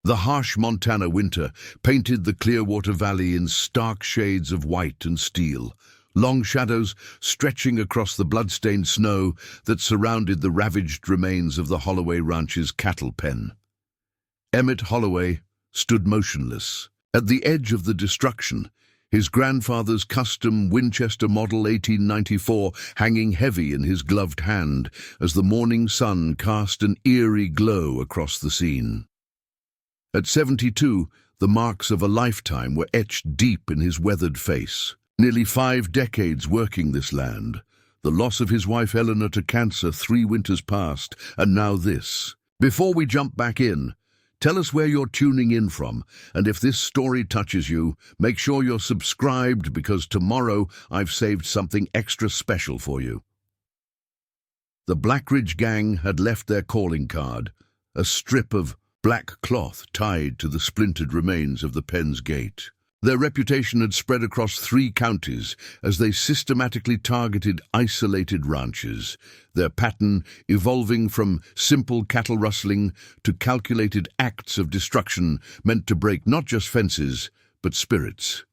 The harsh Montana winter painted the Clearwater Valley in stark shades of white and steel, long shadows stretching across the blood-stained snow that surrounded the ravaged remains of the Holloway Ranch's cattle pen. Emmett Holloway stood motionless, at the edge of the destruction, his grandfather's custom Winchester Model 1894 hanging heavy in his gloved hand as the morning sun cast an eerie glow across the scene. At 72, the marks of a lifetime were etched deep in his weathered face. Nearly 5 decades working this land, the loss of his wife Eleanor to cancer 3 winters past, and now this. Before we jump back in, tell us where you're tuning in from, and if this story touches you, make sure you're subscribed because tomorrow I've saved something extra special for you. The Blackridge gang had left their calling card, a strip of black cloth tied to the splintered remains of the pen's gate. Their reputation had spread across 3 counties as they systematically targeted isolated ranches, their pattern evolving from simple cattle rustling to calculated acts of destruction meant to break not just fences, but spirits.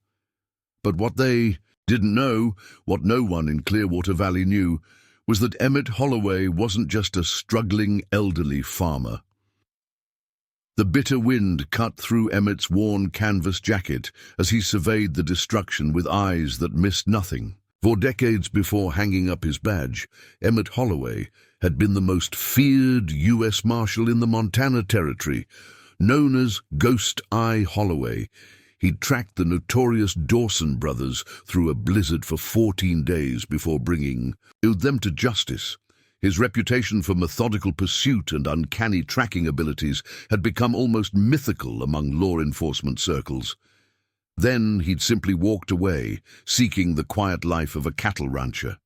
But what they didn't know, what no one in Clearwater Valley knew, was that Emmett Holloway wasn't just a struggling elderly farmer. The bitter wind cut through Emmett's worn canvas jacket as he surveyed the destruction with eyes that missed nothing. For decades before hanging up his badge, Emmett Holloway had been the most feared U.S. Marshal in the Montana Territory. Known as Ghost Eye Holloway, he'd tracked the notorious Dawson brothers through a blizzard for 14 days before bringing them to justice. His reputation for methodical pursuit and uncanny tracking abilities had become almost mythical among law enforcement circles. Then he'd simply walked away, seeking the quiet life of a cattle rancher.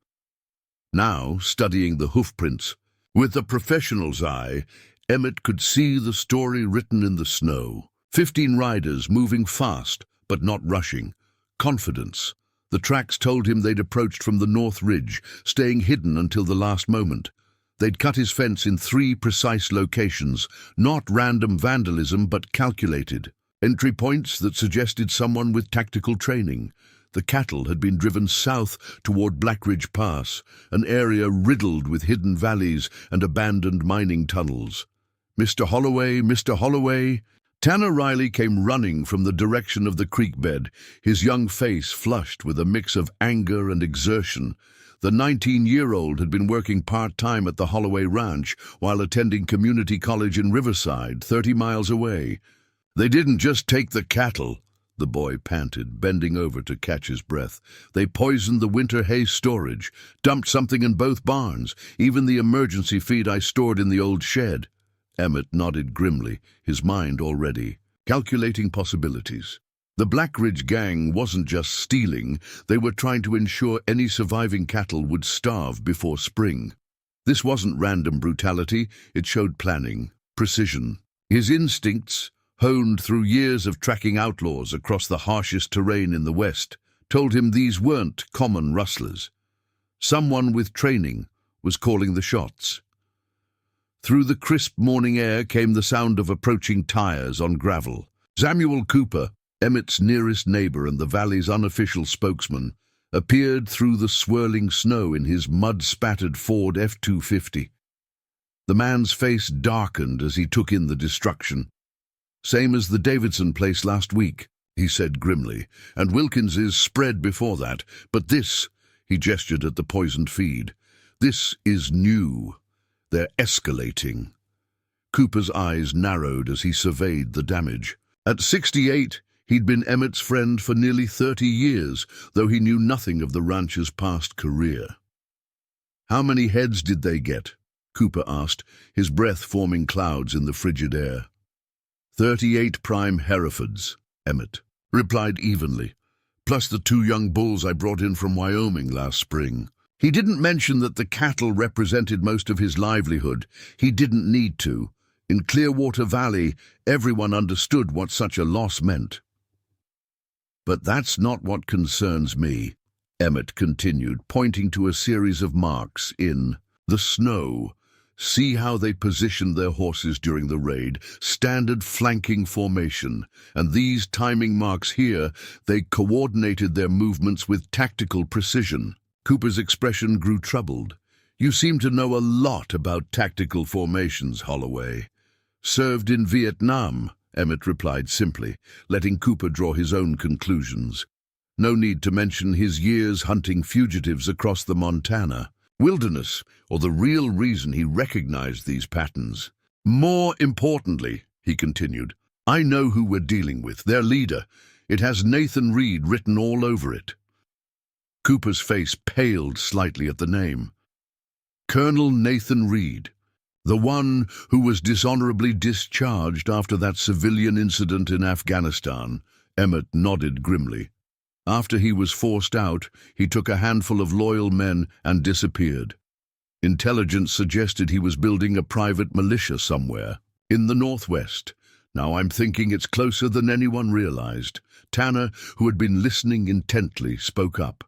Now, studying the hoofprints, with a professional's eye, Emmett could see the story written in the snow. 15 riders moving fast, but not rushing. Confidence. The tracks told him they'd approached from the North Ridge, staying hidden until the last moment. They'd cut his fence in 3 precise locations, not random vandalism but calculated. Entry points that suggested someone with tactical training. The cattle had been driven south toward Blackridge Pass, an area riddled with hidden valleys and abandoned mining tunnels. "Mr. Holloway, Mr. Holloway!" Tanner Riley came running from the direction of the creek bed, his young face flushed with a mix of anger and exertion. The 19-year-old had been working part-time at the Holloway Ranch while attending community college in Riverside, 30 miles away. "They didn't just take the cattle," the boy panted, bending over to catch his breath. "They poisoned the winter hay storage, dumped something in both barns, even the emergency feed I stored in the old shed." Emmett nodded grimly, his mind already calculating possibilities. The Blackridge gang wasn't just stealing, they were trying to ensure any surviving cattle would starve before spring. This wasn't random brutality, it showed planning, precision. His instincts, honed through years of tracking outlaws across the harshest terrain in the West, told him these weren't common rustlers. Someone with training was calling the shots. Through the crisp morning air came the sound of approaching tires on gravel. Samuel Cooper, Emmett's nearest neighbor and the valley's unofficial spokesman, appeared through the swirling snow in his mud-spattered Ford F-250. The man's face darkened as he took in the destruction. "Same as the Davidson place last week," he said grimly, "and Wilkins's spread before that. But this," he gestured at the poisoned feed, "this is new. They're escalating." Cooper's eyes narrowed as he surveyed the damage. At 68, he'd been Emmett's friend for nearly 30 years, though he knew nothing of the rancher's past career. "How many heads did they get?" Cooper asked, his breath forming clouds in the frigid air. 38 prime Herefords, Emmett replied evenly, plus the 2 young bulls I brought in from Wyoming last spring. He didn't mention that the cattle represented most of his livelihood. He didn't need to. In Clearwater Valley, everyone understood what such a loss meant. "But that's not what concerns me," Emmett continued, pointing to a series of marks in the snow, See how they positioned their horses during the raid, standard flanking formation. And these timing marks here, they coordinated their movements with tactical precision. Cooper's expression grew troubled. You seem to know a lot about tactical formations, Holloway. Served in Vietnam, Emmett replied simply, letting Cooper draw his own conclusions. No need to mention his years hunting fugitives across the Montana wilderness, or the real reason he recognized these patterns. More importantly, he continued, I know who we're dealing with, their leader. It has Nathan Reed written all over it. Cooper's face paled slightly at the name. Colonel Nathan Reed, the one who was dishonorably discharged after that civilian incident in Afghanistan. Emmett nodded grimly. After he was forced out, he took a handful of loyal men and disappeared. Intelligence suggested he was building a private militia somewhere, in the Northwest. Now I'm thinking it's closer than anyone realized. Tanner, who had been listening intently, spoke up.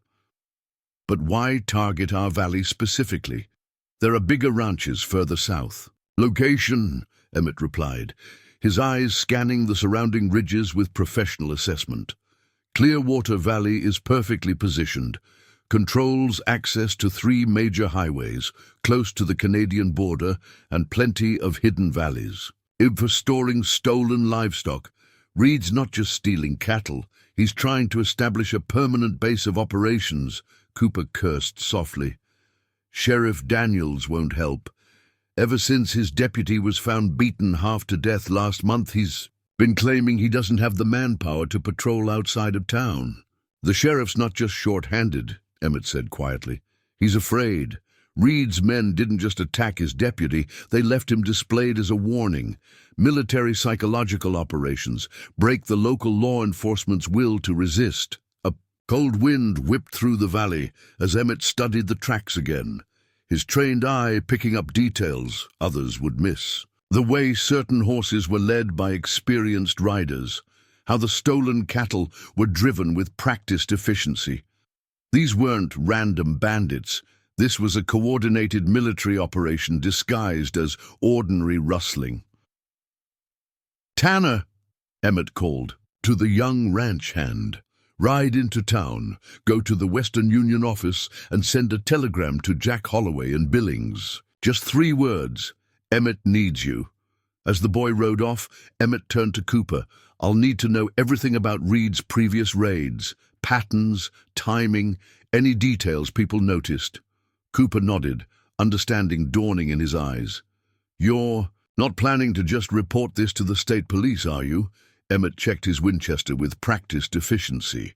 But why target our valley specifically? There are bigger ranches further south. Location, Emmett replied, his eyes scanning the surrounding ridges with professional assessment. Clearwater Valley is perfectly positioned, controls access to 3 major highways, close to the Canadian border, and plenty of hidden valleys. For storing stolen livestock, Reed's not just stealing cattle, he's trying to establish a permanent base of operations, Cooper cursed softly. Sheriff Daniels won't help. Ever since his deputy was found beaten half to death last month, he's been claiming he doesn't have the manpower to patrol outside of town. The sheriff's not just short-handed, Emmett said quietly. He's afraid. Reed's men didn't just attack his deputy, they left him displayed as a warning. Military psychological operations break the local law enforcement's will to resist. A cold wind whipped through the valley as Emmett studied the tracks again, his trained eye picking up details others would miss. The way certain horses were led by experienced riders, how the stolen cattle were driven with practiced efficiency. These weren't random bandits. This was a coordinated military operation disguised as ordinary rustling. Tanner, Emmett called to the young ranch hand. Ride into town, go to the Western Union office and send a telegram to Jack Holloway in Billings. Just 3 words. Emmett needs you. As the boy rode off, Emmett turned to Cooper. I'll need to know everything about Reed's previous raids, patterns, timing, any details people noticed. Cooper nodded, understanding dawning in his eyes. You're not planning to just report this to the state police, are you? Emmett checked his Winchester with practiced efficiency.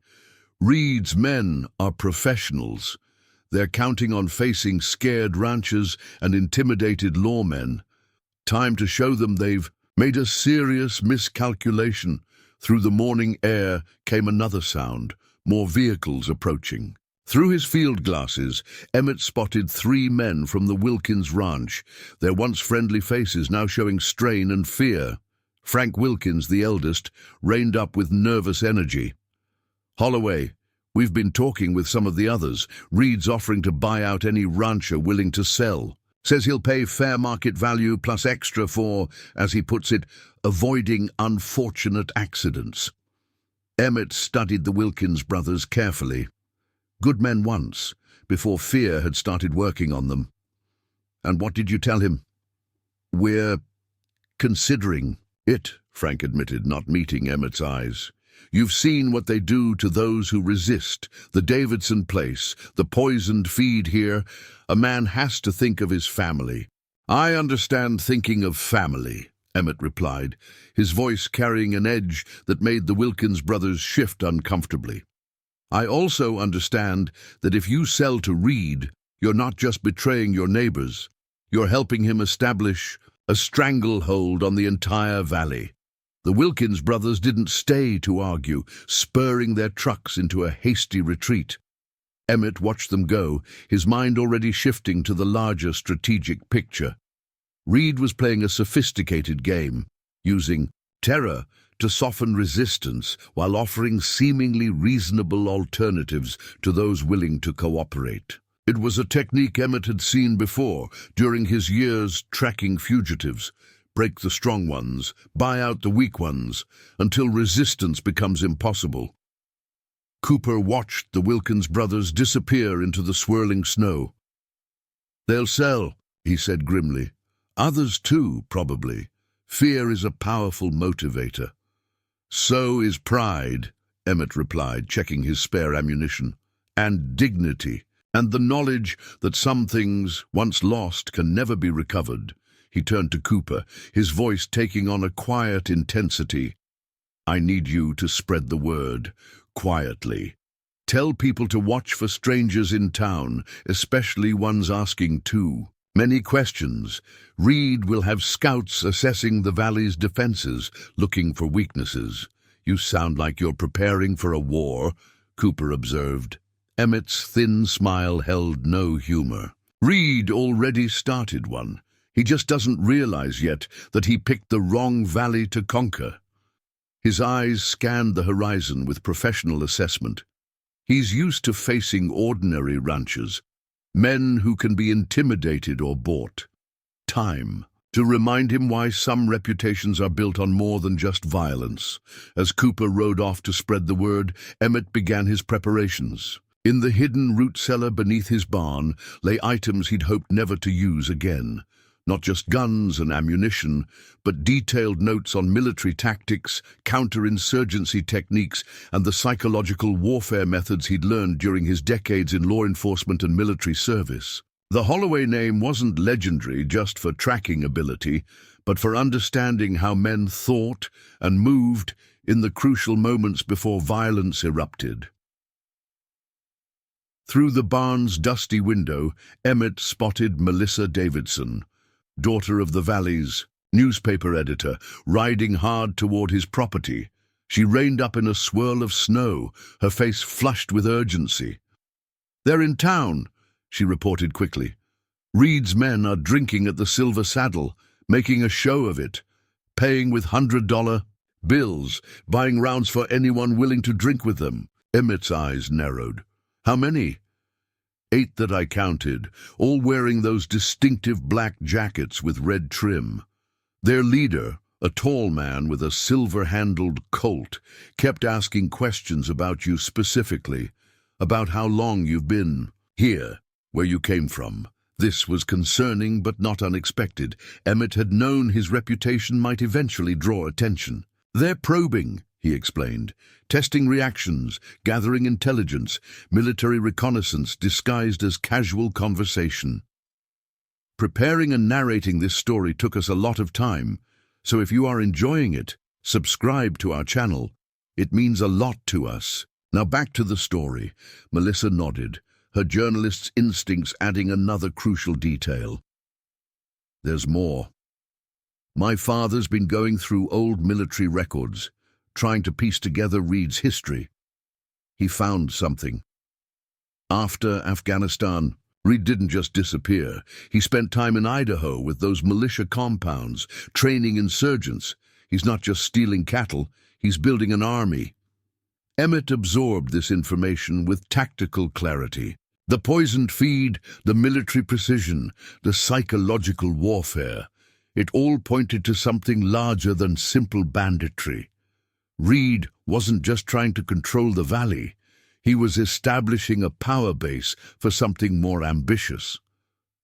Reed's men are professionals. They're counting on facing scared ranchers and intimidated lawmen. Time to show them they've made a serious miscalculation. Through the morning air came another sound, more vehicles approaching. Through his field glasses, Emmett spotted 3 men from the Wilkins ranch, their once friendly faces now showing strain and fear. Frank Wilkins, the eldest, reined up with nervous energy. Holloway, we've been talking with some of the others. Reed's offering to buy out any rancher willing to sell. Says he'll pay fair market value plus extra for, as he puts it, avoiding unfortunate accidents. Emmett studied the Wilkins brothers carefully. Good men once, before fear had started working on them. And what did you tell him? We're considering it, Frank admitted, not meeting Emmett's eyes. You've seen what they do to those who resist, the Davidson place, the poisoned feed here. A man has to think of his family. I understand thinking of family, Emmett replied, his voice carrying an edge that made the Wilkins brothers shift uncomfortably. I also understand that if you sell to Reed, you're not just betraying your neighbors, you're helping him establish a stranglehold on the entire valley. The Wilkins brothers didn't stay to argue, spurring their trucks into a hasty retreat. Emmett watched them go, his mind already shifting to the larger strategic picture. Reed was playing a sophisticated game, using terror to soften resistance while offering seemingly reasonable alternatives to those willing to cooperate. It was a technique Emmett had seen before during his years tracking fugitives. Break the strong ones, buy out the weak ones, until resistance becomes impossible. Cooper watched the Wilkins brothers disappear into the swirling snow. "They'll sell," he said grimly. "Others too, probably. Fear is a powerful motivator." "So is pride," Emmett replied, checking his spare ammunition. "And dignity, and the knowledge that some things, once lost, can never be recovered." He turned to Cooper, his voice taking on a quiet intensity. "I need you to spread the word, quietly. Tell people to watch for strangers in town, especially ones asking too many questions. Reed will have scouts assessing the valley's defenses, looking for weaknesses." "You sound like you're preparing for a war," Cooper observed. Emmett's thin smile held no humor. "Reed already started one. He just doesn't realize yet that he picked the wrong valley to conquer." His eyes scanned the horizon with professional assessment. He's used to facing ordinary ranchers, men who can be intimidated or bought. Time to remind him why some reputations are built on more than just violence. As Cooper rode off to spread the word, Emmett began his preparations. In the hidden root cellar beneath his barn lay items he'd hoped never to use again. Not just guns and ammunition, but detailed notes on military tactics, counterinsurgency techniques, and the psychological warfare methods he'd learned during his decades in law enforcement and military service. The Holloway name wasn't legendary just for tracking ability, but for understanding how men thought and moved in the crucial moments before violence erupted. Through the barn's dusty window, Emmett spotted Melissa Davidson, daughter of the Valley's newspaper editor, riding hard toward his property. She reined up in a swirl of snow, her face flushed with urgency. "They're in town," she reported quickly. "Reed's men are drinking at the Silver Saddle, making a show of it, paying with $100 bills, buying rounds for anyone willing to drink with them." Emmett's eyes narrowed. "How many?" "8 that I counted, all wearing those distinctive black jackets with red trim. Their leader, a tall man with a silver-handled Colt, kept asking questions about you specifically, about how long you've been here, where you came from." This was concerning but not unexpected. Emmett had known his reputation might eventually draw attention. "They're probing," he explained, "testing reactions, gathering intelligence, military reconnaissance disguised as casual conversation." Preparing and narrating this story took us a lot of time, so if you are enjoying it, subscribe to our channel. It means a lot to us. Now back to the story. Melissa nodded, her journalist's instincts adding another crucial detail. "There's more. My father's been going through old military records, trying to piece together Reed's history. He found something. After Afghanistan, Reed didn't just disappear. He spent time in Idaho with those militia compounds, training insurgents. He's not just stealing cattle, he's building an army." Emmett absorbed this information with tactical clarity. The poisoned feed, the military precision, the psychological warfare. It all pointed to something larger than simple banditry. Reed wasn't just trying to control the valley. He was establishing a power base for something more ambitious.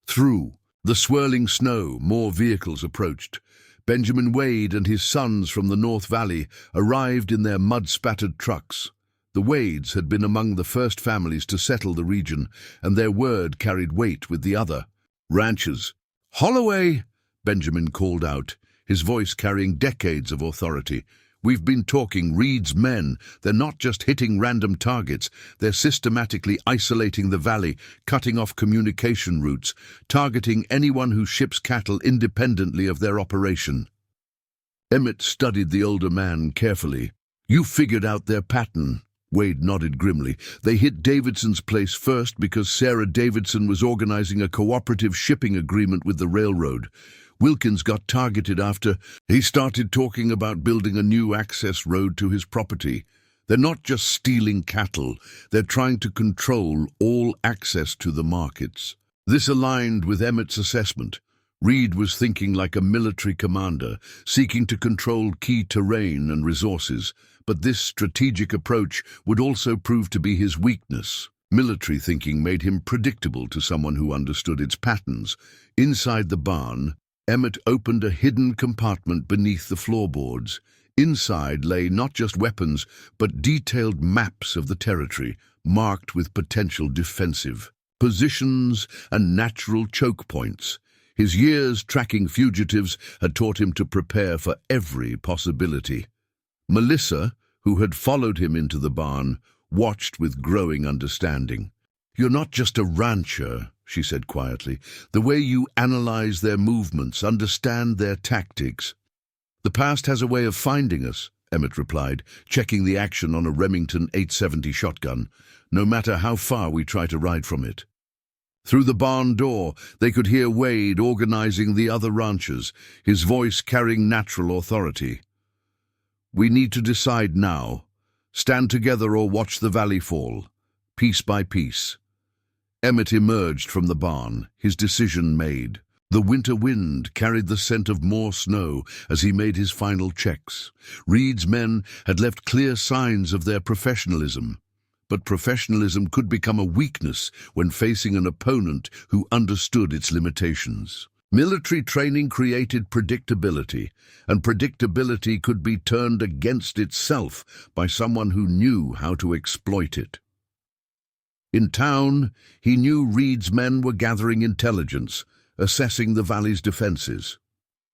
Through the swirling snow, more vehicles approached. Benjamin Wade and his sons from the North Valley arrived in their mud-spattered trucks. The Wades had been among the first families to settle the region, and their word carried weight with the other ranchers. "Holloway!" Benjamin called out, his voice carrying decades of authority. "We've been talking Reed's men. They're not just hitting random targets. They're systematically isolating the valley, cutting off communication routes, targeting anyone who ships cattle independently of their operation." Emmett studied the older man carefully. "You figured out their pattern." Wade nodded grimly. "They hit Davidson's place first because Sarah Davidson was organizing a cooperative shipping agreement with the railroad. Wilkins got targeted after he started talking about building a new access road to his property. They're not just stealing cattle, they're trying to control all access to the markets. This aligned with Emmett's assessment. Reed was thinking like a military commander, seeking to control key terrain and resources, but this strategic approach would also prove to be his weakness. Military thinking made him predictable to someone who understood its patterns. Inside the barn, Emmett opened a hidden compartment beneath the floorboards. Inside lay not just weapons, but detailed maps of the territory, marked with potential defensive positions and natural choke points. His years tracking fugitives had taught him to prepare for every possibility. Melissa, who had followed him into the barn, watched with growing understanding. "You're not just a rancher," she said quietly. "The way you analyze their movements, understand their tactics." "The past has a way of finding us," Emmett replied, checking the action on a Remington 870 shotgun, "no matter how far we try to ride from it." Through the barn door, they could hear Wade organizing the other ranchers, his voice carrying natural authority. "We need to decide now. Stand together or watch the valley fall, piece by piece." Emmett emerged from the barn, his decision made. The winter wind carried the scent of more snow as he made his final checks. Reed's men had left clear signs of their professionalism. But professionalism could become a weakness when facing an opponent who understood its limitations. Military training created predictability, and predictability could be turned against itself by someone who knew how to exploit it. In town, he knew Reed's men were gathering intelligence, assessing the valley's defenses.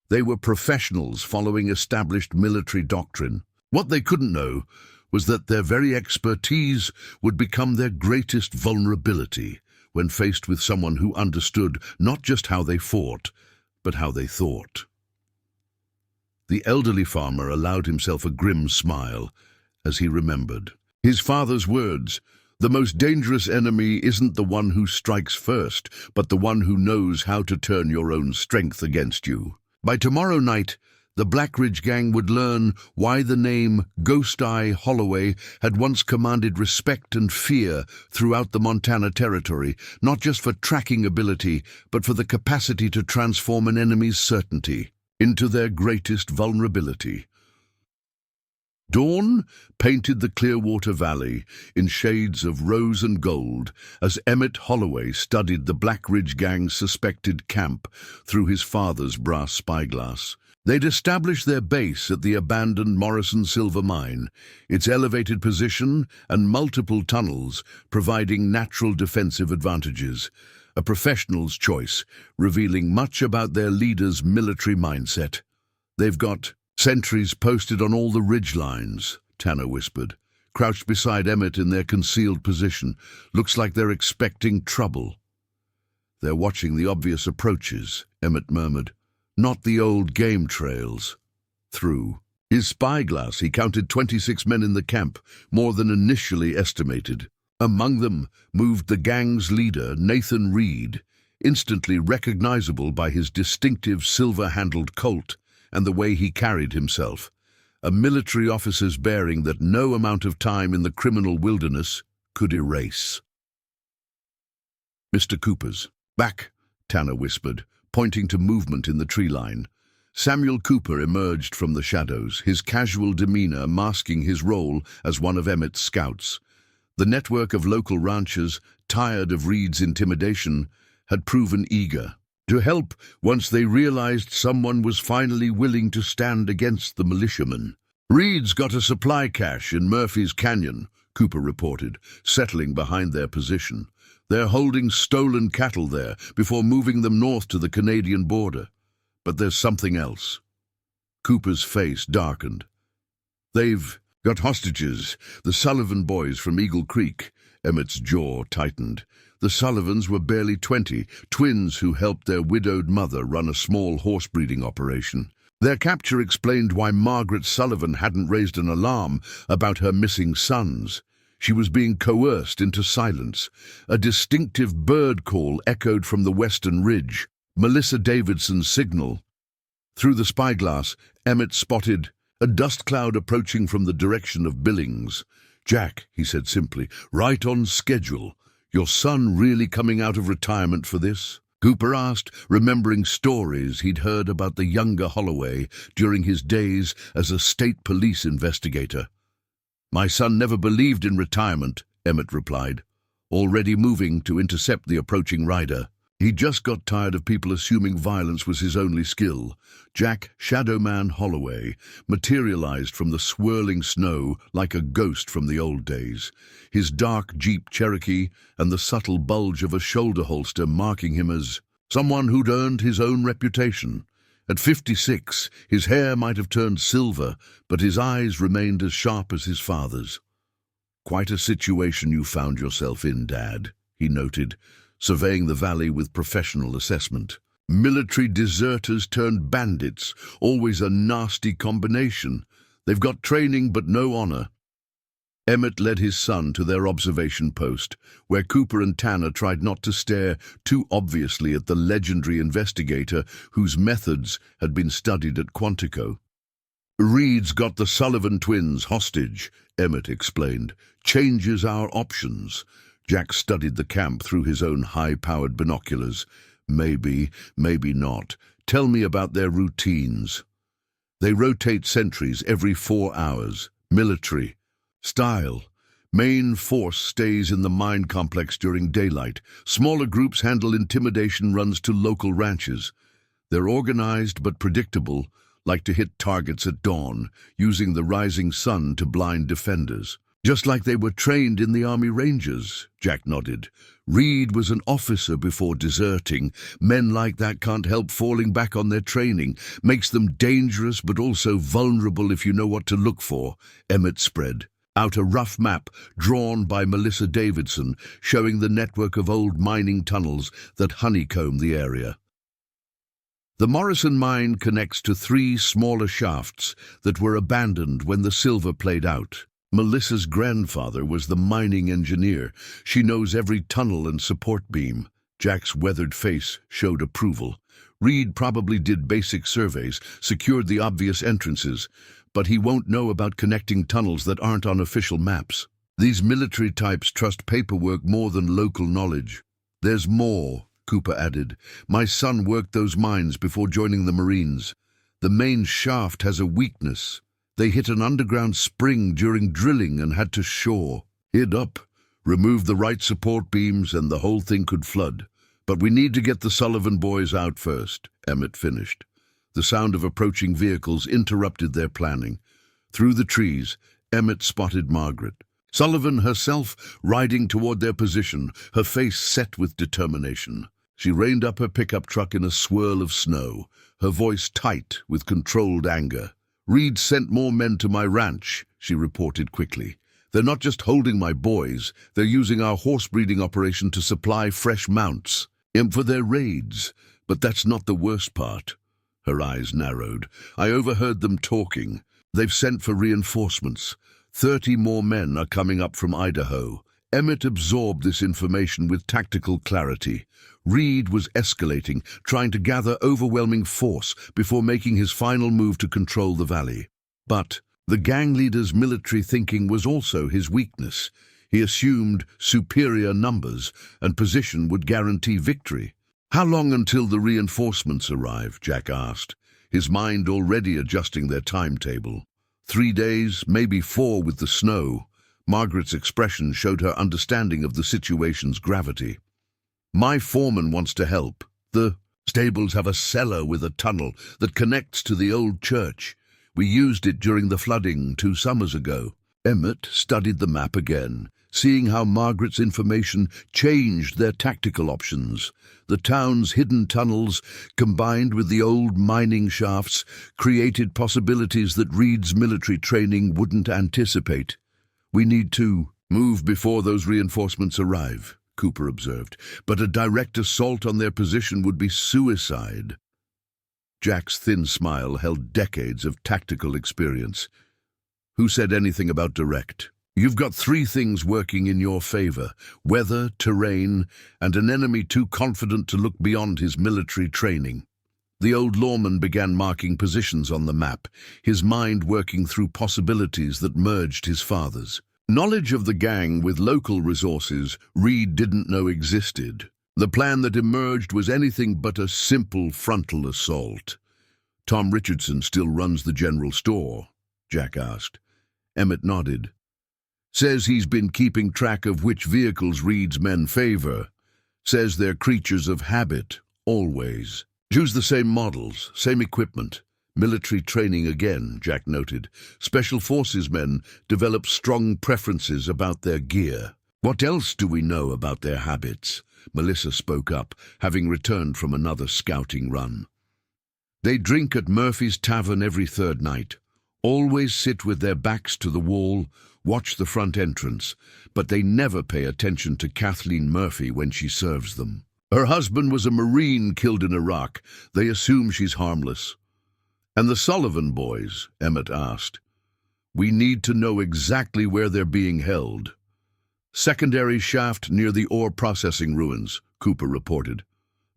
They were professionals following established military doctrine. What they couldn't know was that their very expertise would become their greatest vulnerability when faced with someone who understood not just how they fought, but how they thought. The elderly farmer allowed himself a grim smile as he remembered his father's words. "The most dangerous enemy isn't the one who strikes first, but the one who knows how to turn your own strength against you." By tomorrow night, the Black Ridge Gang would learn why the name Ghost Eye Holloway had once commanded respect and fear throughout the Montana Territory, not just for tracking ability, but for the capacity to transform an enemy's certainty into their greatest vulnerability. Dawn painted the Clearwater Valley in shades of rose and gold as Emmett Holloway studied the Black Ridge Gang's suspected camp through his father's brass spyglass. They'd established their base at the abandoned Morrison Silver Mine, its elevated position and multiple tunnels providing natural defensive advantages. A professional's choice, revealing much about their leader's military mindset. "They've got sentries posted on all the ridge lines," Tanner whispered, crouched beside Emmett in their concealed position. "Looks like they're expecting trouble." "They're watching the obvious approaches," Emmett murmured. "Not the old game trails." Through his spyglass, he counted 26 men in the camp, more than initially estimated. Among them moved the gang's leader, Nathan Reed, instantly recognizable by his distinctive silver-handled Colt and the way he carried himself, a military officer's bearing that no amount of time in the criminal wilderness could erase. "Mr. Cooper's back," Tanner whispered, pointing to movement in the tree line. Samuel Cooper emerged from the shadows, his casual demeanor masking his role as one of Emmett's scouts. The network of local ranchers, tired of Reed's intimidation, had proven eager to help once they realized someone was finally willing to stand against the militiamen. "Reed's got a supply cache in Murphy's Canyon," Cooper reported, settling behind their position. "They're holding stolen cattle there before moving them north to the Canadian border. But there's something else." Cooper's face darkened. "They've got hostages, the Sullivan boys from Eagle Creek." Emmett's jaw tightened. The Sullivans were barely 20, twins who helped their widowed mother run a small horse-breeding operation. Their capture explained why Margaret Sullivan hadn't raised an alarm about her missing sons. She was being coerced into silence. A distinctive bird call echoed from the western ridge, Melissa Davidson's signal. Through the spyglass, Emmett spotted A dust cloud approaching from the direction of Billings. "Jack," he said simply, "right on schedule. Your son really coming out of retirement for this?" Cooper asked, remembering stories he'd heard about the younger Holloway during his days as a state police investigator. "My son never believed in retirement," Emmett replied, already moving to intercept the approaching rider. He just got tired of people assuming violence was his only skill. Jack Shadowman Holloway materialized from the swirling snow like a ghost from the old days, his dark Jeep Cherokee and the subtle bulge of a shoulder holster marking him as someone who'd earned his own reputation. At 56, his hair might have turned silver, but his eyes remained as sharp as his father's. "Quite a situation you found yourself in, Dad," he noted, surveying the valley with professional assessment. "Military deserters turned bandits, always a nasty combination. They've got training but no honor." Emmett led his son to their observation post, where Cooper and Tanner tried not to stare too obviously at the legendary investigator whose methods had been studied at Quantico. "Reed's got the Sullivan twins hostage," Emmett explained. "Changes our options." Jack studied the camp through his own high-powered binoculars. "Maybe, maybe not. Tell me about their routines." "They rotate sentries every 4 hours. Military style. Main force stays in the mine complex during daylight. Smaller groups handle intimidation runs to local ranches. They're organized but predictable, like to hit targets at dawn, using the rising sun to blind defenders. Just like they were trained in the Army Rangers," Jack nodded. "Reed was an officer before deserting. Men like that can't help falling back on their training. Makes them dangerous but also vulnerable if you know what to look for." Emmett spread out a rough map drawn by Melissa Davidson, showing the network of old mining tunnels that honeycomb the area. The Morrison mine connects to 3 smaller shafts that were abandoned when the silver played out. Melissa's grandfather was the mining engineer. She knows every tunnel and support beam. Jack's weathered face showed approval. Reed probably did basic surveys, secured the obvious entrances, but he won't know about connecting tunnels that aren't on official maps. These military types trust paperwork more than local knowledge. "There's more," Cooper added. "My son worked those mines before joining the Marines. The main shaft has a weakness. They hit an underground spring during drilling and had to shore it up, remove the right support beams, and the whole thing could flood. But we need to get the Sullivan boys out first," Emmett finished. The sound of approaching vehicles interrupted their planning. Through the trees, Emmett spotted Margaret Sullivan herself riding toward their position, her face set with determination. She reined up her pickup truck in a swirl of snow, her voice tight with controlled anger. "Reed sent more men to my ranch," she reported quickly. "They're not just holding my boys, they're using our horse breeding operation to supply fresh mounts for their raids. But that's not the worst part." Her eyes narrowed. "I overheard them talking. They've sent for reinforcements. 30 more men are coming up from Idaho." Emmett absorbed this information with tactical clarity. Reed was escalating, trying to gather overwhelming force before making his final move to control the valley. But the gang leader's military thinking was also his weakness. He assumed superior numbers and position would guarantee victory. "How long until the reinforcements arrive?" Jack asked, his mind already adjusting their timetable. 3 days, maybe 4 with the snow. Margaret's expression showed her understanding of the situation's gravity. "My foreman wants to help. The stables have a cellar with a tunnel that connects to the old church. We used it during the flooding 2 summers ago." Emmett studied the map again, seeing how Margaret's information changed their tactical options. The town's hidden tunnels, combined with the old mining shafts, created possibilities that Reed's military training wouldn't anticipate. "We need to move before those reinforcements arrive," Cooper observed, "but a direct assault on their position would be suicide." Jack's thin smile held decades of tactical experience. "Who said anything about direct? You've got 3 things working in your favor: weather, terrain, and an enemy too confident to look beyond his military training." The old lawman began marking positions on the map, his mind working through possibilities that merged his father's. Knowledge of the gang with local resources Reed didn't know existed. The plan that emerged was anything but a simple frontal assault. "Tom Richardson still runs the general store?" Jack asked. Emmett nodded. "Says he's been keeping track of which vehicles Reed's men favor. Says they're creatures of habit, always. Use the same models, same equipment. Military training again," Jack noted. "Special forces men develop strong preferences about their gear." "What else do we know about their habits?" Melissa spoke up, having returned from another scouting run. "They drink at Murphy's Tavern every third night. Always sit with their backs to the wall, watch the front entrance, but they never pay attention to Kathleen Murphy when she serves them. Her husband was a Marine killed in Iraq. They assume she's harmless." "And the Sullivan boys?" Emmett asked. "We need to know exactly where they're being held." "Secondary shaft near the ore processing ruins," Cooper reported.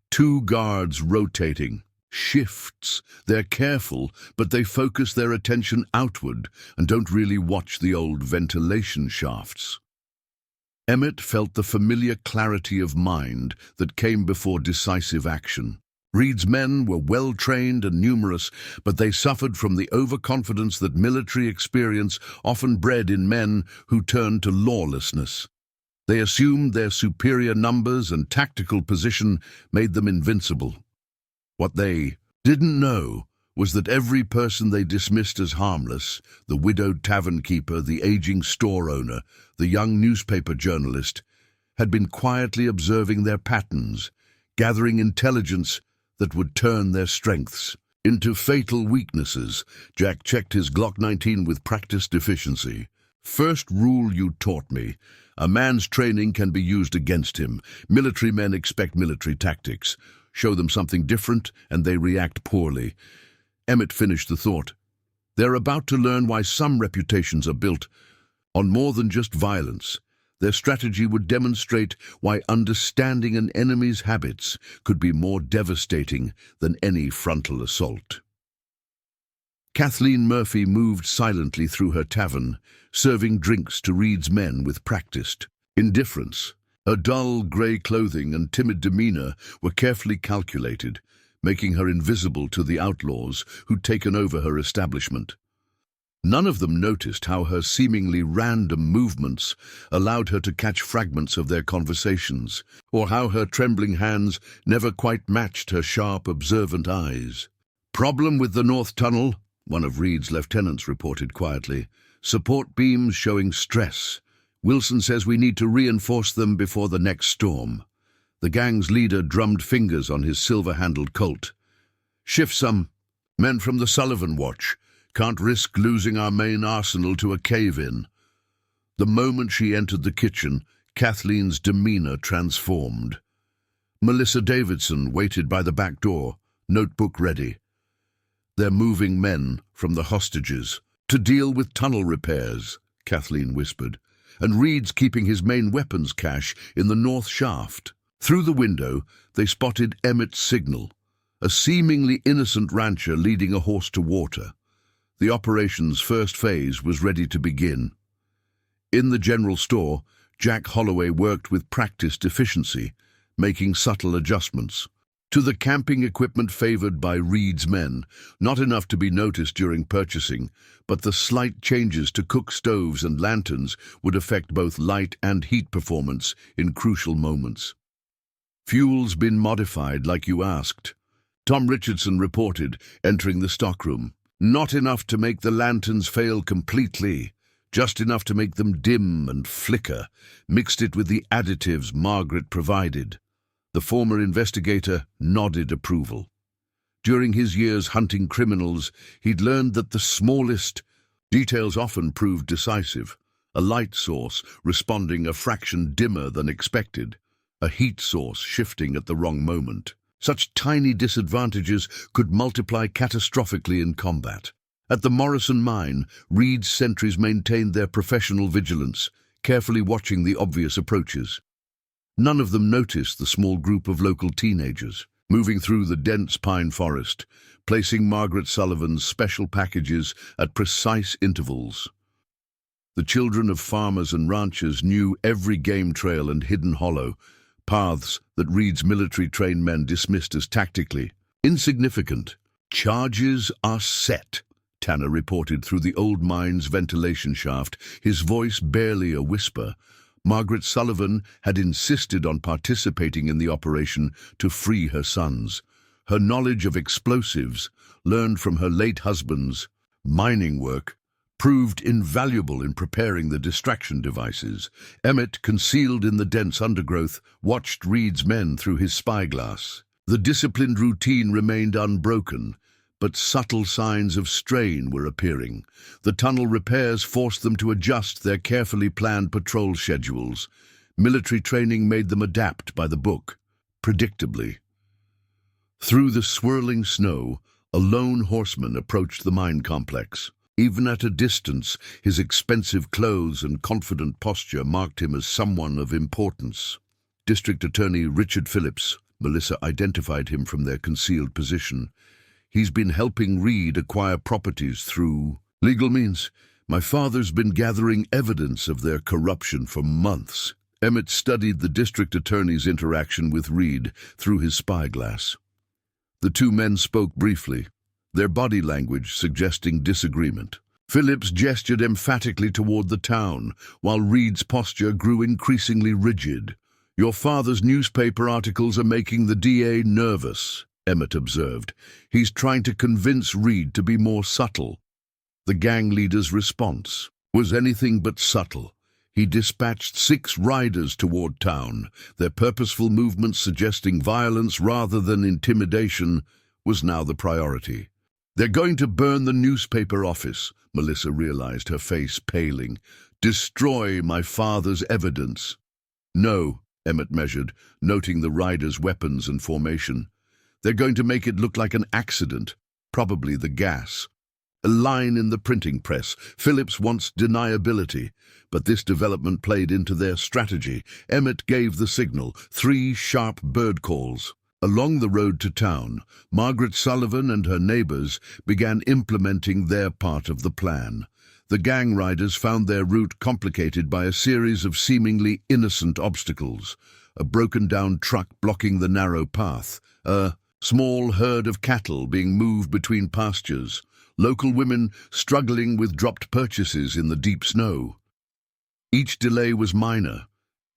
"2 guards rotating. Shifts. They're careful, but they focus their attention outward and don't really watch the old ventilation shafts." Emmett felt the familiar clarity of mind that came before decisive action. Reed's men were well-trained and numerous, but they suffered from the overconfidence that military experience often bred in men who turned to lawlessness. They assumed their superior numbers and tactical position made them invincible. What they didn't know was that every person they dismissed as harmless, the widowed tavern keeper, the aging store owner, the young newspaper journalist, had been quietly observing their patterns, gathering intelligence that would turn their strengths into fatal weaknesses. Jack checked his Glock 19 with practiced efficiency. "First rule you taught me. A man's training can be used against him. Military men expect military tactics. Show them something different, and they react poorly." Emmett finished the thought. "They're about to learn why some reputations are built on more than just violence. Their strategy would demonstrate why understanding an enemy's habits could be more devastating than any frontal assault." Kathleen Murphy moved silently through her tavern, serving drinks to Reed's men with practiced indifference. Her dull grey clothing and timid demeanor were carefully calculated, making her invisible to the outlaws who'd taken over her establishment. None of them noticed how her seemingly random movements allowed her to catch fragments of their conversations, or how her trembling hands never quite matched her sharp, observant eyes. "Problem with the North Tunnel," one of Reed's lieutenants reported quietly. "Support beams showing stress. Wilson says we need to reinforce them before the next storm." The gang's leader drummed fingers on his silver-handled Colt. "Shift some. Men from the Sullivan watch. Can't risk losing our main arsenal to a cave-in." The moment she entered the kitchen, Kathleen's demeanor transformed. Melissa Davidson waited by the back door, notebook ready. "They're moving men from the hostages to deal with tunnel repairs," Kathleen whispered, "and Reed's keeping his main weapons cache in the north shaft." Through the window, they spotted Emmett's signal, a seemingly innocent rancher leading a horse to water. The operation's first phase was ready to begin. In the general store, Jack Holloway worked with practiced efficiency, making subtle adjustments to the camping equipment favored by Reed's men, not enough to be noticed during purchasing, but the slight changes to cook stoves and lanterns would affect both light and heat performance in crucial moments. "Fuel's been modified like you asked," Tom Richardson reported, entering the stockroom. "Not enough to make the lanterns fail completely, just enough to make them dim and flicker. Mixed it with the additives Margaret provided." The former investigator nodded approval. During his years hunting criminals, he'd learned that the smallest details often proved decisive. A light source responding a fraction dimmer than expected, a heat source shifting at the wrong moment. Such tiny disadvantages could multiply catastrophically in combat. At the Morrison mine, Reed's sentries maintained their professional vigilance, carefully watching the obvious approaches. None of them noticed the small group of local teenagers. moving through the dense pine forest, placing Margaret Sullivan's special packages at precise intervals. The children of farmers and ranchers knew every game trail and hidden hollow, paths that Reed's military-trained men dismissed as tactically insignificant. "Charges are set," Tanner reported through the old mine's ventilation shaft, his voice barely a whisper. Margaret Sullivan had insisted on participating in the operation to free her sons. Her knowledge of explosives, learned from her late husband's mining work, proved invaluable in preparing the distraction devices. Emmett, concealed in the dense undergrowth, watched Reed's men through his spyglass. The disciplined routine remained unbroken, but subtle signs of strain were appearing. The tunnel repairs forced them to adjust their carefully planned patrol schedules. Military training made them adapt by the book, predictably. Through the swirling snow, a lone horseman approached the mine complex. Even at a distance, his expensive clothes and confident posture marked him as someone of importance. District Attorney Richard Phillips, Melissa identified him from their concealed position. "He's been helping Reed acquire properties through legal means. My father's been gathering evidence of their corruption for months." Emmett studied the district attorney's interaction with Reed through his spyglass. The two men spoke briefly, their body language suggesting disagreement. Phillips gestured emphatically toward the town, while Reed's posture grew increasingly rigid. "Your father's newspaper articles are making the DA nervous," Emmett observed. "He's trying to convince Reed to be more subtle." The gang leader's response was anything but subtle. He dispatched 6 riders toward town, their purposeful movements suggesting violence rather than intimidation was now the priority. "They're going to burn the newspaper office," Melissa realized, her face paling. "Destroy my father's evidence." "No," Emmett measured, noting the riders' weapons and formation. "They're going to make it look like an accident, probably the gas. A line in the printing press. Phillips wants deniability, but this development played into their strategy. Emmett gave the signal, 3 sharp bird calls. Along the road to town, Margaret Sullivan and her neighbors began implementing their part of the plan. The gang riders found their route complicated by a series of seemingly innocent obstacles. A broken-down truck blocking the narrow path, a small herd of cattle being moved between pastures, local women struggling with dropped purchases in the deep snow. Each delay was minor,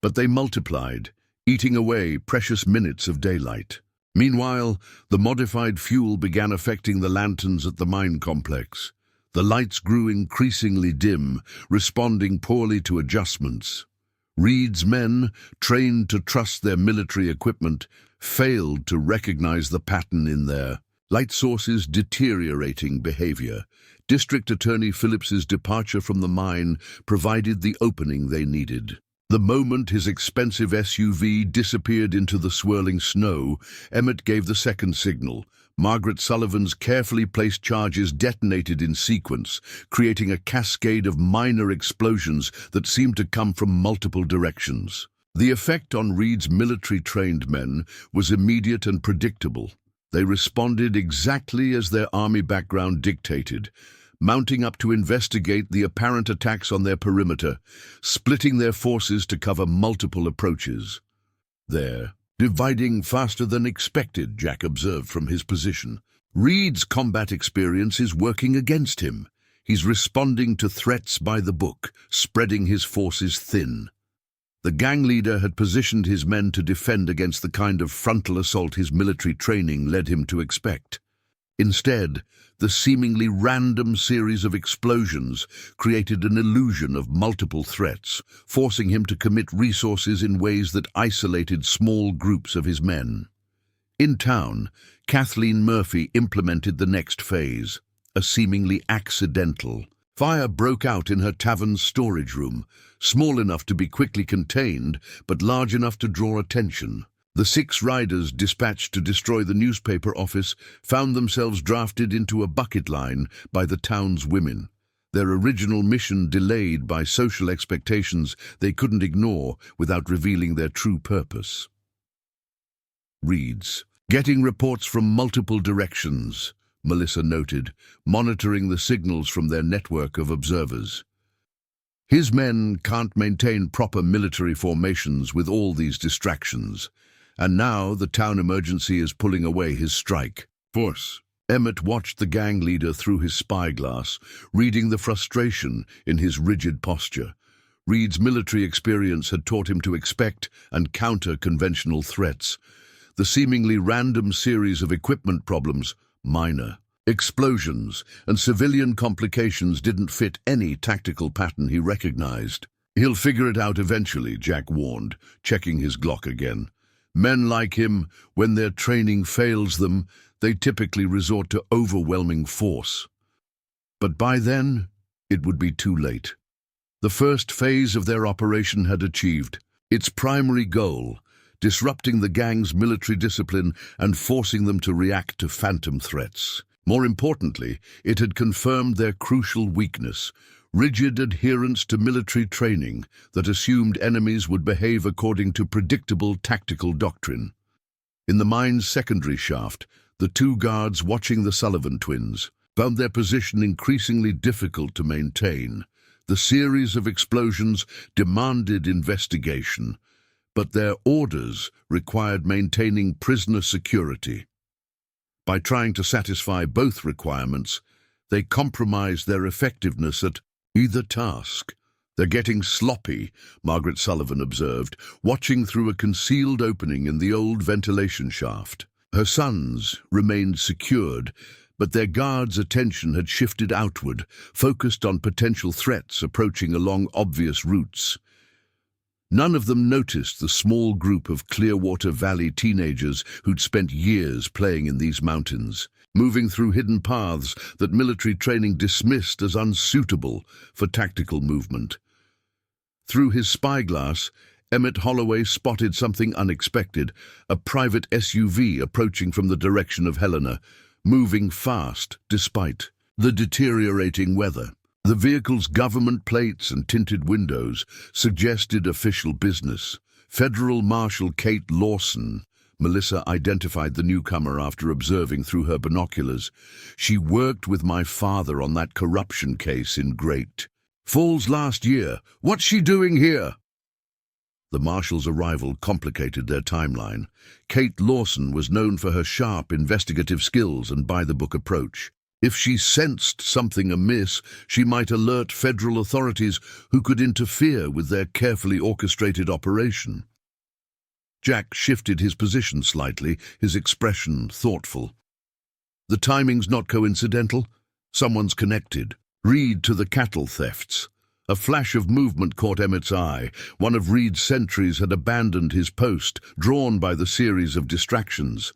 but they multiplied, eating away precious minutes of daylight. Meanwhile, the modified fuel began affecting the lanterns at the mine complex. The lights grew increasingly dim, responding poorly to adjustments. Reed's men, trained to trust their military equipment, failed to recognize the pattern in their light sources' deteriorating behavior. District Attorney Phillips's departure from the mine provided the opening they needed. The moment his expensive SUV disappeared into the swirling snow, Emmett gave the second signal. Margaret Sullivan's carefully placed charges detonated in sequence, creating a cascade of minor explosions that seemed to come from multiple directions. The effect on Reed's military-trained men was immediate and predictable. They responded exactly as their army background dictated, mounting up to investigate the apparent attacks on their perimeter, splitting their forces to cover multiple approaches. "They're dividing faster than expected," Jack observed from his position. "Reed's combat experience is working against him. He's responding to threats by the book, spreading his forces thin." The gang leader had positioned his men to defend against the kind of frontal assault his military training led him to expect. Instead, the seemingly random series of explosions created an illusion of multiple threats, forcing him to commit resources in ways that isolated small groups of his men. In town, Kathleen Murphy implemented the next phase, a seemingly accidental. Fire broke out in her tavern's storage room, small enough to be quickly contained, but large enough to draw attention. The 6 riders dispatched to destroy the newspaper office found themselves drafted into a bucket line by the town's women, their original mission delayed by social expectations they couldn't ignore without revealing their true purpose. Reed's Getting reports from multiple directions, Melissa noted, monitoring the signals from their network of observers. His men can't maintain proper military formations with all these distractions, and now the town emergency is pulling away his strike force. Emmett watched the gang leader through his spyglass, reading the frustration in his rigid posture. Reed's military experience had taught him to expect and counter conventional threats. The seemingly random series of equipment problems, minor explosions, and civilian complications didn't fit any tactical pattern he recognized. He'll figure it out eventually, Jack warned, checking his Glock again. Men like him, when their training fails them, they typically resort to overwhelming force. But by then, it would be too late. The first phase of their operation had achieved its primary goal, disrupting the gang's military discipline and forcing them to react to phantom threats. More importantly, it had confirmed their crucial weakness, rigid adherence to military training that assumed enemies would behave according to predictable tactical doctrine. In the mine's secondary shaft, the two guards watching the Sullivan twins found their position increasingly difficult to maintain. The series of explosions demanded investigation, but their orders required maintaining prisoner security. By trying to satisfy both requirements, they compromised their effectiveness at either task. They're getting sloppy, Margaret Sullivan observed, watching through a concealed opening in the old ventilation shaft. Her sons remained secured, but their guards' attention had shifted outward, focused on potential threats approaching along obvious routes. None of them noticed the small group of Clearwater Valley teenagers who'd spent years playing in these mountains, moving through hidden paths that military training dismissed as unsuitable for tactical movement. Through his spyglass, Emmett Holloway spotted something unexpected, a private SUV approaching from the direction of Helena, moving fast despite the deteriorating weather. The vehicle's government plates and tinted windows suggested official business. Federal Marshal Kate Lawson, Melissa identified the newcomer after observing through her binoculars. She worked with my father on that corruption case in Great Falls last year. What's she doing here? The marshal's arrival complicated their timeline. Kate Lawson was known for her sharp investigative skills and by-the-book approach. If she sensed something amiss, she might alert federal authorities who could interfere with their carefully orchestrated operation. Jack shifted his position slightly, his expression thoughtful. The timing's not coincidental. Someone's connected. Reed to the cattle thefts. A flash of movement caught Emmett's eye. One of Reed's sentries had abandoned his post, drawn by the series of distractions.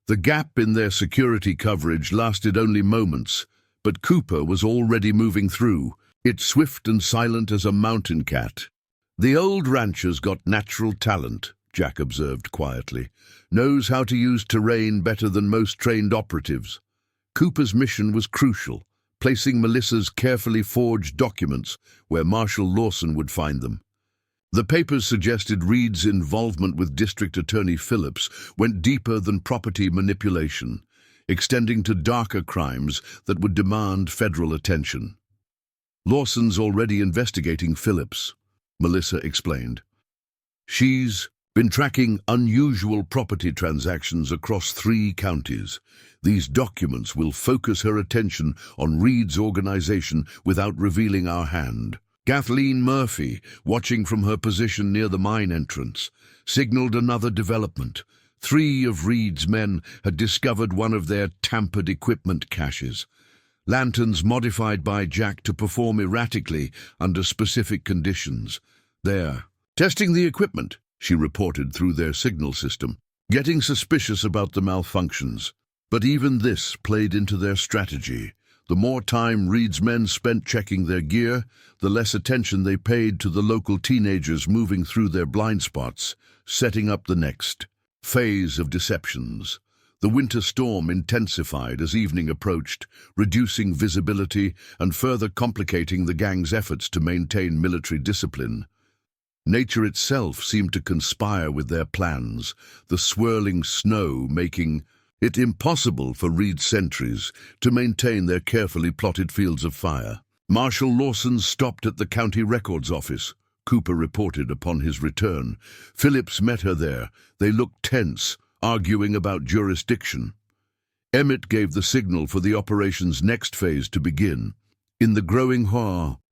The gap in their security coverage lasted only moments, but Cooper was already moving through, it swift and silent as a mountain cat. The old rancher's got natural talent, Jack observed quietly. Knows how to use terrain better than most trained operatives. Cooper's mission was crucial, placing Melissa's carefully forged documents where Marshal Lawson would find them. The papers suggested Reed's involvement with District Attorney Phillips went deeper than property manipulation, extending to darker crimes that would demand federal attention. Lawson's already investigating Phillips, Melissa explained. She's been tracking unusual property transactions across 3 counties. These documents will focus her attention on Reed's organization without revealing our hand. Kathleen Murphy, watching from her position near the mine entrance, signaled another development. 3 of Reed's men had discovered one of their tampered equipment caches. Lanterns modified by Jack to perform erratically under specific conditions. They're testing the equipment, she reported through their signal system, getting suspicious about the malfunctions. But even this played into their strategy. The more time Reed's men spent checking their gear, the less attention they paid to the local teenagers moving through their blind spots, setting up the next phase of deceptions. The winter storm intensified as evening approached, reducing visibility and further complicating the gang's efforts to maintain military discipline. Nature itself seemed to conspire with their plans, the swirling snow making it impossible for Reed's sentries to maintain their carefully plotted fields of fire. Marshal Lawson stopped at the county records office. Cooper reported upon his return. Phillips met her there. They looked tense, arguing about jurisdiction. Emmett gave the signal for the operation's next phase to begin. In the growing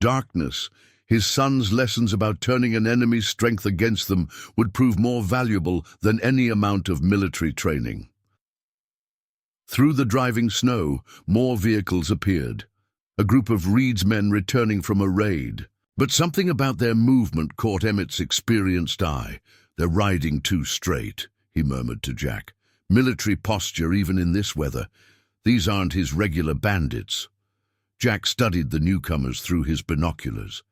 darkness, his son's lessons about turning an enemy's strength against them would prove more valuable than any amount of military training. Through the driving snow, more vehicles appeared. A group of Reed's men returning from a raid. But something about their movement caught Emmett's experienced eye. "They're riding too straight," he murmured to Jack. "Military posture even in this weather. These aren't his regular bandits." Jack studied the newcomers through his binoculars.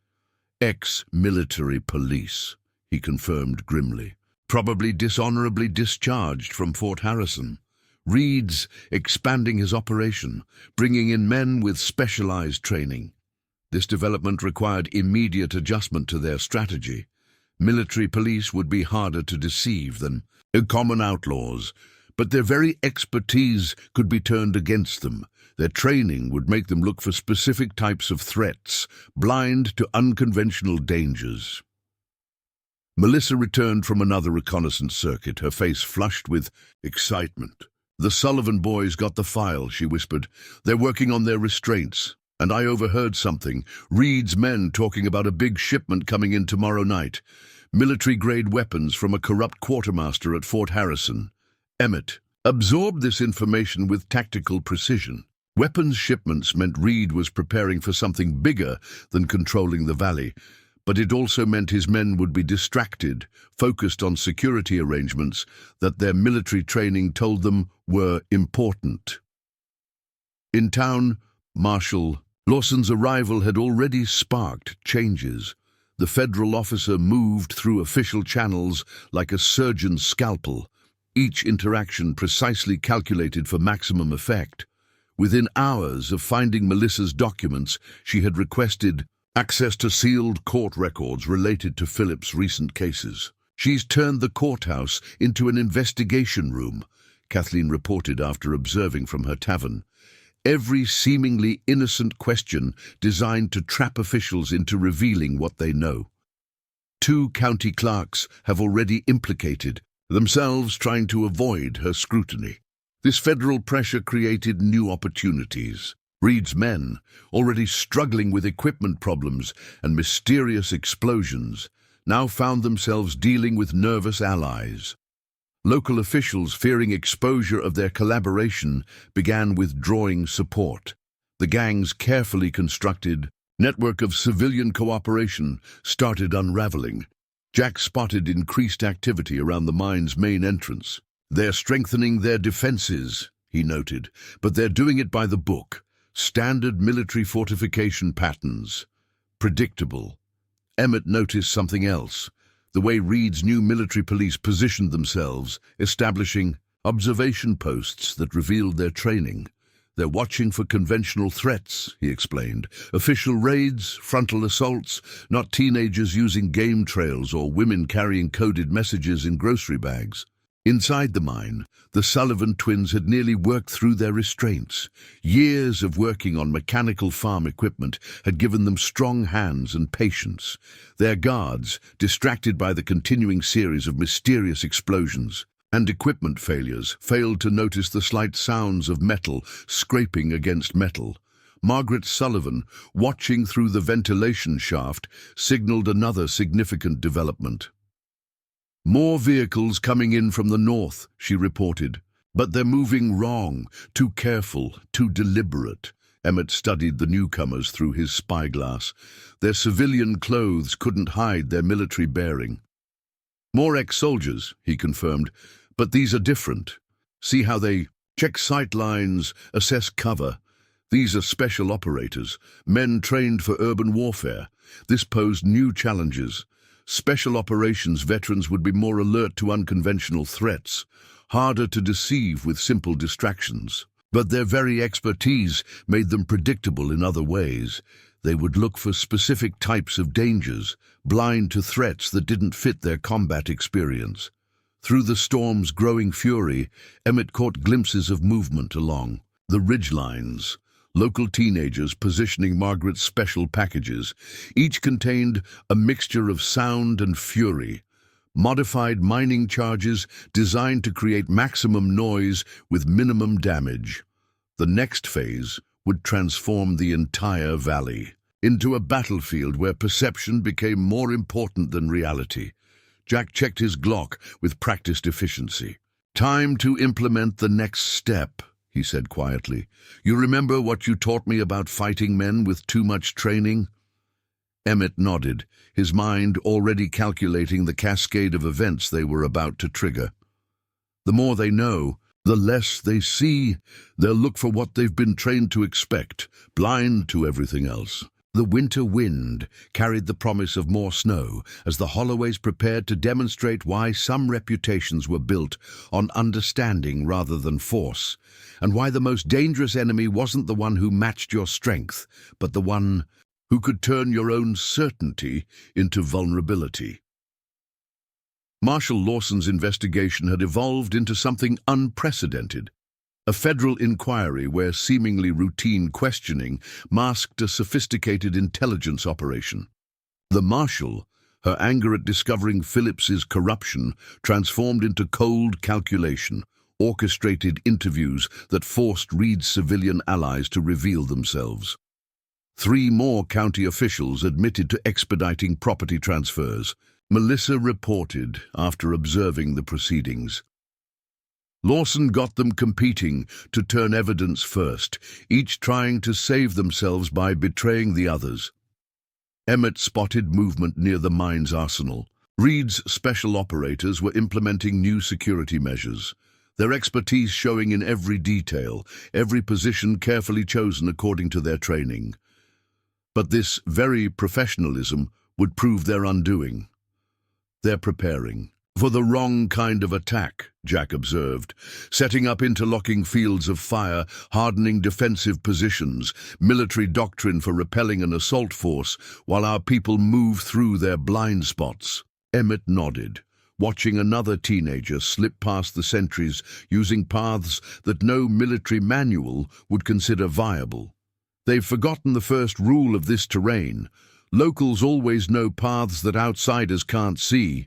"Ex-military police," he confirmed grimly. "Probably dishonorably discharged from Fort Harrison. Reed's expanding his operation, bringing in men with specialized training. This development required immediate adjustment to their strategy. Military police would be harder to deceive than common outlaws, but their very expertise could be turned against them. Their training would make them look for specific types of threats, blind to unconventional dangers." Melissa returned from another reconnaissance circuit, her face flushed with excitement. "The Sullivan boys got the file," she whispered. "They're working on their restraints. And I overheard something. Reed's men talking about a big shipment coming in tomorrow night. Military-grade weapons from a corrupt quartermaster at Fort Harrison." Emmett absorbed this information with tactical precision. Weapons shipments meant Reed was preparing for something bigger than controlling the valley, but it also meant his men would be distracted, focused on security arrangements that their military training told them were important. In town, Marshal Lawson's arrival had already sparked changes. The federal officer moved through official channels like a surgeon's scalpel, each interaction precisely calculated for maximum effect. Within hours of finding Melissa's documents, she had requested access to sealed court records related to Phillips' recent cases. "She's turned the courthouse into an investigation room," Kathleen reported after observing from her tavern. "Every seemingly innocent question designed to trap officials into revealing what they know. 2 county clerks have already implicated themselves trying to avoid her scrutiny. This federal pressure created new opportunities. Reed's men, already struggling with equipment problems and mysterious explosions, now found themselves dealing with nervous allies. Local officials, fearing exposure of their collaboration, began withdrawing support. The gang's carefully constructed network of civilian cooperation started unraveling. Jack spotted increased activity around the mine's main entrance. "They're strengthening their defenses," he noted, "but they're doing it by the book. Standard military fortification patterns. Predictable." Emmett noticed something else. The way Reed's new military police positioned themselves, establishing observation posts that revealed their training. "They're watching for conventional threats," he explained. "Official raids, frontal assaults, not teenagers using game trails or women carrying coded messages in grocery bags." Inside the mine, the Sullivan twins had nearly worked through their restraints. Years of working on mechanical farm equipment had given them strong hands and patience. Their guards, distracted by the continuing series of mysterious explosions and equipment failures, failed to notice the slight sounds of metal scraping against metal. Margaret Sullivan, watching through the ventilation shaft, signaled another significant development. "More vehicles coming in from the north," she reported. "But they're moving wrong, too careful, too deliberate." Emmett studied the newcomers through his spyglass. Their civilian clothes couldn't hide their military bearing. "More ex-soldiers," he confirmed, "but these are different. See how they check sight lines, assess cover. These are special operators, men trained for urban warfare. This posed new challenges. Special operations veterans would be more alert to unconventional threats, harder to deceive with simple distractions. But their very expertise made them predictable in other ways. They would look for specific types of dangers, blind to threats that didn't fit their combat experience. Through the storm's growing fury, Emmett caught glimpses of movement along the ridgelines, local teenagers positioning Margaret's special packages. Each contained a mixture of sound and fury, modified mining charges designed to create maximum noise with minimum damage. The next phase would transform the entire valley into a battlefield where perception became more important than reality. Jack checked his Glock with practiced efficiency. "Time to implement the next step," he said quietly. "You remember what you taught me about fighting men with too much training?" Emmett nodded, his mind already calculating the cascade of events they were about to trigger. The more they know, the less they see. They'll look for what they've been trained to expect, blind to everything else. The winter wind carried the promise of more snow as the Holloways prepared to demonstrate why some reputations were built on understanding rather than force, and why the most dangerous enemy wasn't the one who matched your strength, but the one who could turn your own certainty into vulnerability. Marshal Lawson's investigation had evolved into something unprecedented. A federal inquiry where seemingly routine questioning masked a sophisticated intelligence operation. The marshal, her anger at discovering Phillips's corruption, transformed into cold calculation, orchestrated interviews that forced Reed's civilian allies to reveal themselves. 3 more county officials admitted to expediting property transfers. Melissa reported after observing the proceedings. Lawson got them competing to turn evidence first, each trying to save themselves by betraying the others. Emmett spotted movement near the mine's arsenal. Reed's special operators were implementing new security measures, their expertise showing in every detail, every position carefully chosen according to their training. But this very professionalism would prove their undoing. "They're preparing for the wrong kind of attack," Jack observed, "setting up interlocking fields of fire, hardening defensive positions, military doctrine for repelling an assault force, while our people move through their blind spots." Emmett nodded, watching another teenager slip past the sentries using paths that no military manual would consider viable. They've forgotten the first rule of this terrain. Locals always know paths that outsiders can't see.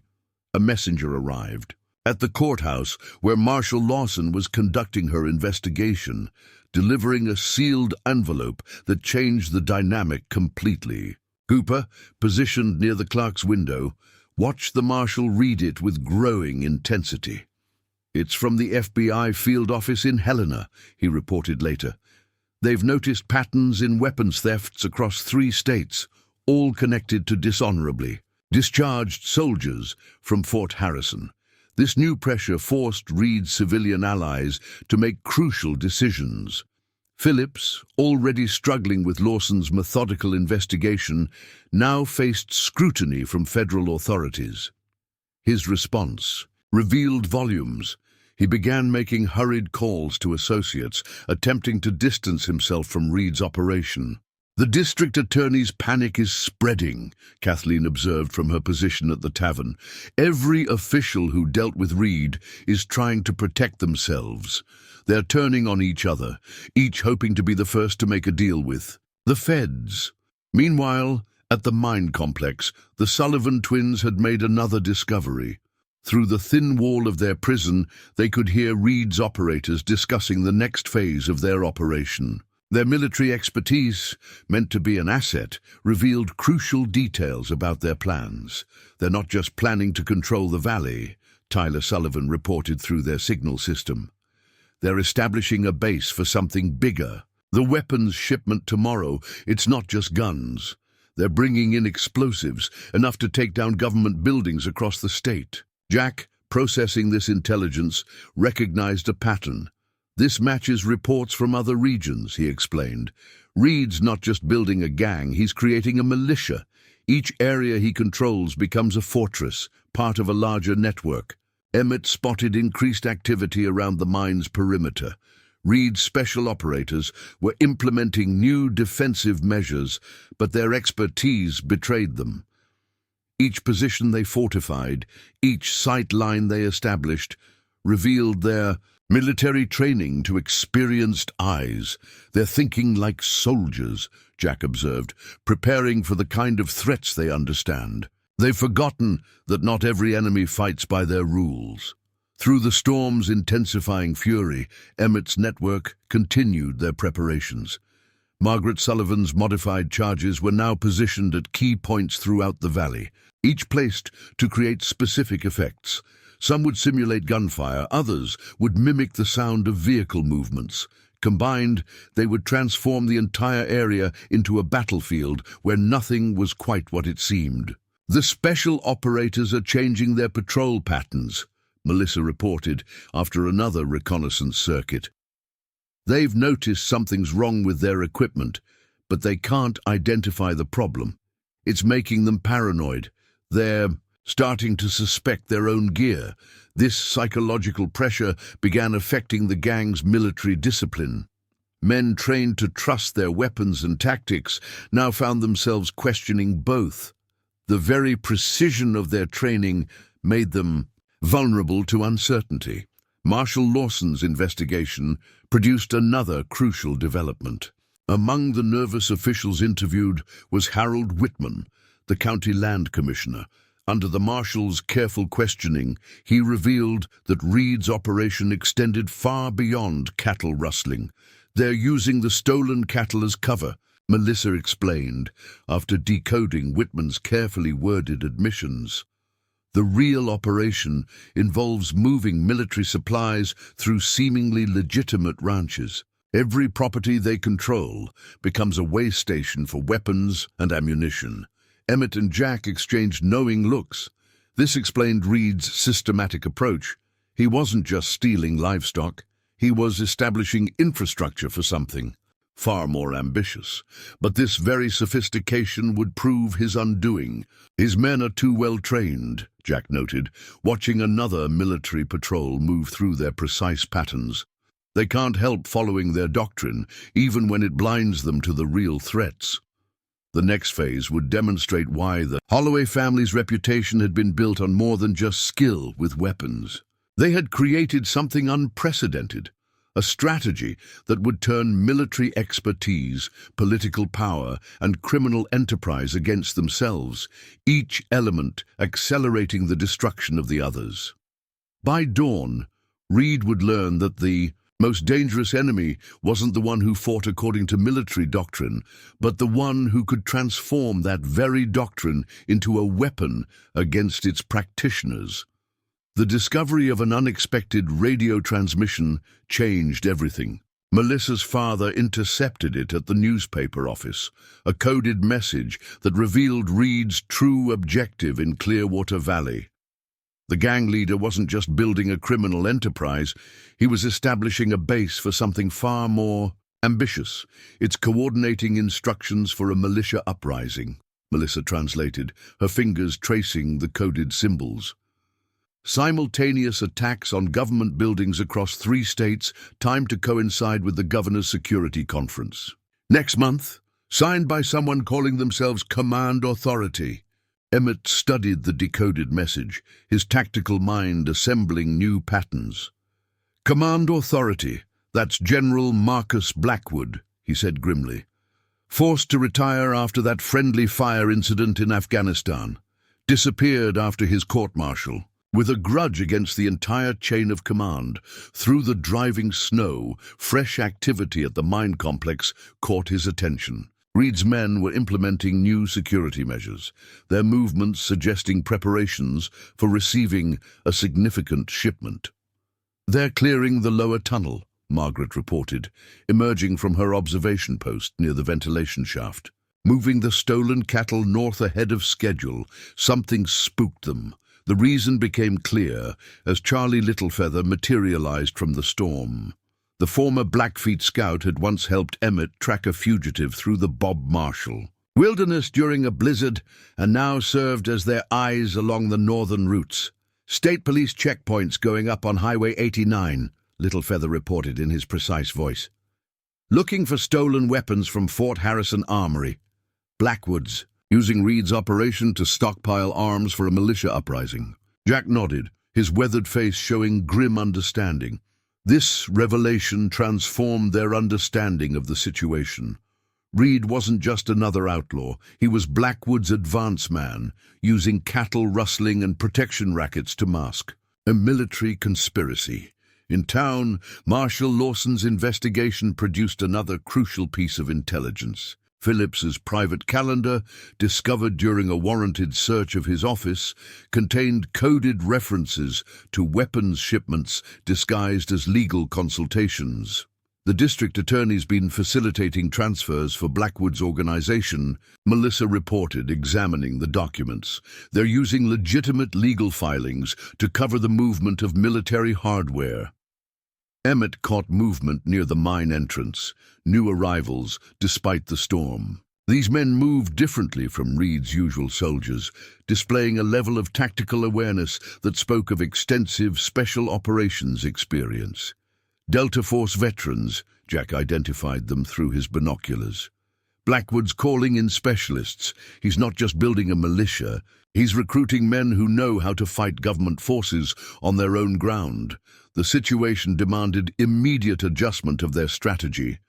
A messenger arrived. At the courthouse, where Marshal Lawson was conducting her investigation, delivering a sealed envelope that changed the dynamic completely. Cooper, positioned near the clerk's window, watched the marshal read it with growing intensity. "It's from the FBI field office in Helena," he reported later. "They've noticed patterns in weapons thefts across 3 states, all connected to dishonorably discharged soldiers from Fort Harrison. This new pressure forced Reed's civilian allies to make crucial decisions. Phillips, already struggling with Lawson's methodical investigation, now faced scrutiny from federal authorities. His response revealed volumes. He began making hurried calls to associates, attempting to distance himself from Reed's operation. "The district attorney's panic is spreading," Kathleen observed from her position at the tavern. "Every official who dealt with Reed is trying to protect themselves. They're turning on each other, each hoping to be the first to make a deal with the feds." Meanwhile, at the mine complex, the Sullivan twins had made another discovery. Through the thin wall of their prison, they could hear Reed's operators discussing the next phase of their operation. Their military expertise, meant to be an asset, revealed crucial details about their plans. "They're not just planning to control the valley," Tyler Sullivan reported through their signal system. "They're establishing a base for something bigger. The weapons shipment tomorrow, it's not just guns. They're bringing in explosives, enough to take down government buildings across the state." Jack, processing this intelligence, recognized a pattern. "This matches reports from other regions," he explained. "Reed's not just building a gang, he's creating a militia. Each area he controls becomes a fortress, part of a larger network." Emmett spotted increased activity around the mine's perimeter. Reed's special operators were implementing new defensive measures, but their expertise betrayed them. Each position they fortified, each sight line they established, revealed their military training to experienced eyes. They're thinking like soldiers, Jack observed, preparing for the kind of threats they understand. They've forgotten that not every enemy fights by their rules. Through the storm's intensifying fury, Emmett's network continued their preparations. Margaret Sullivan's modified charges were now positioned at key points throughout the valley, each placed to create specific effects. Some would simulate gunfire, others would mimic the sound of vehicle movements. Combined, they would transform the entire area into a battlefield where nothing was quite what it seemed. The special operators are changing their patrol patterns, Melissa reported after another reconnaissance circuit. They've noticed something's wrong with their equipment, but they can't identify the problem. It's making them paranoid. They're starting to suspect their own gear. This psychological pressure began affecting the gang's military discipline. Men trained to trust their weapons and tactics now found themselves questioning both. The very precision of their training made them vulnerable to uncertainty. Marshal Lawson's investigation produced another crucial development. Among the nervous officials interviewed was Harold Whitman, the county land commissioner. Under the marshal's careful questioning, he revealed that Reed's operation extended far beyond cattle rustling. They're using the stolen cattle as cover, Melissa explained, after decoding Whitman's carefully worded admissions. The real operation involves moving military supplies through seemingly legitimate ranches. Every property they control becomes a way station for weapons and ammunition. Emmett and Jack exchanged knowing looks. This explained Reed's systematic approach. He wasn't just stealing livestock, he was establishing infrastructure for something far more ambitious. But this very sophistication would prove his undoing. His men are too well trained, Jack noted, watching another military patrol move through their precise patterns. They can't help following their doctrine, even when it blinds them to the real threats. The next phase would demonstrate why the Holloway family's reputation had been built on more than just skill with weapons. They had created something unprecedented, a strategy that would turn military expertise, political power, and criminal enterprise against themselves, each element accelerating the destruction of the others. By dawn, Reed would learn that the most dangerous enemy wasn't the one who fought according to military doctrine, but the one who could transform that very doctrine into a weapon against its practitioners. The discovery of an unexpected radio transmission changed everything. Melissa's father intercepted it at the newspaper office, a coded message that revealed Reed's true objective in Clearwater Valley. The gang leader wasn't just building a criminal enterprise, he was establishing a base for something far more ambitious. It's coordinating instructions for a militia uprising, Melissa translated, her fingers tracing the coded symbols. Simultaneous attacks on government buildings across 3 states, timed to coincide with the governor's security conference. Next month, signed by someone calling themselves Command Authority. Emmett studied the decoded message, his tactical mind assembling new patterns. Command Authority, that's General Marcus Blackwood, he said grimly. Forced to retire after that friendly fire incident in Afghanistan. Disappeared after his court-martial. With a grudge against the entire chain of command, through the driving snow, fresh activity at the mine complex caught his attention. Reed's men were implementing new security measures, their movements suggesting preparations for receiving a significant shipment. They're clearing the lower tunnel, Margaret reported, emerging from her observation post near the ventilation shaft. Moving the stolen cattle north ahead of schedule, something spooked them. The reason became clear as Charlie Littlefeather materialized from the storm. The former Blackfeet scout had once helped Emmett track a fugitive through the Bob Marshall wilderness during a blizzard and now served as their eyes along the northern routes. State police checkpoints going up on Highway 89, Little Feather reported in his precise voice. Looking for stolen weapons from Fort Harrison Armory. Blackwoods, using Reed's operation to stockpile arms for a militia uprising. Jack nodded, his weathered face showing grim understanding. This revelation transformed their understanding of the situation. Reed wasn't just another outlaw, he was Blackwood's advance man, using cattle rustling and protection rackets to mask a military conspiracy. In town, Marshal Lawson's investigation produced another crucial piece of intelligence. Phillips's private calendar, discovered during a warranted search of his office, contained coded references to weapons shipments disguised as legal consultations. The district attorney's been facilitating transfers for Blackwood's organization, Melissa reported, examining the documents. They're using legitimate legal filings to cover the movement of military hardware. Emmett caught movement near the mine entrance, new arrivals despite the storm. These men moved differently from Reed's usual soldiers, displaying a level of tactical awareness that spoke of extensive special operations experience. Delta Force veterans, Jack identified them through his binoculars. Blackwood's calling in specialists. He's not just building a militia, he's recruiting men who know how to fight government forces on their own ground. The situation demanded immediate adjustment of their strategy.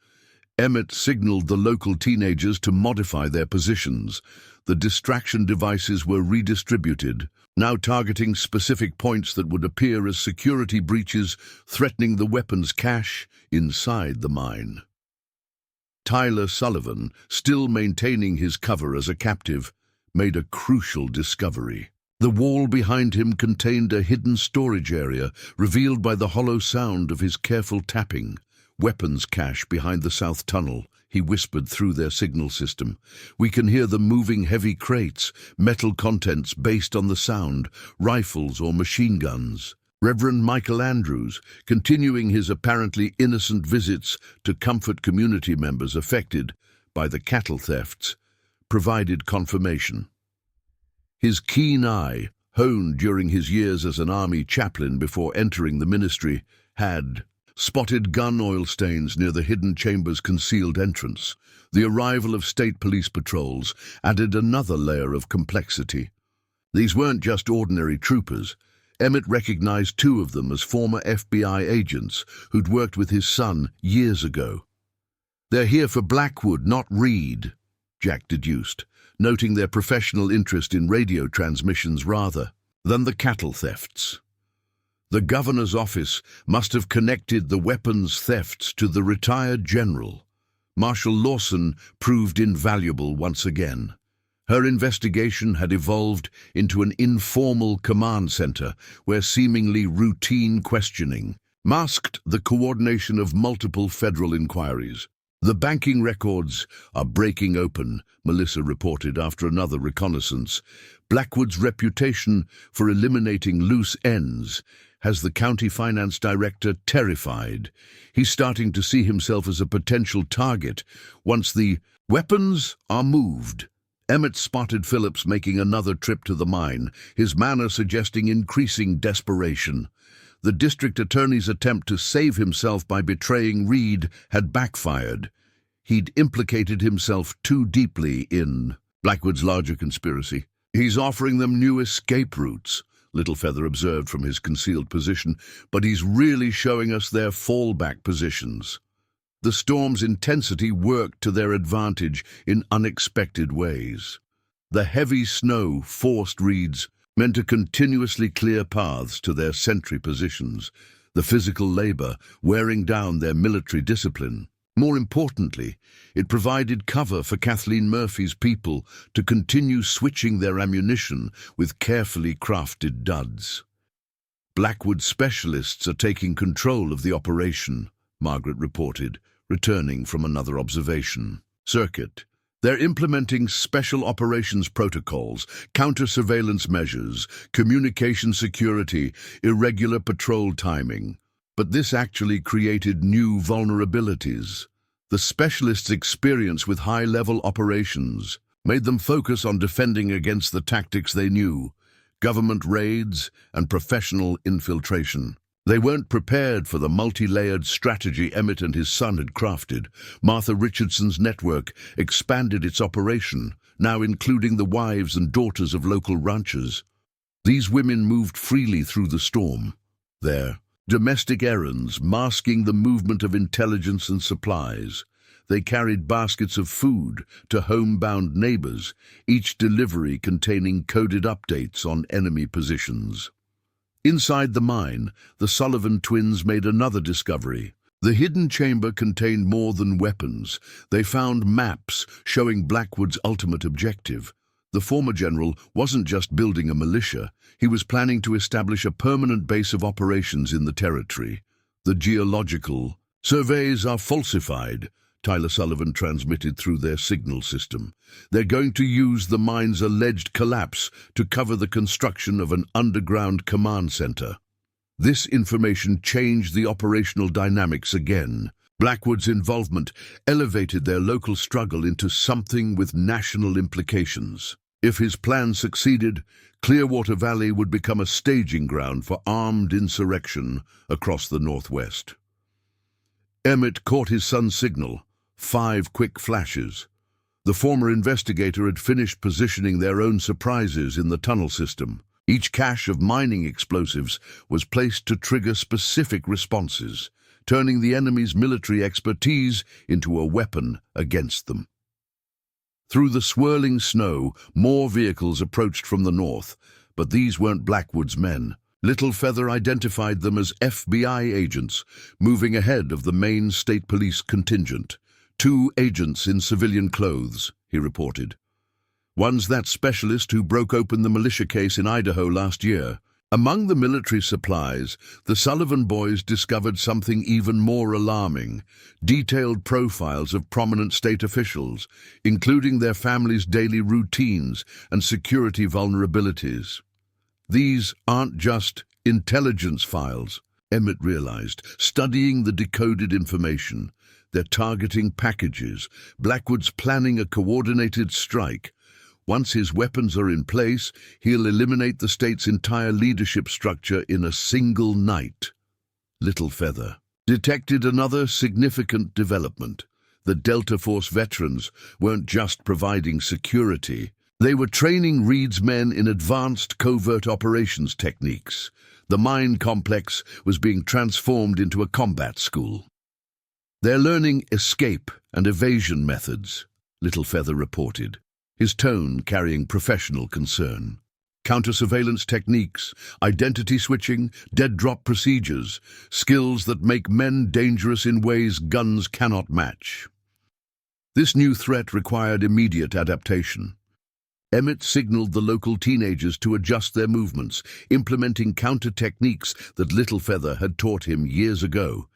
Emmett signaled the local teenagers to modify their positions. The distraction devices were redistributed, now targeting specific points that would appear as security breaches threatening the weapons cache inside the mine. Tyler Sullivan, still maintaining his cover as a captive, made a crucial discovery. The wall behind him contained a hidden storage area, revealed by the hollow sound of his careful tapping. Weapons cache behind the south tunnel, he whispered through their signal system. We can hear the moving heavy crates, metal contents based on the sound, rifles or machine guns. Reverend Michael Andrews, continuing his apparently innocent visits to comfort community members affected by the cattle thefts, provided confirmation. His keen eye, honed during his years as an army chaplain before entering the ministry, had spotted gun oil stains near the hidden chamber's concealed entrance. The arrival of state police patrols added another layer of complexity. These weren't just ordinary troopers. Emmett recognized two of them as former FBI agents who'd worked with his son years ago. They're here for Blackwood, not Reed, Jack deduced, noting their professional interest in radio transmissions rather than the cattle thefts. The governor's office must have connected the weapons thefts to the retired general. Marshal Lawson proved invaluable once again. Her investigation had evolved into an informal command center where seemingly routine questioning masked the coordination of multiple federal inquiries. The banking records are breaking open, Melissa reported after another reconnaissance. Blackwood's reputation for eliminating loose ends has the county finance director terrified. He's starting to see himself as a potential target once the weapons are moved. Emmett spotted Phillips making another trip to the mine, his manner suggesting increasing desperation. The district attorney's attempt to save himself by betraying Reed had backfired. He'd implicated himself too deeply in Blackwood's larger conspiracy. He's offering them new escape routes, Little Feather observed from his concealed position, but he's really showing us their fallback positions. The storm's intensity worked to their advantage in unexpected ways. The heavy snow forced Reed's men to continuously clear paths to their sentry positions, the physical labor wearing down their military discipline. More importantly, it provided cover for Kathleen Murphy's people to continue switching their ammunition with carefully crafted duds. Blackwood specialists are taking control of the operation, Margaret reported, returning from another observation circuit. They're implementing special operations protocols, counter-surveillance measures, communication security, irregular patrol timing. But this actually created new vulnerabilities. The specialists' experience with high-level operations made them focus on defending against the tactics they knew, government raids and professional infiltration. They weren't prepared for the multi-layered strategy Emmett and his son had crafted. Martha Richardson's network expanded its operation, now including the wives and daughters of local ranchers. These women moved freely through the storm, their domestic errands masking the movement of intelligence and supplies. They carried baskets of food to homebound neighbors, each delivery containing coded updates on enemy positions. Inside the mine, the Sullivan twins made another discovery. The hidden chamber contained more than weapons. They found maps showing Blackwood's ultimate objective. The former general wasn't just building a militia, he was planning to establish a permanent base of operations in the territory. The geological surveys are falsified, Tyler Sullivan transmitted through their signal system. They're going to use the mine's alleged collapse to cover the construction of an underground command center. This information changed the operational dynamics again. Blackwood's involvement elevated their local struggle into something with national implications. If his plan succeeded, Clearwater Valley would become a staging ground for armed insurrection across the Northwest. Emmett caught his son's signal, 5 quick flashes. The former investigator had finished positioning their own surprises in the tunnel system. Each cache of mining explosives was placed to trigger specific responses, turning the enemy's military expertise into a weapon against them. Through the swirling snow, more vehicles approached from the north, but these weren't Blackwood's men. Little Feather identified them as FBI agents, moving ahead of the main state police contingent. 2 agents in civilian clothes, he reported. One's that specialist who broke open the militia case in Idaho last year. Among the military supplies, the Sullivan boys discovered something even more alarming: detailed profiles of prominent state officials, including their families' daily routines and security vulnerabilities. These aren't just intelligence files, Emmett realized, studying the decoded information. They're targeting packages. Blackwood's planning a coordinated strike. Once his weapons are in place, he'll eliminate the state's entire leadership structure in a single night. Little Feather detected another significant development. The Delta Force veterans weren't just providing security. They were training Reed's men in advanced covert operations techniques. The mine complex was being transformed into a combat school. They're learning escape and evasion methods, Little Feather reported, his tone carrying professional concern. Counter-surveillance techniques, identity switching, dead-drop procedures, skills that make men dangerous in ways guns cannot match. This new threat required immediate adaptation. Emmett signaled the local teenagers to adjust their movements, implementing counter-techniques that Little Feather had taught him years ago.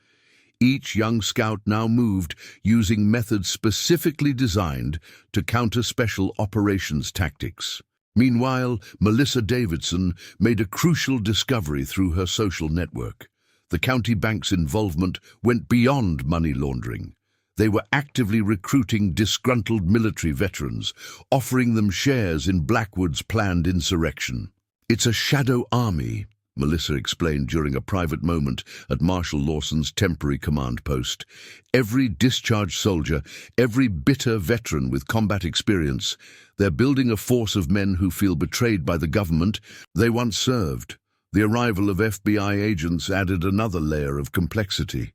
Each young scout now moved using methods specifically designed to counter special operations tactics. Meanwhile, Melissa Davidson made a crucial discovery through her social network. The county bank's involvement went beyond money laundering. They were actively recruiting disgruntled military veterans, offering them shares in Blackwood's planned insurrection. "It's a shadow army," Melissa explained during a private moment at Marshal Lawson's temporary command post. "Every discharged soldier, every bitter veteran with combat experience, they're building a force of men who feel betrayed by the government they once served." The arrival of FBI agents added another layer of complexity.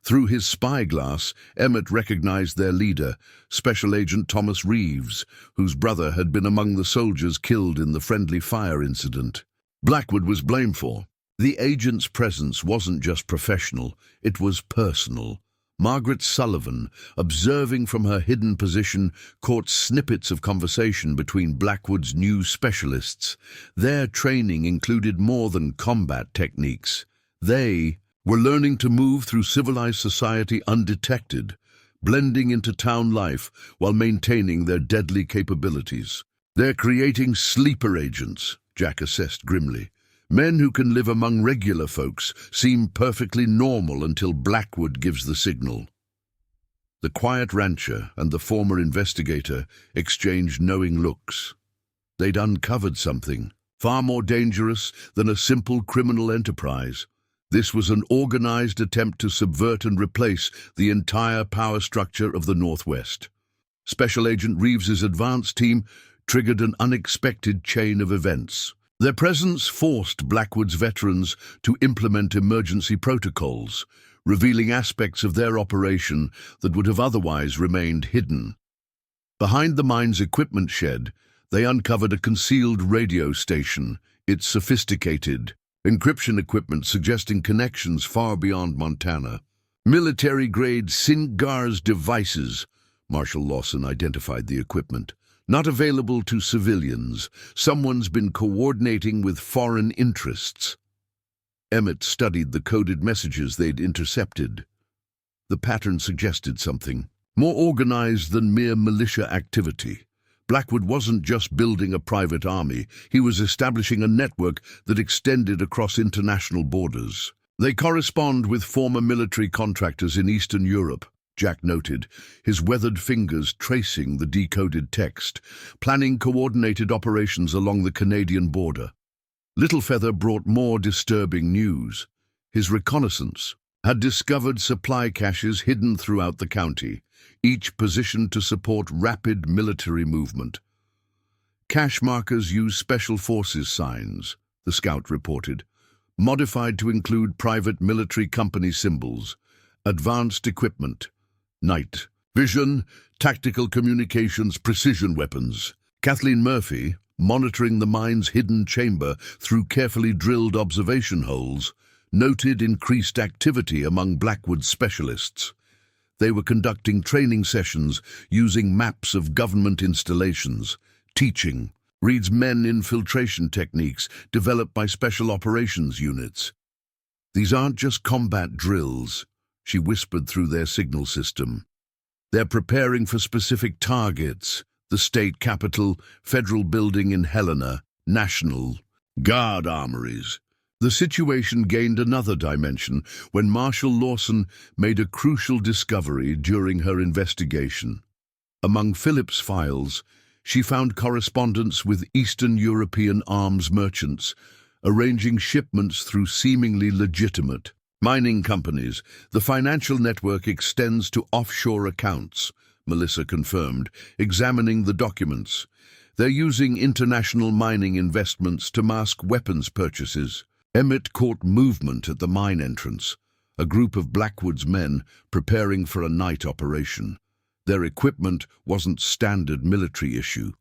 Through his spyglass, Emmett recognized their leader, Special Agent Thomas Reeves, whose brother had been among the soldiers killed in the friendly fire incident. Blackwood was blamed for. The agent's presence wasn't just professional, it was personal. Margaret Sullivan, observing from her hidden position, caught snippets of conversation between Blackwood's new specialists. Their training included more than combat techniques. They were learning to move through civilized society undetected, blending into town life while maintaining their deadly capabilities. "They're creating sleeper agents," Jack assessed grimly. "Men who can live among regular folks, seem perfectly normal until Blackwood gives the signal." The quiet rancher and the former investigator exchanged knowing looks. They'd uncovered something far more dangerous than a simple criminal enterprise. This was an organized attempt to subvert and replace the entire power structure of the Northwest. Special Agent Reeves's advance team triggered an unexpected chain of events. Their presence forced Blackwood's veterans to implement emergency protocols, revealing aspects of their operation that would have otherwise remained hidden. Behind the mine's equipment shed, they uncovered a concealed radio station, its sophisticated encryption equipment suggesting connections far beyond Montana. Military-grade SINGARS devices, Marshal Lawson identified the equipment. Not available to civilians. Someone's been coordinating with foreign interests. Emmett studied the coded messages they'd intercepted. The pattern suggested something more organized than mere militia activity. Blackwood wasn't just building a private army, he was establishing a network that extended across international borders. They correspond with former military contractors in Eastern Europe, Jack noted, his weathered fingers tracing the decoded text, planning coordinated operations along the Canadian border. Littlefeather brought more disturbing news. His reconnaissance had discovered supply caches hidden throughout the county, each positioned to support rapid military movement. Cache markers use Special Forces signs, the scout reported, modified to include private military company symbols, advanced equipment, night vision, tactical communications, precision weapons. Kathleen Murphy, monitoring the mine's hidden chamber through carefully drilled observation holes, noted increased activity among Blackwood specialists. They were conducting training sessions using maps of government installations, teaching Reed's men infiltration techniques developed by special operations units. These aren't just combat drills, she whispered through their signal system. They're preparing for specific targets: the state capitol, federal building in Helena, National Guard armories. The situation gained another dimension when Marshal Lawson made a crucial discovery during her investigation. Among Philip's files, she found correspondence with Eastern European arms merchants, arranging shipments through seemingly legitimate mining companies. The financial network extends to offshore accounts, Melissa confirmed, examining the documents. They're using international mining investments to mask weapons purchases. Emmett caught movement at the mine entrance, a group of Blackwood's men preparing for a night operation. Their equipment wasn't standard military issue.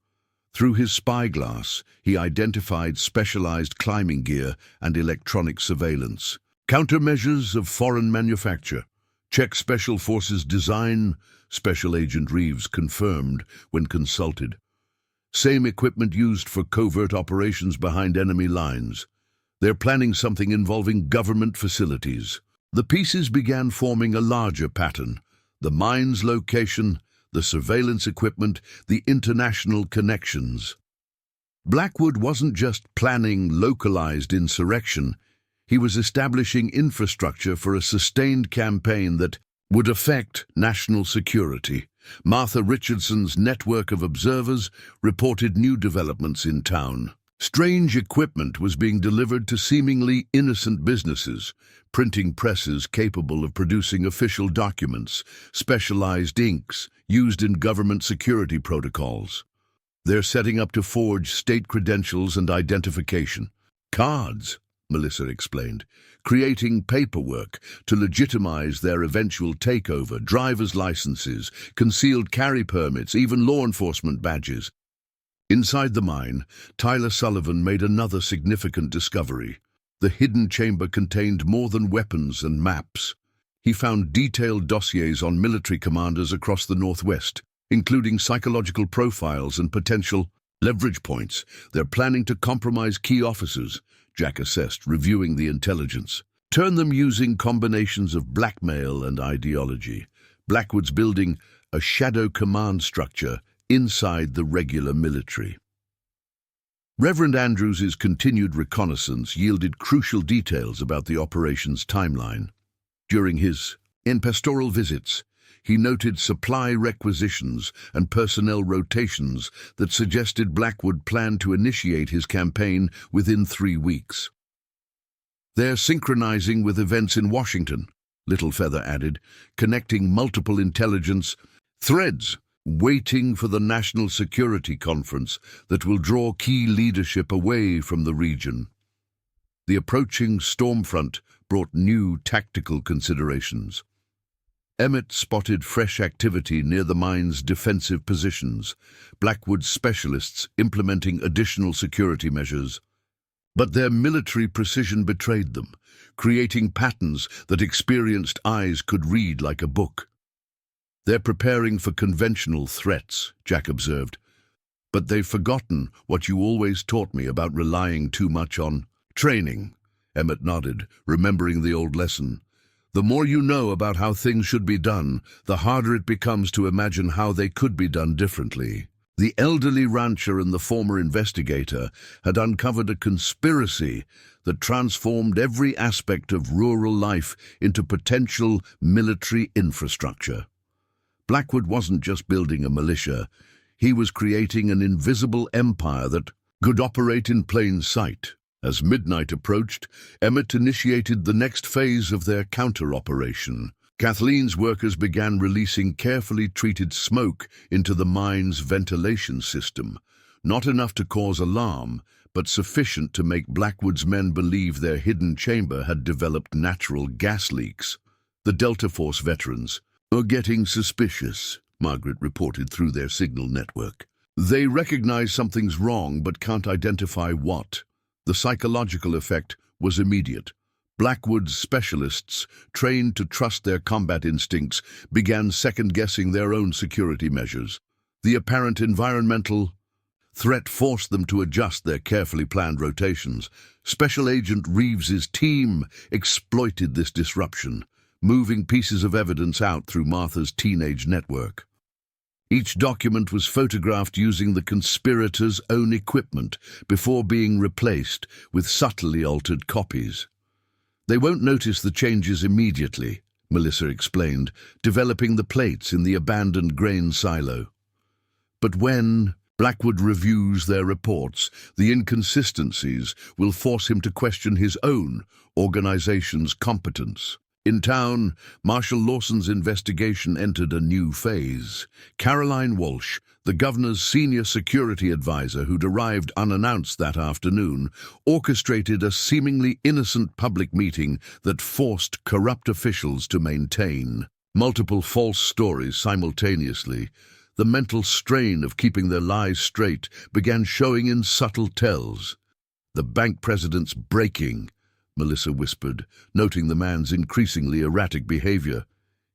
Through his spyglass, he identified specialized climbing gear and electronic surveillance. Countermeasures of foreign manufacture. Check Special Forces design, Special Agent Reeves confirmed when consulted. Same equipment used for covert operations behind enemy lines. They're planning something involving government facilities. The pieces began forming a larger pattern: the mine's location, the surveillance equipment, the international connections. Blackwood wasn't just planning localized insurrection, he was establishing infrastructure for a sustained campaign that would affect national security. Martha Richardson's network of observers reported new developments in town. Strange equipment was being delivered to seemingly innocent businesses: printing presses capable of producing official documents, specialized inks used in government security protocols. They're setting up to forge state credentials and identification cards, Melissa explained, creating paperwork to legitimize their eventual takeover: driver's licenses, concealed carry permits, even law enforcement badges. Inside the mine, Tyler Sullivan made another significant discovery. The hidden chamber contained more than weapons and maps. He found detailed dossiers on military commanders across the Northwest, including psychological profiles and potential leverage points. They're planning to compromise key officers, Jack assessed, reviewing the intelligence. Turn them using combinations of blackmail and ideology. Blackwood's building a shadow command structure inside the regular military. Reverend Andrews's continued reconnaissance yielded crucial details about the operation's timeline. During his pastoral visits, he noted supply requisitions and personnel rotations that suggested Blackwood planned to initiate his campaign within 3 weeks. They're synchronizing with events in Washington, Littlefeather added, connecting multiple intelligence threads, waiting for the National Security Conference that will draw key leadership away from the region. The approaching storm front brought new tactical considerations. Emmett spotted fresh activity near the mine's defensive positions, Blackwood's specialists implementing additional security measures. But their military precision betrayed them, creating patterns that experienced eyes could read like a book. They're preparing for conventional threats, Jack observed. But they've forgotten what you always taught me about relying too much on training. Emmett nodded, remembering the old lesson. The more you know about how things should be done, the harder it becomes to imagine how they could be done differently. The elderly rancher and the former investigator had uncovered a conspiracy that transformed every aspect of rural life into potential military infrastructure. Blackwood wasn't just building a militia, he was creating an invisible empire that could operate in plain sight. As midnight approached, Emmett initiated the next phase of their counter-operation. Kathleen's workers began releasing carefully treated smoke into the mine's ventilation system, not enough to cause alarm, but sufficient to make Blackwood's men believe their hidden chamber had developed natural gas leaks. The Delta Force veterans are getting suspicious, Margaret reported through their signal network. They recognize something's wrong but can't identify what. The psychological effect was immediate. Blackwood's specialists, trained to trust their combat instincts, began second-guessing their own security measures. The apparent environmental threat forced them to adjust their carefully planned rotations. Special Agent Reeves's team exploited this disruption, moving pieces of evidence out through Martha's teenage network. Each document was photographed using the conspirators' own equipment before being replaced with subtly altered copies. They won't notice the changes immediately, Melissa explained, developing the plates in the abandoned grain silo. But when Blackwood reviews their reports, the inconsistencies will force him to question his own organization's competence. In town, Marshal Lawson's investigation entered a new phase. Caroline Walsh, the governor's senior security advisor who'd arrived unannounced that afternoon, orchestrated a seemingly innocent public meeting that forced corrupt officials to maintain multiple false stories simultaneously. The mental strain of keeping their lies straight began showing in subtle tells. The bank president's breaking, Melissa whispered, noting the man's increasingly erratic behavior.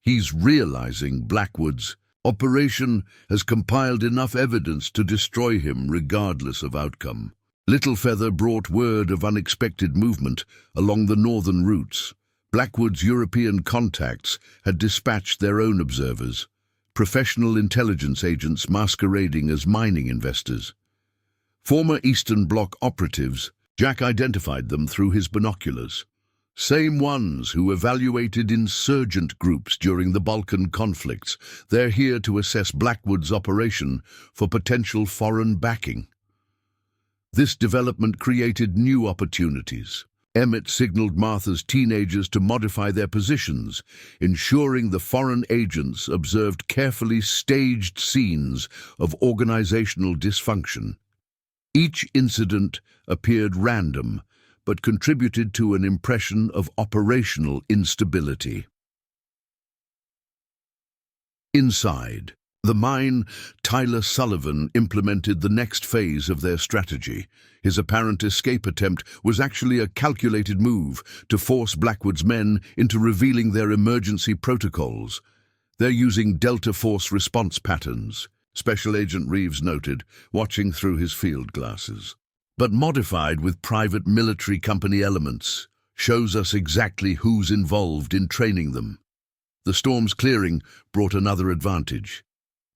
He's realizing Blackwood's operation has compiled enough evidence to destroy him regardless of outcome. Littlefeather brought word of unexpected movement along the northern routes. Blackwood's European contacts had dispatched their own observers, professional intelligence agents masquerading as mining investors. Former Eastern Bloc operatives, Jack identified them through his binoculars. Same ones who evaluated insurgent groups during the Balkan conflicts. They're here to assess Blackwood's operation for potential foreign backing. This development created new opportunities. Emmett signaled Martha's teenagers to modify their positions, ensuring the foreign agents observed carefully staged scenes of organizational dysfunction. Each incident appeared random, but contributed to an impression of operational instability. Inside the mine, Tyler Sullivan implemented the next phase of their strategy. His apparent escape attempt was actually a calculated move to force Blackwood's men into revealing their emergency protocols. They're using Delta Force response patterns, Special Agent Reeves noted, watching through his field glasses. But modified with private military company elements, shows us exactly who's involved in training them. The storm's clearing brought another advantage.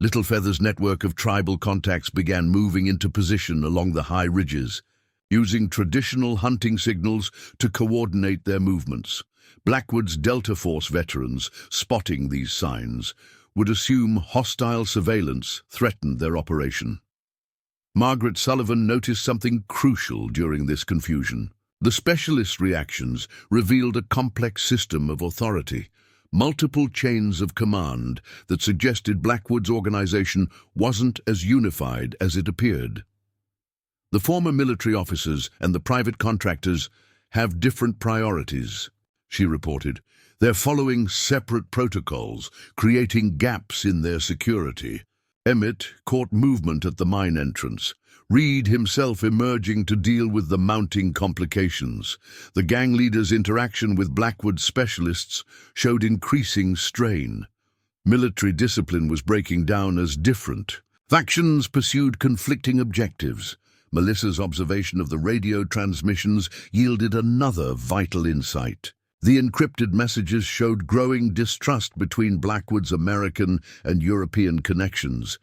Littlefeather's network of tribal contacts began moving into position along the high ridges, using traditional hunting signals to coordinate their movements. Blackwood's Delta Force veterans, spotting these signs, would assume hostile surveillance threatened their operation. Margaret Sullivan noticed something crucial during this confusion. The specialist reactions revealed a complex system of authority, multiple chains of command that suggested Blackwood's organization wasn't as unified as it appeared. The former military officers and the private contractors have different priorities, she reported. They're following separate protocols, creating gaps in their security. Emmett caught movement at the mine entrance, Reed himself emerging to deal with the mounting complications. The gang leader's interaction with Blackwood specialists showed increasing strain. Military discipline was breaking down as different. Factions pursued conflicting objectives. Melissa's observation of the radio transmissions yielded another vital insight. The encrypted messages showed growing distrust between Blackwood's American and European connections,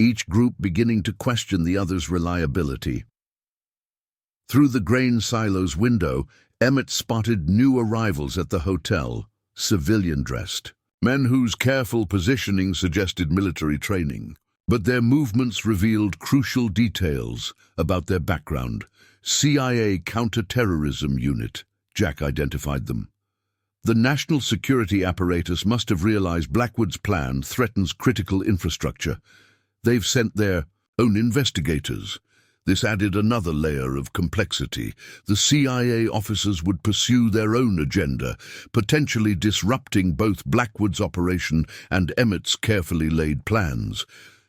each group beginning to question the other's reliability. Through the grain silo's window, Emmett spotted new arrivals at the hotel, civilian-dressed. Men whose careful positioning suggested military training. But their movements revealed crucial details about their background. CIA counterterrorism unit, Jack identified them. The national security apparatus must have realized Blackwood's plan threatens critical infrastructure. They've sent their own investigators. This added another layer of complexity. The CIA officers would pursue their own agenda, potentially disrupting both Blackwood's operation and Emmett's carefully laid plans.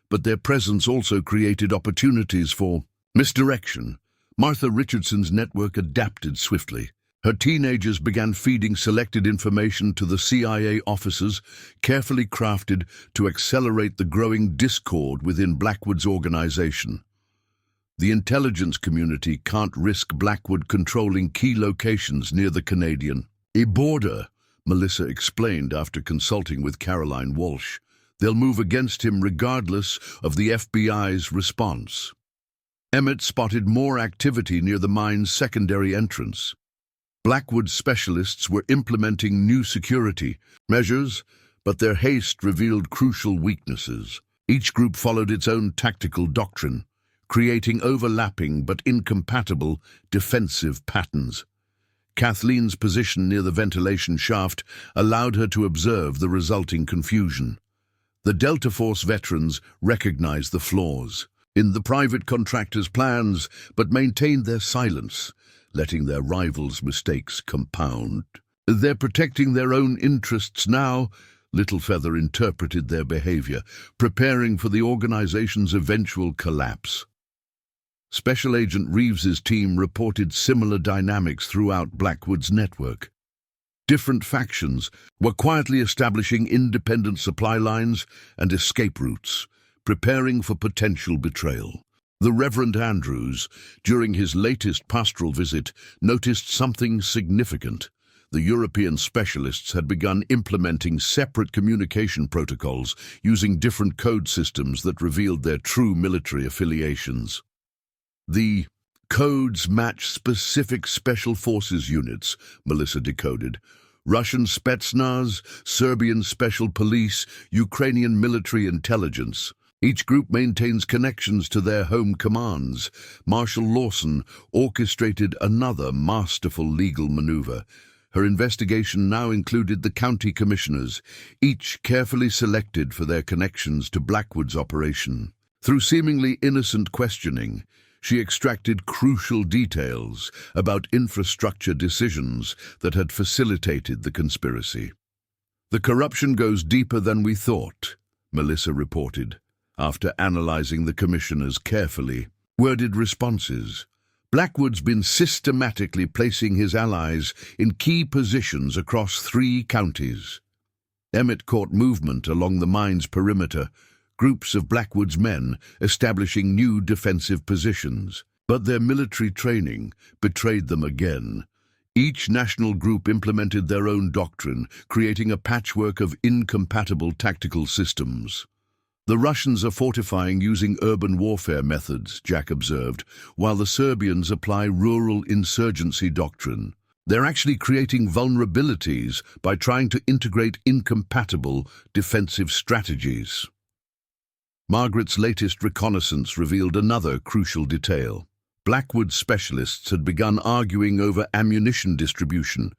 But their presence also created opportunities for misdirection. Martha Richardson's network adapted swiftly. Her teenagers began feeding selected information to the CIA officers, carefully crafted to accelerate the growing discord within Blackwood's organization. The intelligence community can't risk Blackwood controlling key locations near the Canadian border, Melissa explained after consulting with Caroline Walsh. They'll move against him regardless of the FBI's response. Emmett spotted more activity near the mine's secondary entrance. Blackwood specialists were implementing new security measures, but their haste revealed crucial weaknesses. Each group followed its own tactical doctrine, creating overlapping but incompatible defensive patterns. Kathleen's position near the ventilation shaft allowed her to observe the resulting confusion. The Delta Force veterans recognized the flaws in the private contractors' plans, but maintained their silence, letting their rivals' mistakes compound. They're protecting their own interests now, Littlefeather interpreted their behavior, preparing for the organization's eventual collapse. Special Agent Reeves's team reported similar dynamics throughout Blackwood's network. Different factions were quietly establishing independent supply lines and escape routes, preparing for potential betrayal. The Reverend Andrews, during his latest pastoral visit, noticed something significant. The European specialists had begun implementing separate communication protocols using different code systems that revealed their true military affiliations. The codes match specific special forces units, Melissa decoded. Russian Spetsnaz, Serbian Special Police, Ukrainian military intelligence. Each group maintains connections to their home commands. Marshal Lawson orchestrated another masterful legal maneuver. Her investigation now included the county commissioners, each carefully selected for their connections to Blackwood's operation. Through seemingly innocent questioning, she extracted crucial details about infrastructure decisions that had facilitated the conspiracy. The corruption goes deeper than we thought, Melissa reported, after analyzing the commissioner's carefully worded responses. Blackwood's been systematically placing his allies in key positions across 3 counties. Emmett caught movement along the mine's perimeter, groups of Blackwood's men establishing new defensive positions. But their military training betrayed them again. Each national group implemented their own doctrine, creating a patchwork of incompatible tactical systems. The Russians are fortifying using urban warfare methods, Jack observed, while the Serbians apply rural insurgency doctrine. They're actually creating vulnerabilities by trying to integrate incompatible defensive strategies. Margaret's latest reconnaissance revealed another crucial detail. Blackwood specialists had begun arguing over ammunition distribution,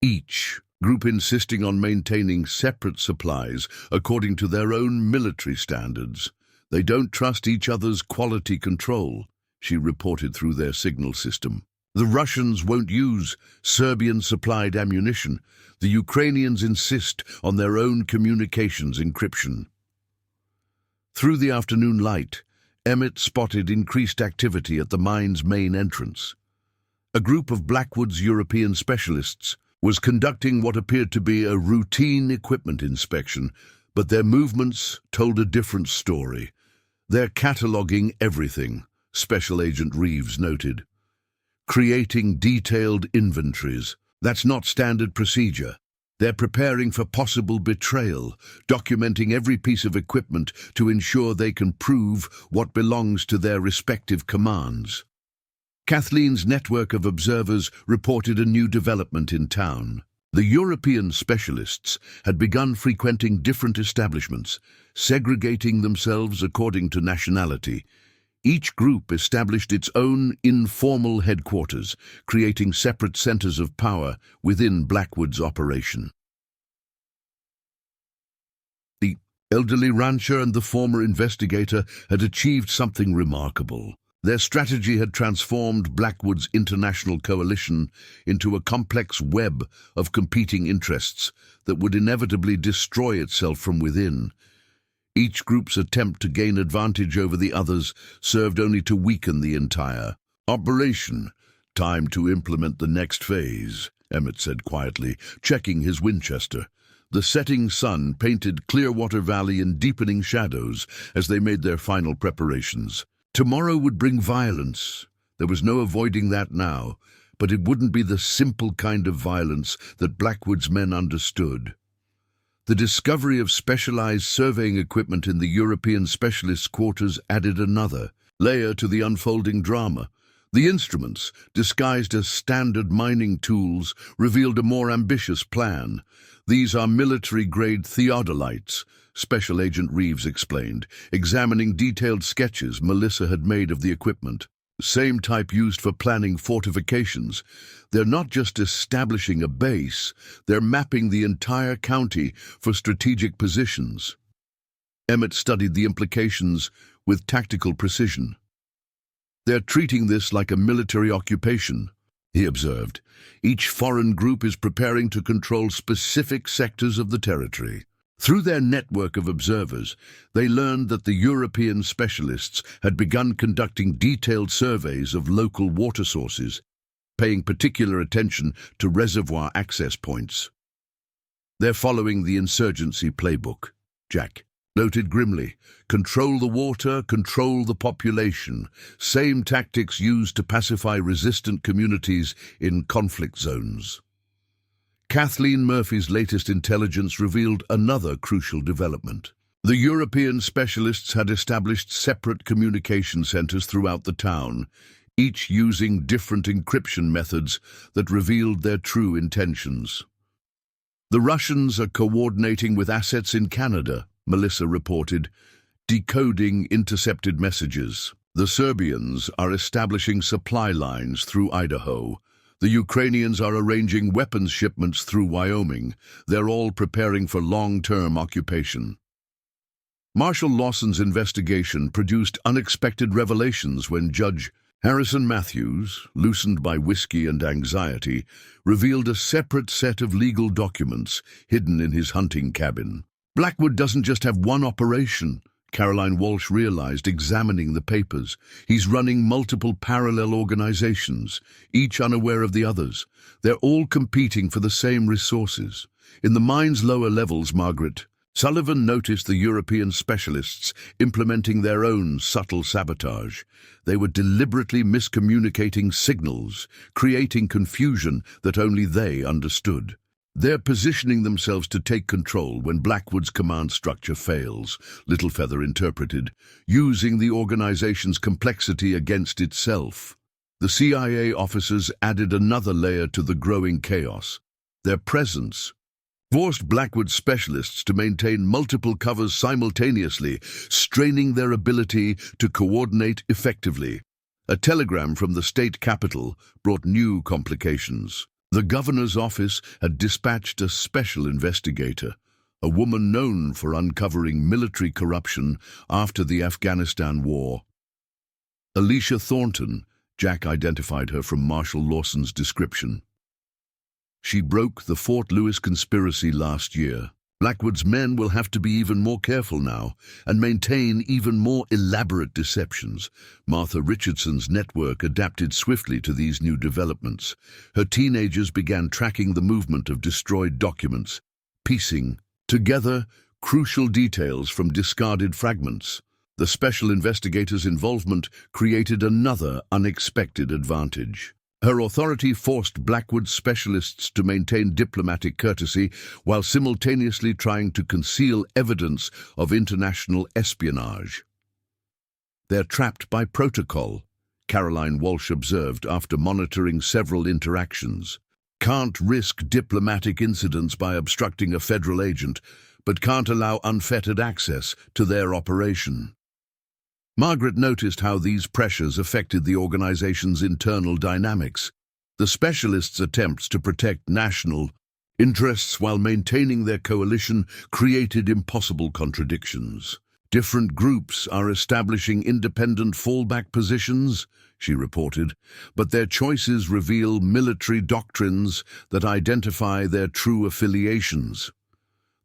each group insisting on maintaining separate supplies according to their own military standards. "They don't trust each other's quality control," she reported through their signal system. "The Russians won't use Serbian-supplied ammunition. The Ukrainians insist on their own communications encryption." Through the afternoon light, Emmett spotted increased activity at the mine's main entrance. A group of Blackwood's European specialists was conducting what appeared to be a routine equipment inspection, but their movements told a different story. "They're cataloging everything," Special Agent Reeves noted. "Creating detailed inventories. That's not standard procedure. They're preparing for possible betrayal, documenting every piece of equipment to ensure they can prove what belongs to their respective commands." Kathleen's network of observers reported a new development in town. The European specialists had begun frequenting different establishments, segregating themselves according to nationality. Each group established its own informal headquarters, creating separate centers of power within Blackwood's operation. The elderly rancher and the former investigator had achieved something remarkable. Their strategy had transformed Blackwood's international coalition into a complex web of competing interests that would inevitably destroy itself from within. Each group's attempt to gain advantage over the others served only to weaken the entire operation. "Time to implement the next phase," Emmett said quietly, checking his Winchester. The setting sun painted Clearwater Valley in deepening shadows as they made their final preparations. Tomorrow would bring violence. There was no avoiding that now, but it wouldn't be the simple kind of violence that Blackwood's men understood. The discovery of specialized surveying equipment in the European specialists' quarters added another layer to the unfolding drama. The instruments, disguised as standard mining tools, revealed a more ambitious plan. "These are military-grade theodolites," Special Agent Reeves explained, examining detailed sketches Melissa had made of the equipment. "Same type used for planning fortifications. They're not just establishing a base, they're mapping the entire county for strategic positions." Emmett studied the implications with tactical precision. "They're treating this like a military occupation," he observed. "Each foreign group is preparing to control specific sectors of the territory." Through their network of observers, they learned that the European specialists had begun conducting detailed surveys of local water sources, paying particular attention to reservoir access points. "They're following the insurgency playbook," Jack noted grimly. "Control the water, control the population. Same tactics used to pacify resistant communities in conflict zones." Kathleen Murphy's latest intelligence revealed another crucial development. The European specialists had established separate communication centers throughout the town, each using different encryption methods that revealed their true intentions. "The Russians are coordinating with assets in Canada," Melissa reported, decoding intercepted messages. "The Serbians are establishing supply lines through Idaho. The Ukrainians are arranging weapons shipments through Wyoming. They're all preparing for long-term occupation." Marshal Lawson's investigation produced unexpected revelations when Judge Harrison Matthews, loosened by whiskey and anxiety, revealed a separate set of legal documents hidden in his hunting cabin. "Blackwood doesn't just have one operation," Caroline Walsh realized, examining the papers. "He's running multiple parallel organizations, each unaware of the others. They're all competing for the same resources. In the mine's lower levels, Margaret, Sullivan noticed the European specialists implementing their own subtle sabotage. They were deliberately miscommunicating signals, creating confusion that only they understood. They're positioning themselves to take control when Blackwood's command structure fails," Littlefeather interpreted, "using the organization's complexity against itself." The CIA officers added another layer to the growing chaos. Their presence forced Blackwood specialists to maintain multiple covers simultaneously, straining their ability to coordinate effectively. A telegram from the state capital brought new complications. The governor's office had dispatched a special investigator, a woman known for uncovering military corruption after the Afghanistan war. Alicia Thornton, Jack identified her from Marshall Lawson's description. She broke the Fort Lewis conspiracy last year. Blackwood's men will have to be even more careful now and maintain even more elaborate deceptions. Martha Richardson's network adapted swiftly to these new developments. Her teenagers began tracking the movement of destroyed documents, piecing together crucial details from discarded fragments. The special investigator's involvement created another unexpected advantage. Her authority forced Blackwood's specialists to maintain diplomatic courtesy while simultaneously trying to conceal evidence of international espionage. "They're trapped by protocol," Caroline Walsh observed after monitoring several interactions. "Can't risk diplomatic incidents by obstructing a federal agent, but can't allow unfettered access to their operation." Margaret noticed how these pressures affected the organization's internal dynamics. The specialists' attempts to protect national interests while maintaining their coalition created impossible contradictions. "Different groups are establishing independent fallback positions," she reported, "but their choices reveal military doctrines that identify their true affiliations."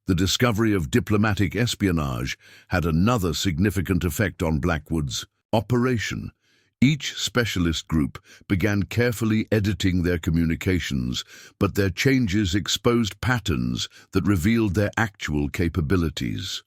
The discovery of diplomatic espionage had another significant effect on Blackwood's operation. Each specialist group began carefully editing their communications, but their changes exposed patterns that revealed their actual capabilities.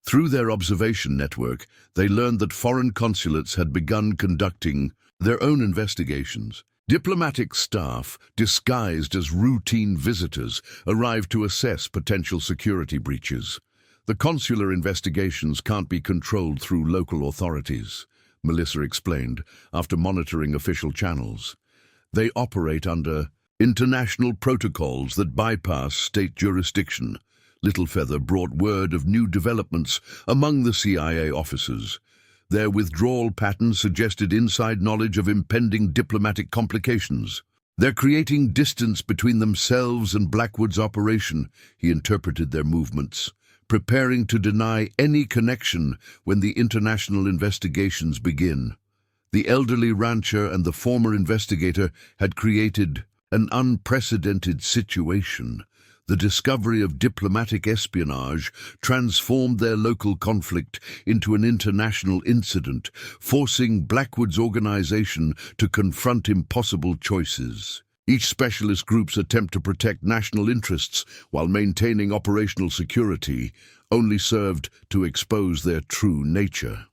Through their observation network, they learned that foreign consulates had begun conducting their own investigations. Diplomatic staff, disguised as routine visitors, arrived to assess potential security breaches. "The consular investigations can't be controlled through local authorities," Melissa explained after monitoring official channels. "They operate under international protocols that bypass state jurisdiction." Littlefeather brought word of new developments among the CIA officers. Their withdrawal pattern suggested inside knowledge of impending diplomatic complications. "They're creating distance between themselves and Blackwood's operation," he interpreted their movements, "preparing to deny any connection when the international investigations begin." The elderly rancher and the former investigator had created an unprecedented situation. The discovery of diplomatic espionage transformed their local conflict into an international incident, forcing Blackwood's organization to confront impossible choices. Each specialist group's attempt to protect national interests while maintaining operational security only served to expose their true nature.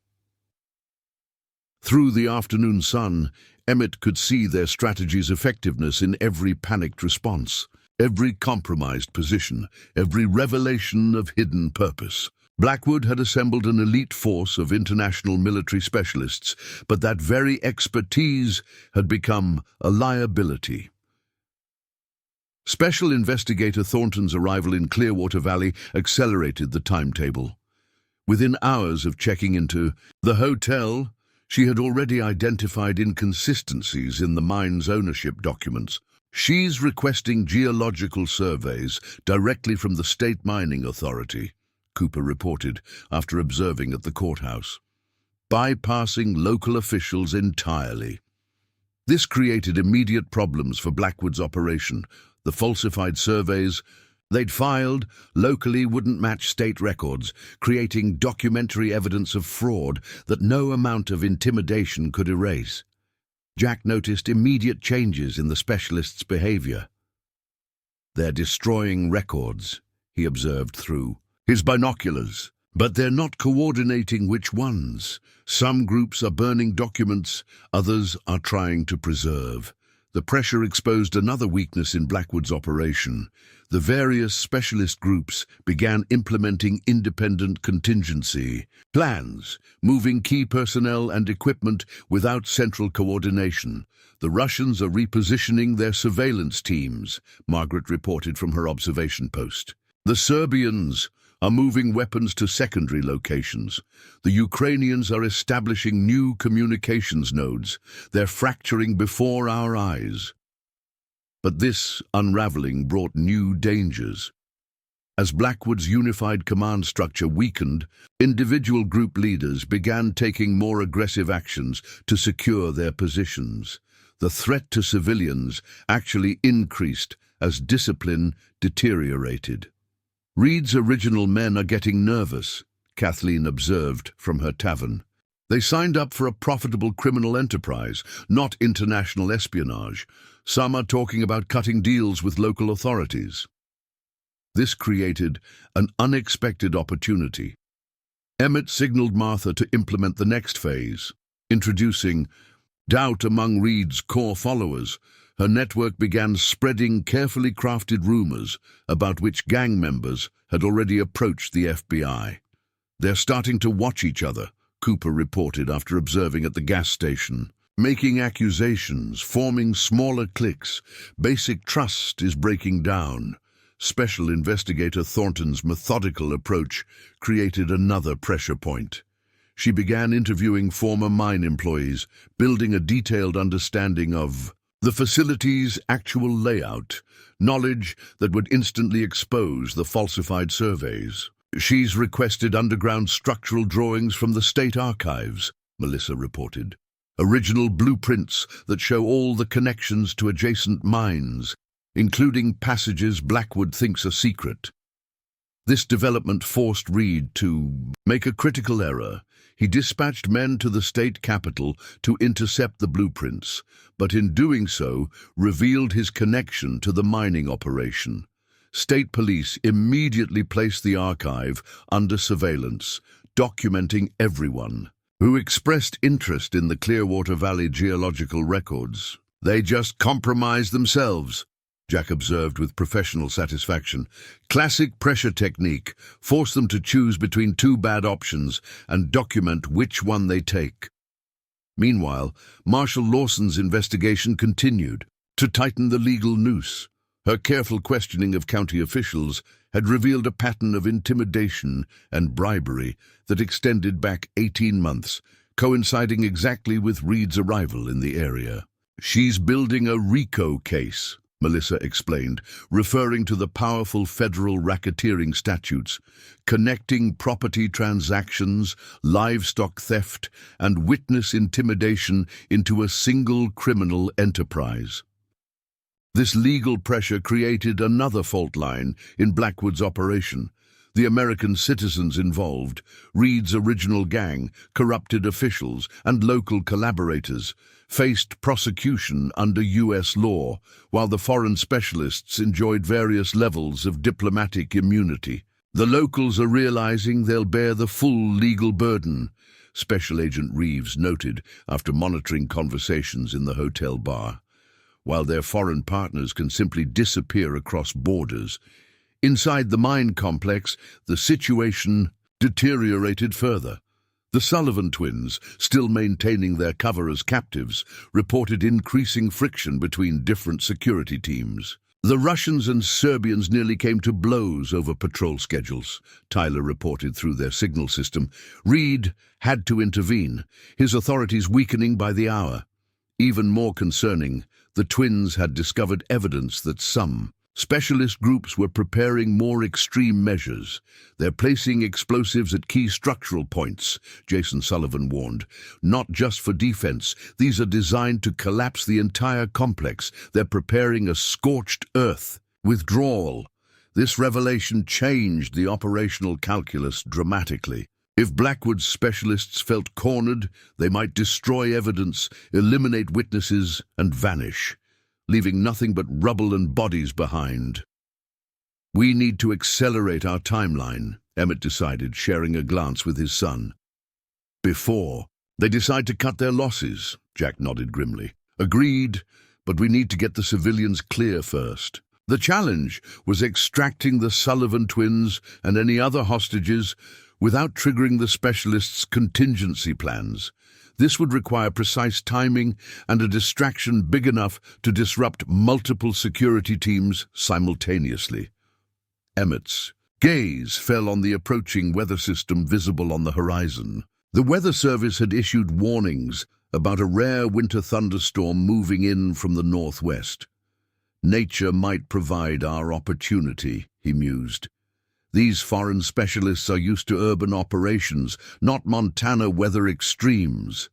Through the afternoon sun, Emmett could see their strategy's effectiveness in every panicked response. Every compromised position, every revelation of hidden purpose. Blackwood had assembled an elite force of international military specialists, but that very expertise had become a liability. Special Investigator Thornton's arrival in Clearwater Valley accelerated the timetable. Within hours of checking into the hotel, she had already identified inconsistencies in the mine's ownership documents. "She's requesting geological surveys directly from the State Mining Authority," Cooper reported after observing at the courthouse, "bypassing local officials entirely." This created immediate problems for Blackwood's operation. The falsified surveys they'd filed locally wouldn't match state records, creating documentary evidence of fraud that no amount of intimidation could erase. Jack noticed immediate changes in the specialists' behavior. "They're destroying records," he observed through his binoculars. "But they're not coordinating which ones. Some groups are burning documents, others are trying to preserve." The pressure exposed another weakness in Blackwood's operation. The various specialist groups began implementing independent contingency plans, moving key personnel and equipment without central coordination. "The Russians are repositioning their surveillance teams," Margaret reported from her observation post. "The Serbians are moving weapons to secondary locations. The Ukrainians are establishing new communications nodes. They're fracturing before our eyes. But this unraveling brought new dangers. As Blackwood's unified command structure weakened, individual group leaders began taking more aggressive actions to secure their positions. The threat to civilians actually increased as discipline deteriorated. "Reed's original men are getting nervous," Kathleen observed from her tavern. "They signed up for a profitable criminal enterprise, not international espionage. Some are talking about cutting deals with local authorities." This created an unexpected opportunity. Emmett signaled Martha to implement the next phase, introducing doubt among Reed's core followers. Her network began spreading carefully crafted rumors about which gang members had already approached the FBI. "They're starting to watch each other," Cooper reported after observing at the gas station. "Making accusations, forming smaller cliques. Basic trust is breaking down." Special Investigator Thornton's methodical approach created another pressure point. She began interviewing former mine employees, building a detailed understanding of the facility's actual layout, knowledge that would instantly expose the falsified surveys. "She's requested underground structural drawings from the state archives," Melissa reported. "Original blueprints that show all the connections to adjacent mines, including passages Blackwood thinks are secret." This development forced Reed to make a critical error. He dispatched men to the state capitol to intercept the blueprints, but in doing so, revealed his connection to the mining operation. State police immediately placed the archive under surveillance, documenting everyone who expressed interest in the Clearwater Valley geological records. "They just compromised themselves," Jack observed with professional satisfaction. "Classic pressure technique. Force them to choose between two bad options and document which one they take." Meanwhile, Marshal Lawson's investigation continued to tighten the legal noose. Her careful questioning of county officials had revealed a pattern of intimidation and bribery that extended back 18 months, coinciding exactly with Reed's arrival in the area. "She's building a RICO case," Melissa explained, referring to the powerful federal racketeering statutes, connecting property transactions, livestock theft, and witness intimidation into a single criminal enterprise. This legal pressure created another fault line in Blackwood's operation. The American citizens involved, Reed's original gang, corrupted officials, and local collaborators, faced prosecution under U.S. law, while the foreign specialists enjoyed various levels of diplomatic immunity. "The locals are realizing they'll bear the full legal burden," Special Agent Reeves noted after monitoring conversations in the hotel bar. "While their foreign partners can simply disappear across borders, inside the mine complex, the situation deteriorated further. The Sullivan twins, still maintaining their cover as captives, reported increasing friction between different security teams. The Russians and Serbians nearly came to blows over patrol schedules, Tyler reported through their signal system. Reed had to intervene, his authorities weakening by the hour. Even more concerning, the twins had discovered evidence that some specialist groups were preparing more extreme measures. "They're placing explosives at key structural points," Jason Sullivan warned. "Not just for defense. These are designed to collapse the entire complex. They're preparing a scorched earth withdrawal." This revelation changed the operational calculus dramatically. If Blackwood's specialists felt cornered, they might destroy evidence, eliminate witnesses, and vanish, leaving nothing but rubble and bodies behind. "We need to accelerate our timeline," Emmett decided, sharing a glance with his son. "Before they decide to cut their losses," Jack nodded grimly. "Agreed, but we need to get the civilians clear first." The challenge was extracting the Sullivan twins and any other hostages without triggering the specialists' contingency plans. This would require precise timing and a distraction big enough to disrupt multiple security teams simultaneously. Emmett's Gaze fell on the approaching weather system visible on the horizon. The Weather Service had issued warnings about a rare winter thunderstorm moving in from the northwest. Nature might provide our opportunity, he mused. These foreign specialists are used to urban operations, not Montana weather extremes.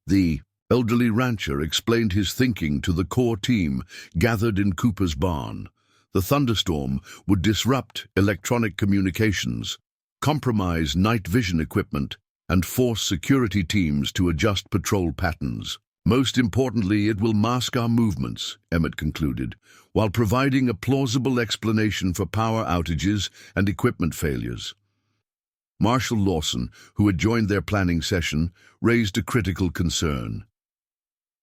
The elderly rancher explained his thinking to the core team gathered in Cooper's barn. The thunderstorm would disrupt electronic communications, compromise night vision equipment, and force security teams to adjust patrol patterns. Most importantly, it will mask our movements, Emmett concluded, while providing a plausible explanation for power outages and equipment failures. Marshal Lawson, who had joined their planning session, raised a critical concern.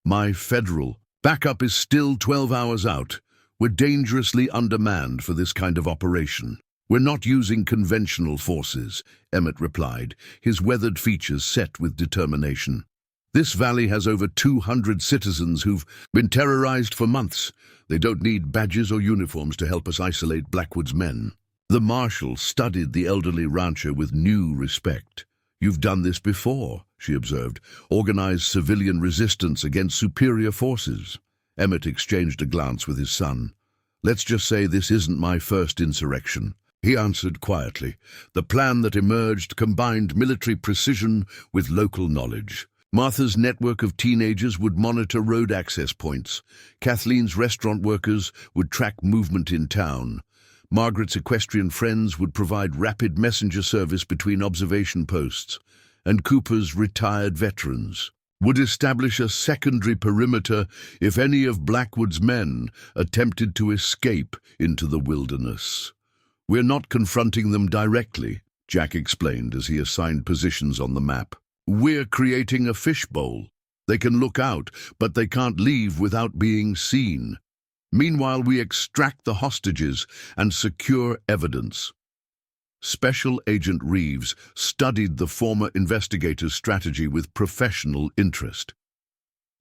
My federal backup is still 12 hours out. We're dangerously undermanned for this kind of operation. We're not using conventional forces, Emmett replied, his weathered features set with determination. This valley has over 200 citizens who've been terrorized for months. They don't need badges or uniforms to help us isolate Blackwood's men. The marshal studied the elderly rancher with new respect. You've done this before, she observed, organized civilian resistance against superior forces. Emmett exchanged a glance with his son. Let's just say this isn't my first insurrection. He answered quietly. The plan that emerged combined military precision with local knowledge. Martha's network of teenagers would monitor road access points. Kathleen's restaurant workers would track movement in town. Margaret's equestrian friends would provide rapid messenger service between observation posts. And Cooper's retired veterans would establish a secondary perimeter if any of Blackwood's men attempted to escape into the wilderness. We're not confronting them directly, Jack explained as he assigned positions on the map. We're creating a fishbowl. They can look out, but they can't leave without being seen. Meanwhile, we extract the hostages and secure evidence. Special Agent Reeves studied the former investigator's strategy with professional interest.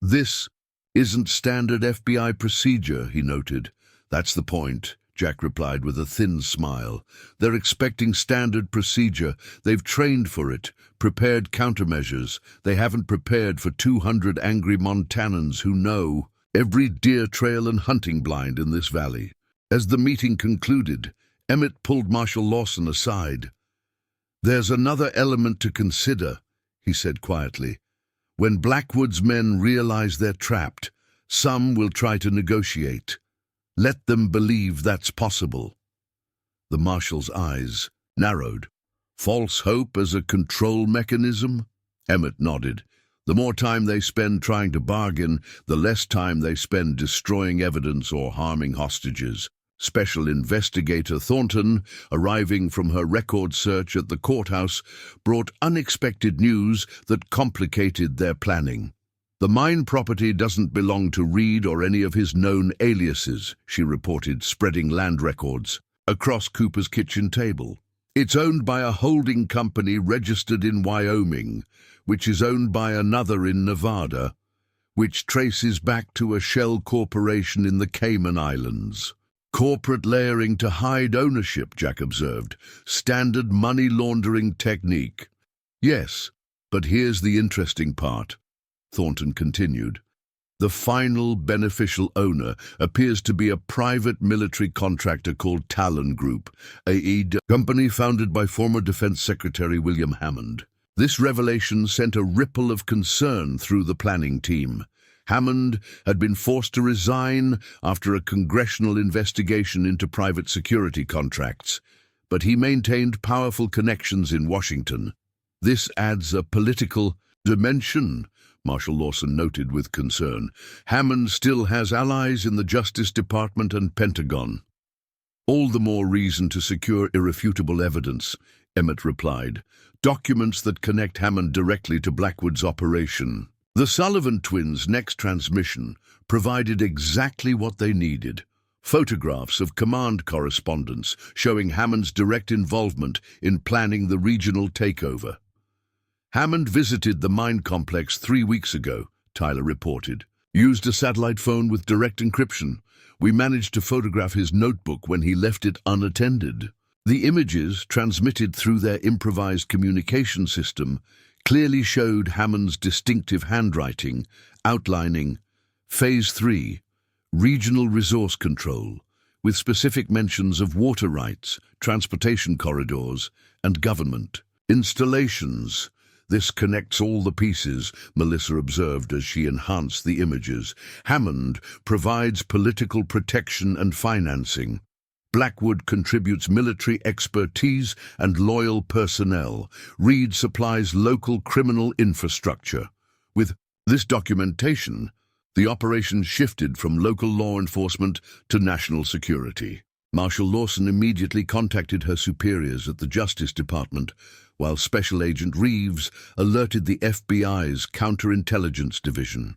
This isn't standard FBI procedure, he noted. That's the point, Jack replied with a thin smile. They're expecting standard procedure. They've trained for it, prepared countermeasures. They haven't prepared for 200 angry Montanans who know every deer trail and hunting blind in this valley. As the meeting concluded, Emmett pulled Marshal Lawson aside. There's another element to consider, he said quietly. When Blackwood's men realize they're trapped, some will try to negotiate. Let them believe that's possible. The marshal's eyes narrowed. False hope as a control mechanism? Emmett nodded. The more time they spend trying to bargain, the less time they spend destroying evidence or harming hostages. Special Investigator Thornton, arriving from her record search at the courthouse, brought unexpected news that complicated their planning. The mine property doesn't belong to Reed or any of his known aliases, she reported, spreading land records across Cooper's kitchen table. It's owned by a holding company registered in Wyoming, which is owned by another in Nevada, which traces back to a shell corporation in the Cayman Islands. Corporate layering to hide ownership, Jack observed. Standard money laundering technique. Yes, but here's the interesting part, Thornton continued. The final beneficial owner appears to be a private military contractor called Talon Group, a company founded by former Defense Secretary William Hammond. This revelation sent a ripple of concern through the planning team. Hammond had been forced to resign after a congressional investigation into private security contracts, but he maintained powerful connections in Washington. This adds a political dimension, Marshal Lawson noted with concern. Hammond still has allies in the Justice Department and Pentagon. All the more reason to secure irrefutable evidence, Emmett replied. Documents that connect Hammond directly to Blackwood's operation. The Sullivan twins' next transmission provided exactly what they needed. Photographs of command correspondence showing Hammond's direct involvement in planning the regional takeover. Hammond visited the mine complex 3 weeks ago, Tyler reported. Used a satellite phone with direct encryption. We managed to photograph his notebook when he left it unattended. The images, transmitted through their improvised communication system, clearly showed Hammond's distinctive handwriting, outlining Phase 3, Regional Resource Control, with specific mentions of water rights, transportation corridors, and government. Installations. This connects all the pieces, Melissa observed as she enhanced the images. Hammond provides political protection and financing. Blackwood contributes military expertise and loyal personnel. Reed supplies local criminal infrastructure. With this documentation, the operation shifted from local law enforcement to national security. Marshal Lawson immediately contacted her superiors at the Justice Department, while Special Agent Reeves alerted the FBI's Counterintelligence Division.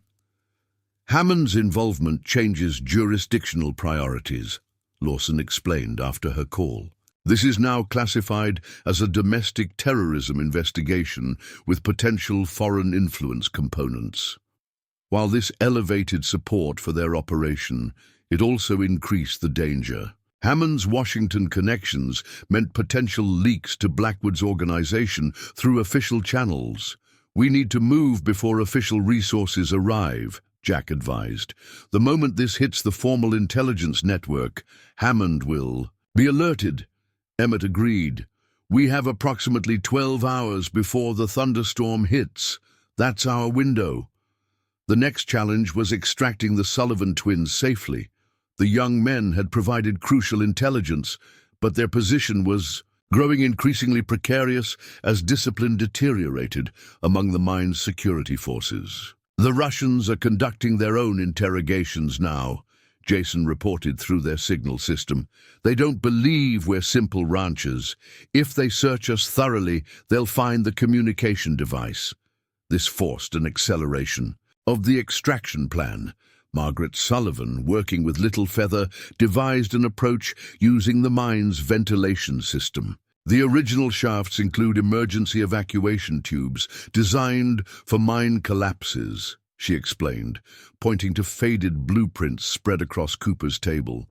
Hammond's involvement changes jurisdictional priorities, Lawson explained after her call. This is now classified as a domestic terrorism investigation with potential foreign influence components. While this elevated support for their operation, it also increased the danger. Hammond's Washington connections meant potential leaks to Blackwood's organization through official channels. "We need to move before official resources arrive," Jack advised. "The moment this hits the formal intelligence network, Hammond will be alerted." Emmett agreed. "We have approximately 12 hours before the thunderstorm hits. That's our window." The next challenge was extracting the Sullivan twins safely. The young men had provided crucial intelligence, but their position was growing increasingly precarious as discipline deteriorated among the mine's security forces. "The Russians are conducting their own interrogations now," Jason reported through their signal system. "They don't believe we're simple ranchers. If they search us thoroughly, they'll find the communication device." This forced an acceleration of the extraction plan. Margaret Sullivan, working with Little Feather, devised an approach using the mine's ventilation system. The original shafts include emergency evacuation tubes designed for mine collapses, she explained, pointing to faded blueprints spread across Cooper's table.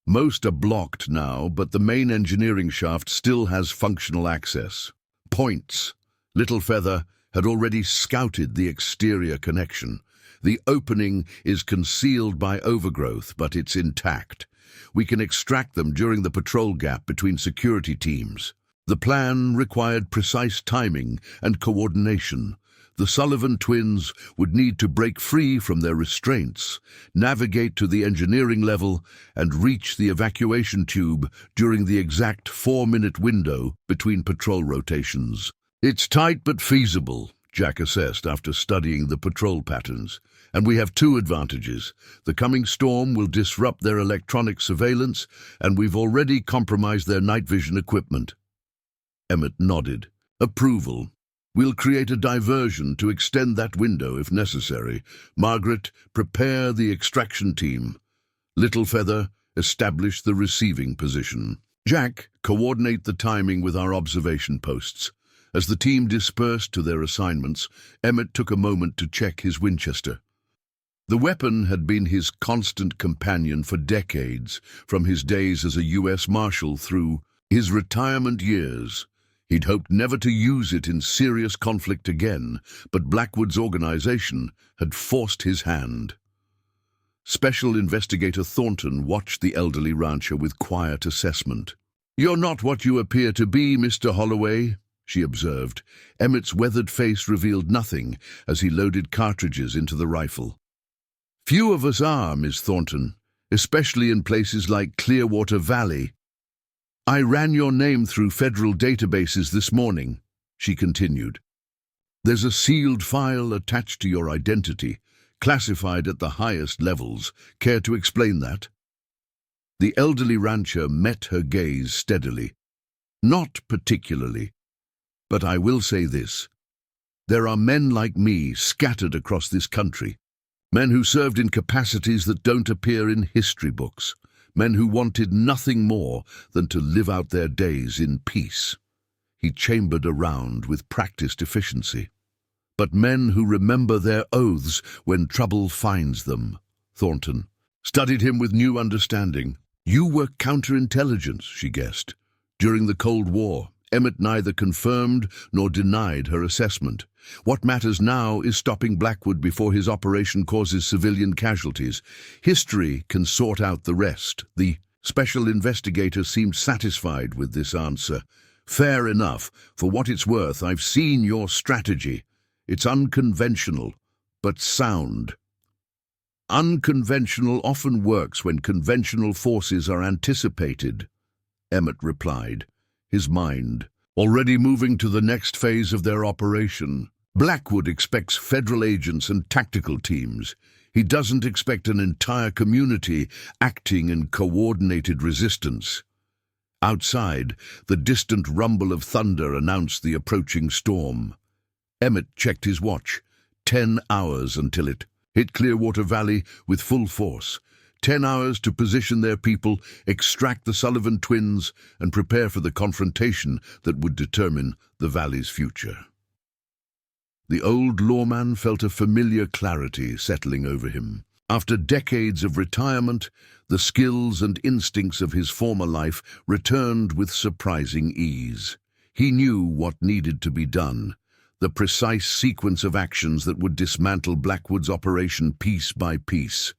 "Most are blocked now, but the main engineering shaft still has functional access. Points. Little Feather had already scouted the exterior connection. The opening is concealed by overgrowth, but it's intact. We can extract them during the patrol gap between security teams." The plan required precise timing and coordination. The Sullivan twins would need to break free from their restraints, navigate to the engineering level, and reach the evacuation tube during the exact 4-minute window between patrol rotations. "It's tight but feasible," Jack assessed after studying the patrol patterns. "And we have two advantages. The coming storm will disrupt their electronic surveillance, and we've already compromised their night vision equipment." Emmett nodded. "Approval. We'll create a diversion to extend that window if necessary. Margaret, prepare the extraction team. Little Feather, establish the receiving position. Jack, coordinate the timing with our observation posts." As the team dispersed to their assignments, Emmett took a moment to check his Winchester. The weapon had been his constant companion for decades, from his days as a U.S. Marshal through his retirement years. He'd hoped never to use it in serious conflict again, but Blackwood's organization had forced his hand. Special Investigator Thornton watched the elderly rancher with quiet assessment. "You're not what you appear to be, Mr. Holloway," she observed. Emmett's weathered face revealed nothing as he loaded cartridges into the rifle. "Few of us are, Miss Thornton, especially in places like Clearwater Valley. I ran your name through federal databases this morning," she continued. "There's a sealed file attached to your identity, classified at the highest levels. Care to explain that?" The elderly rancher met her gaze steadily. "Not particularly, but I will say this. There are men like me scattered across this country, men who served in capacities that don't appear in history books, men who wanted nothing more than to live out their days in peace." He chambered around with practiced efficiency. "But men who remember their oaths when trouble finds them." Thornton studied him with new understanding. "You were counterintelligence," she guessed. During the Cold War, Emmett neither confirmed nor denied her assessment. What matters now is stopping Blackwood before his operation causes civilian casualties. History can sort out the rest. The special investigator seemed satisfied with this answer. Fair enough. For what it's worth, I've seen your strategy. It's unconventional, but sound. Unconventional often works when conventional forces are anticipated, Emmett replied, his mind already moving to the next phase of their operation. Blackwood expects federal agents and tactical teams. He doesn't expect an entire community acting in coordinated resistance. Outside, the distant rumble of thunder announced the approaching storm. Emmett checked his watch. 10 hours until it hit Clearwater Valley with full force. 10 hours to position their people, extract the Sullivan twins, and prepare for the confrontation that would determine the valley's future. The old lawman felt a familiar clarity settling over him. After decades of retirement, the skills and instincts of his former life returned with surprising ease. He knew what needed to be done, the precise sequence of actions that would dismantle Blackwood's operation piece by piece.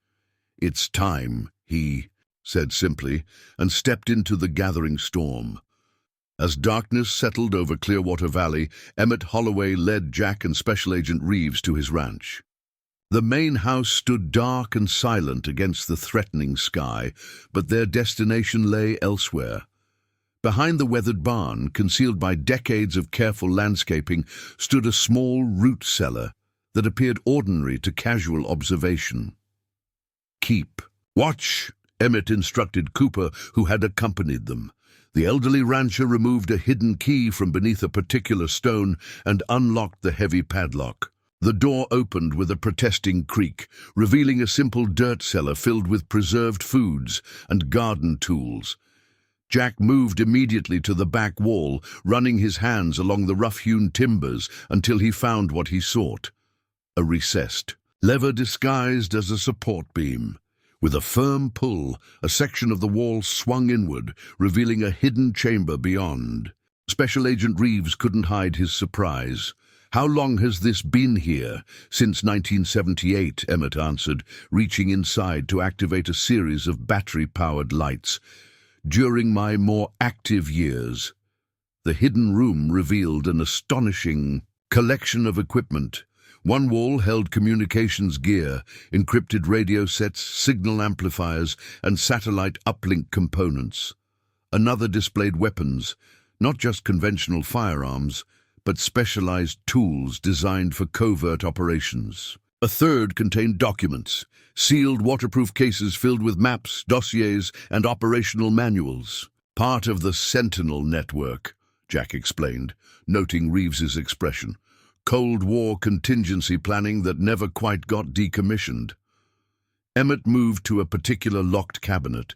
"It's time," he said simply, and stepped into the gathering storm. As darkness settled over Clearwater Valley, Emmett Holloway led Jack and Special Agent Reeves to his ranch. The main house stood dark and silent against the threatening sky, but their destination lay elsewhere. Behind the weathered barn, concealed by decades of careful landscaping, stood a small root cellar that appeared ordinary to casual observation. "Keep watch," Emmett instructed Cooper, who had accompanied them. The elderly rancher removed a hidden key from beneath a particular stone and unlocked the heavy padlock. The door opened with a protesting creak, revealing a simple dirt cellar filled with preserved foods and garden tools. Jack moved immediately to the back wall, running his hands along the rough-hewn timbers until he found what he sought: a recessed lever disguised as a support beam. With a firm pull, a section of the wall swung inward, revealing a hidden chamber beyond. Special Agent Reeves couldn't hide his surprise. "How long has this been here?" "Since 1978, Emmett answered, reaching inside to activate a series of battery-powered lights. "During my more active years." The hidden room revealed an astonishing collection of equipment. One wall held communications gear, encrypted radio sets, signal amplifiers, and satellite uplink components. Another displayed weapons, not just conventional firearms, but specialized tools designed for covert operations. A third contained documents, sealed waterproof cases filled with maps, dossiers, and operational manuals. "Part of the Sentinel network," Jack explained, noting Reeves's expression. "Cold War contingency planning that never quite got decommissioned." Emmett moved to a particular locked cabinet,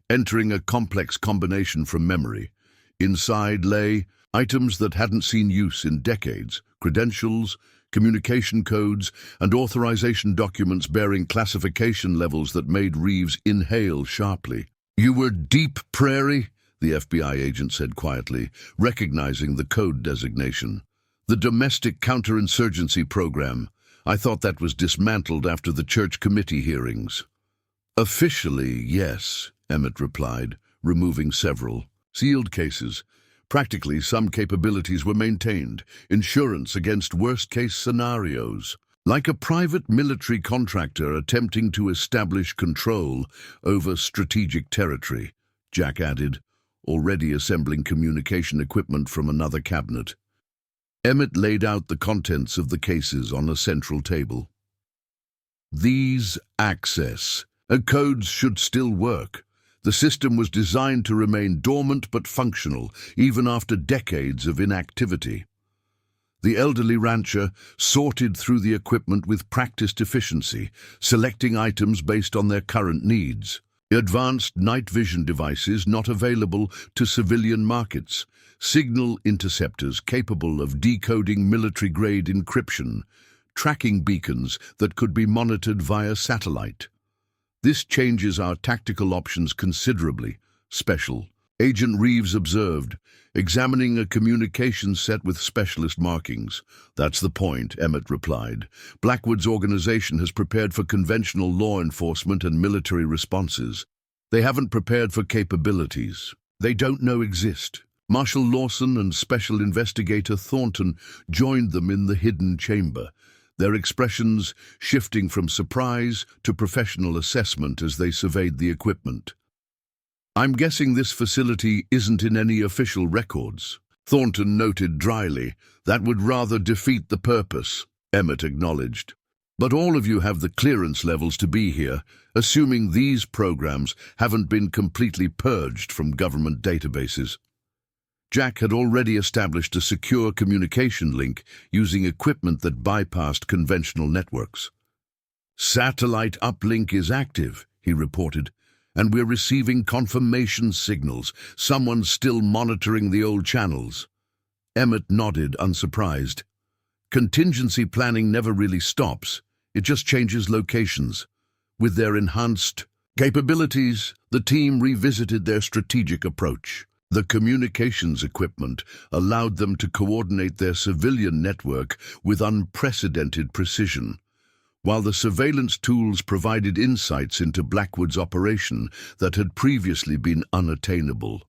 entering a complex combination from memory. Inside lay items that hadn't seen use in decades: credentials, communication codes, and authorization documents bearing classification levels that made Reeves inhale sharply. "You were Deep Prairie?" the FBI agent said quietly, recognizing the code designation. "The domestic counterinsurgency program. I thought that was dismantled after the church committee hearings." "Officially, yes," Emmett replied, removing several sealed cases. Practically, some capabilities were maintained, insurance against worst-case scenarios. Like a private military contractor attempting to establish control over strategic territory, Jack added, already assembling communication equipment from another cabinet. Emmett laid out the contents of the cases on a central table. "These access codes should still work. The system was designed to remain dormant but functional, even after decades of inactivity." The elderly rancher sorted through the equipment with practiced efficiency, selecting items based on their current needs. Advanced night vision devices not available to civilian markets, signal interceptors capable of decoding military-grade encryption, tracking beacons that could be monitored via satellite. "This changes our tactical options considerably, Special," Agent Reeves observed, examining a communication set with specialist markings. That's the point, Emmett replied. Blackwood's organization has prepared for conventional law enforcement and military responses. They haven't prepared for capabilities they don't know exist. Marshal Lawson and Special Investigator Thornton joined them in the hidden chamber, their expressions shifting from surprise to professional assessment as they surveyed the equipment. "I'm guessing this facility isn't in any official records," Thornton noted dryly. "That would rather defeat the purpose," Emmett acknowledged. "But all of you have the clearance levels to be here, assuming these programs haven't been completely purged from government databases." Jack had already established a secure communication link using equipment that bypassed conventional networks. "Satellite uplink is active," he reported, "and we're receiving confirmation signals. Someone's still monitoring the old channels." Emmett nodded, unsurprised. Contingency planning never really stops. It just changes locations. With their enhanced capabilities, the team revisited their strategic approach. The communications equipment allowed them to coordinate their civilian network with unprecedented precision, while the surveillance tools provided insights into Blackwood's operation that had previously been unattainable.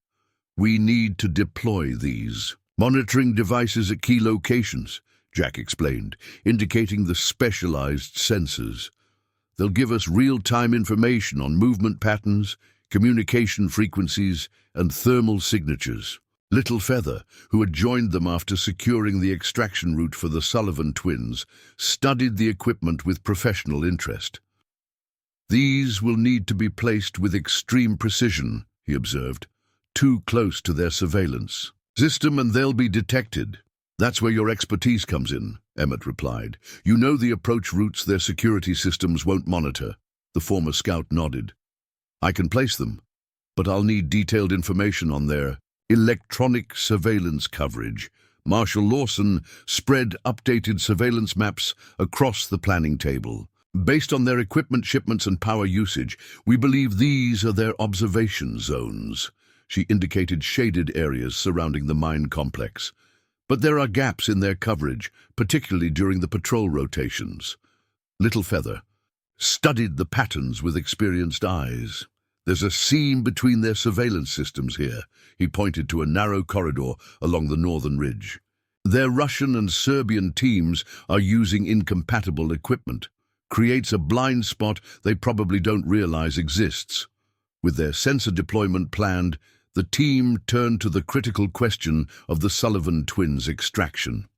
"We need to deploy these monitoring devices at key locations," Jack explained, indicating the specialized sensors. "They'll give us real-time information on movement patterns, communication frequencies, and thermal signatures." Little Feather, who had joined them after securing the extraction route for the Sullivan twins, studied the equipment with professional interest. "These will need to be placed with extreme precision," he observed, "too close to their surveillance system and they'll be detected." "That's where your expertise comes in," Emmett replied. "You know the approach routes their security systems won't monitor." The former scout nodded. "I can place them, but I'll need detailed information on their electronic surveillance coverage." Marshal Lawson spread updated surveillance maps across the planning table. "Based on their equipment shipments and power usage, we believe these are their observation zones." She indicated shaded areas surrounding the mine complex. "But there are gaps in their coverage, particularly during the patrol rotations." Little Feather studied the patterns with experienced eyes. "There's a seam between their surveillance systems here." He pointed to a narrow corridor along the northern ridge. "Their Russian and Serbian teams are using incompatible equipment. Creates a blind spot they probably don't realize exists." With their sensor deployment planned, the team turned to the critical question of the Sullivan twins' extraction.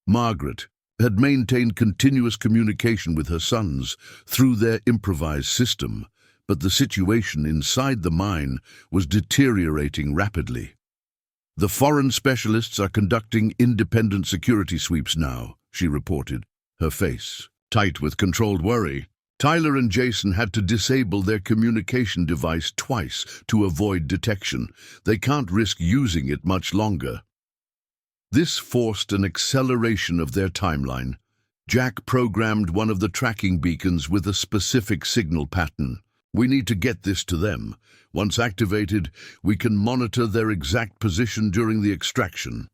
Margaret had maintained continuous communication with her sons through their improvised system, but the situation inside the mine was deteriorating rapidly. "The foreign specialists are conducting independent security sweeps now," she reported, her face tight with controlled worry. "Tyler and Jason had to disable their communication device twice to avoid detection. They can't risk using it much longer." This forced an acceleration of their timeline. Jack programmed one of the tracking beacons with a specific signal pattern. "We need to get this to them. Once activated, we can monitor their exact position during the extraction."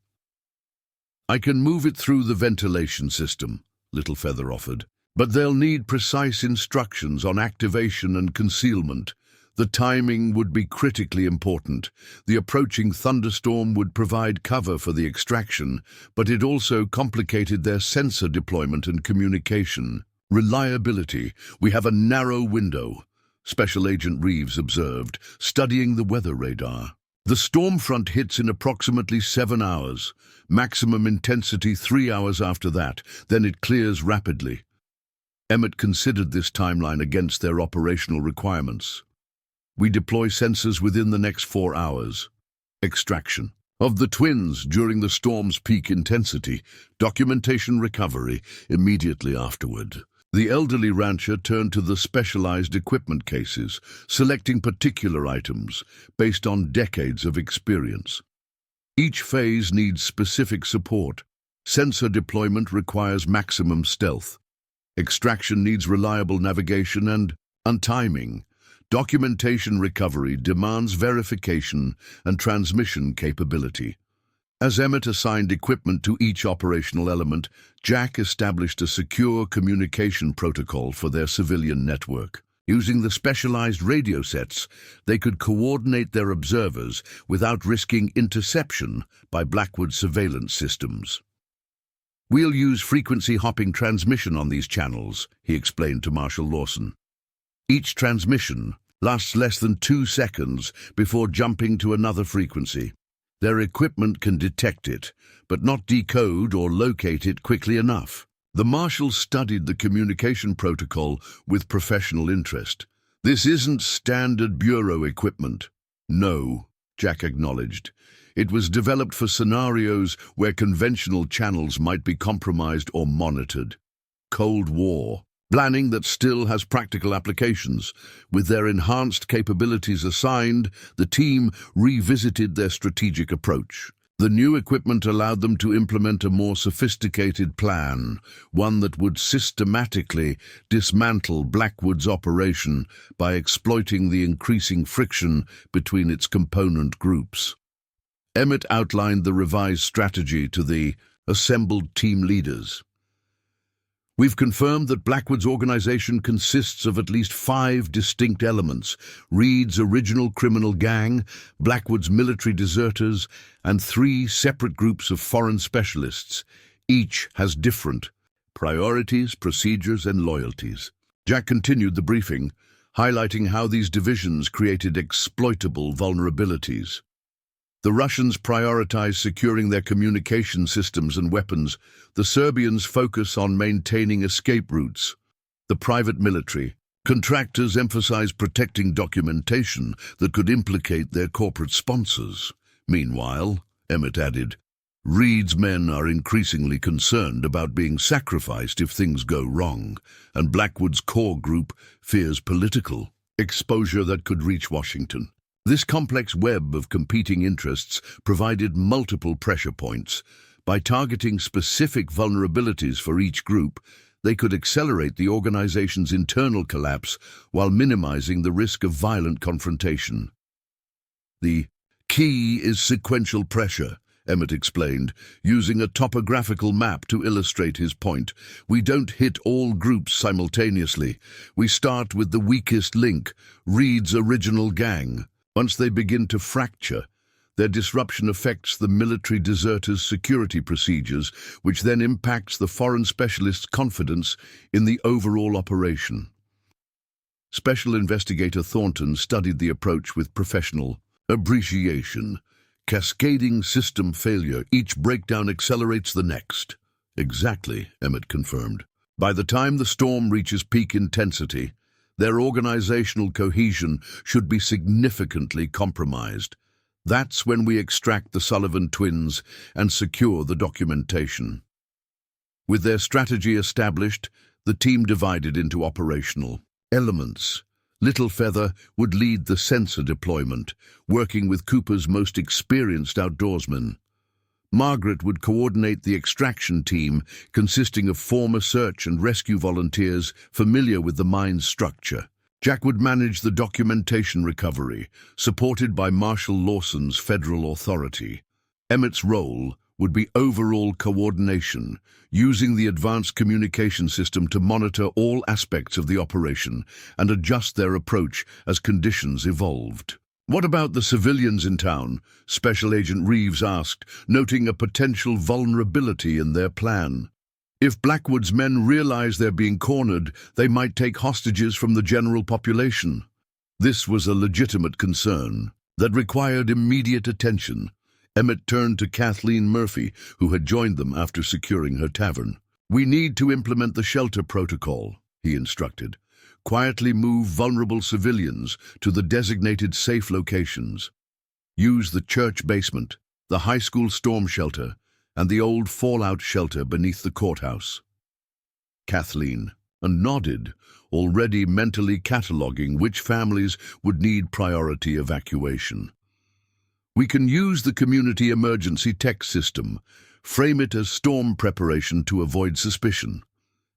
"I can move it through the ventilation system," Little Feather offered. "But they'll need precise instructions on activation and concealment. The timing would be critically important. The approaching thunderstorm would provide cover for the extraction, but it also complicated their sensor deployment and communication. Reliability. We have a narrow window," Special Agent Reeves observed, studying the weather radar. "The storm front hits in approximately 7 hours. Maximum intensity 3 hours after that. Then it clears rapidly." Emmett considered this timeline against their operational requirements. "We deploy sensors within the next 4 hours. Extraction of the twins during the storm's peak intensity. Documentation recovery immediately afterward." The elderly rancher turned to the specialized equipment cases, selecting particular items based on decades of experience. Each phase needs specific support. Sensor deployment requires maximum stealth. Extraction needs reliable navigation and timing. Documentation recovery demands verification and transmission capability. As Emmett assigned equipment to each operational element, Jack established a secure communication protocol for their civilian network. Using the specialized radio sets, they could coordinate their observers without risking interception by Blackwood surveillance systems. "We'll use frequency-hopping transmission on these channels," he explained to Marshal Lawson. "Each transmission lasts less than 2 seconds before jumping to another frequency. Their equipment can detect it, but not decode or locate it quickly enough." The marshals studied the communication protocol with professional interest. "This isn't standard bureau equipment." "No," Jack acknowledged. "It was developed for scenarios where conventional channels might be compromised or monitored. Cold War planning that still has practical applications. With their enhanced capabilities assigned, the team revisited their strategic approach. The new equipment allowed them to implement a more sophisticated plan, one that would systematically dismantle Blackwood's operation by exploiting the increasing friction between its component groups. Emmett outlined the revised strategy to the assembled team leaders. "We've confirmed that Blackwood's organization consists of at least 5 distinct elements: Reed's original criminal gang, Blackwood's military deserters, and 3 separate groups of foreign specialists. Each has different priorities, procedures, and loyalties." Jack continued the briefing, highlighting how these divisions created exploitable vulnerabilities. The Russians prioritize securing their communication systems and weapons. The Serbians focus on maintaining escape routes. The private military contractors emphasize protecting documentation that could implicate their corporate sponsors. Meanwhile, Emmett added, Reed's men are increasingly concerned about being sacrificed if things go wrong, and Blackwood's core group fears political exposure that could reach Washington. This complex web of competing interests provided multiple pressure points. By targeting specific vulnerabilities for each group, they could accelerate the organization's internal collapse while minimizing the risk of violent confrontation. "The key is sequential pressure," Emmett explained, using a topographical map to illustrate his point. "We don't hit all groups simultaneously. We start with the weakest link, Reed's original gang. Once they begin to fracture, their disruption affects the military deserters' security procedures, which then impacts the foreign specialists' confidence in the overall operation." Special Investigator Thornton studied the approach with professional appreciation. "Cascading system failure. Each breakdown accelerates the next." "Exactly," Emmett confirmed. "By the time the storm reaches peak intensity, their organizational cohesion should be significantly compromised. That's when we extract the Sullivan twins and secure the documentation." With their strategy established, the team divided into operational elements. Little Feather would lead the sensor deployment, working with Cooper's most experienced outdoorsmen. Margaret would coordinate the extraction team, consisting of former search and rescue volunteers familiar with the mine's structure. Jack would manage the documentation recovery, supported by Marshal Lawson's federal authority. Emmett's role would be overall coordination, using the advanced communication system to monitor all aspects of the operation and adjust their approach as conditions evolved. "What about the civilians in town?" Special Agent Reeves asked, noting a potential vulnerability in their plan. "If Blackwood's men realize they're being cornered, they might take hostages from the general population." This was a legitimate concern that required immediate attention. Emmett turned to Kathleen Murphy, who had joined them after securing her tavern. "We need to implement the shelter protocol," he instructed. "Quietly move vulnerable civilians to the designated safe locations. Use the church basement, the high school storm shelter, and the old fallout shelter beneath the courthouse." Kathleen nodded, already mentally cataloging which families would need priority evacuation. "We can use the community emergency text system, frame it as storm preparation to avoid suspicion."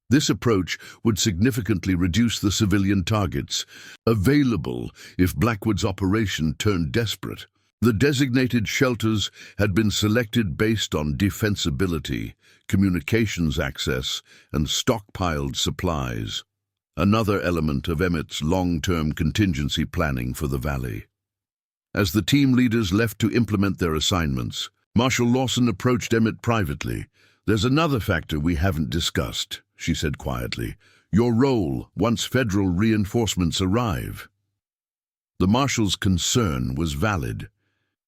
This approach would significantly reduce the civilian targets available if Blackwood's operation turned desperate. The designated shelters had been selected based on defensibility, communications access, and stockpiled supplies, another element of Emmett's long-term contingency planning for the valley. As the team leaders left to implement their assignments, Marshal Lawson approached Emmett privately. "There's another factor we haven't discussed," she said quietly. "Your role once federal reinforcements arrive." The Marshal's concern was valid.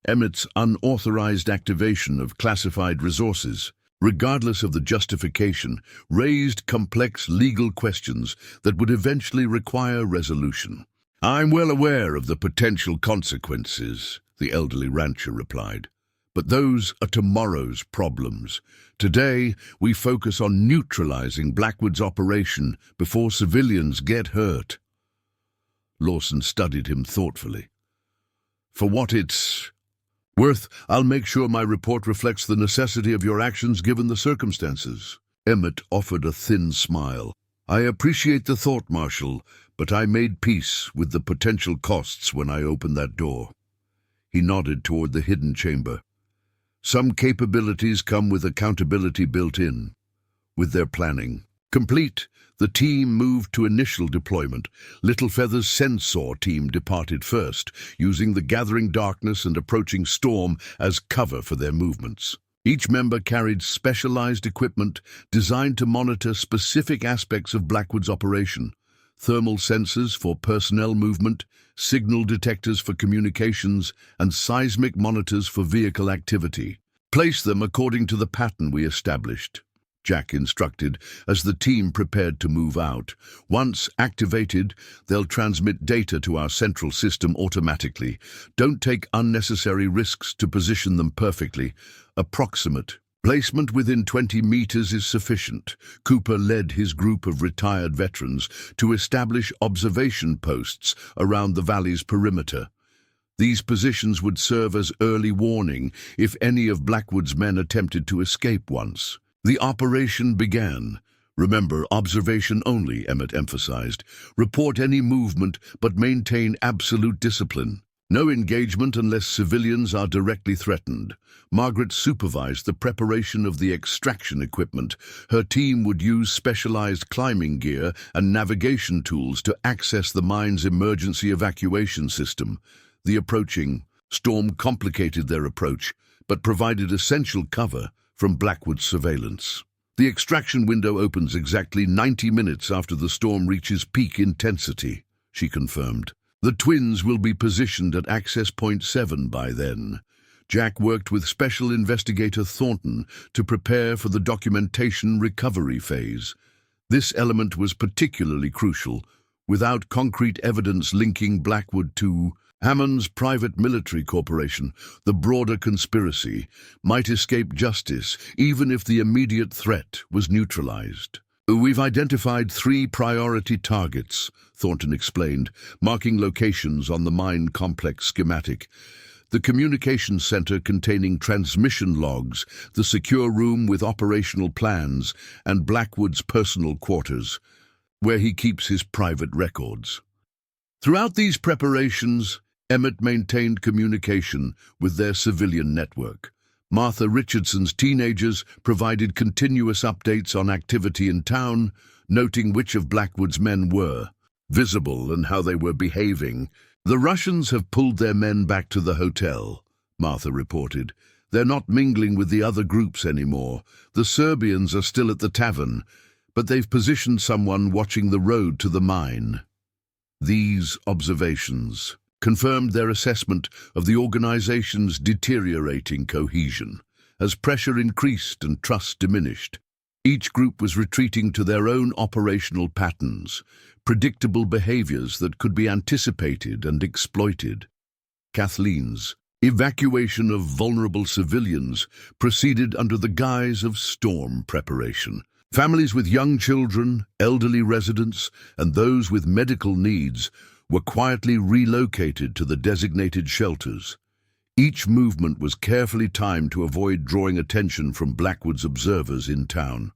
Emmett's unauthorized activation of classified resources, regardless of the justification, raised complex legal questions that would eventually require resolution. "I'm well aware of the potential consequences," the elderly rancher replied. "But those are tomorrow's problems. Today, we focus on neutralizing Blackwood's operation before civilians get hurt." Lawson studied him thoughtfully. "For what it's worth, I'll make sure my report reflects the necessity of your actions given the circumstances." Emmett offered a thin smile. "I appreciate the thought, Marshal, but I made peace with the potential costs when I opened that door." He nodded toward the hidden chamber. "Some capabilities come with accountability built in." With their planning complete, the team moved to initial deployment. Littlefeather's sensor team departed first, using the gathering darkness and approaching storm as cover for their movements. Each member carried specialized equipment designed to monitor specific aspects of Blackwood's operation: thermal sensors for personnel movement, signal detectors for communications, and seismic monitors for vehicle activity. "Place them according to the pattern we established," Jack instructed as the team prepared to move out. "Once activated, they'll transmit data to our central system automatically. Don't take unnecessary risks to position them perfectly. Approximate placement within 20 meters is sufficient." Cooper led his group of retired veterans to establish observation posts around the valley's perimeter. These positions would serve as early warning if any of Blackwood's men attempted to escape once the operation began. "Remember, observation only," Emmett emphasized. "Report any movement, but maintain absolute discipline. No engagement unless civilians are directly threatened." Margaret supervised the preparation of the extraction equipment. Her team would use specialized climbing gear and navigation tools to access the mine's emergency evacuation system. The approaching storm complicated their approach, but provided essential cover from Blackwood's surveillance. "The extraction window opens exactly 90 minutes after the storm reaches peak intensity," she confirmed. "The twins will be positioned at Access Point 7 by then." Jack worked with Special Investigator Thornton to prepare for the documentation recovery phase. This element was particularly crucial. Without concrete evidence linking Blackwood to Hammond's private military corporation, the broader conspiracy might escape justice even if the immediate threat was neutralized. "We've identified 3 priority targets," Thornton explained, marking locations on the mine complex schematic. "The communications center containing transmission logs, the secure room with operational plans, and Blackwood's personal quarters, where he keeps his private records." Throughout these preparations, Emmett maintained communication with their civilian network. Martha Richardson's teenagers provided continuous updates on activity in town, noting which of Blackwood's men were visible and how they were behaving. "The Russians have pulled their men back to the hotel," Martha reported. "They're not mingling with the other groups anymore. The Serbians are still at the tavern, but they've positioned someone watching the road to the mine." These observations confirmed their assessment of the organization's deteriorating cohesion. As pressure increased and trust diminished, each group was retreating to their own operational patterns, predictable behaviors that could be anticipated and exploited. Kathleen's evacuation of vulnerable civilians proceeded under the guise of storm preparation. Families with young children, elderly residents, and those with medical needs were quietly relocated to the designated shelters. Each movement was carefully timed to avoid drawing attention from Blackwood's observers in town.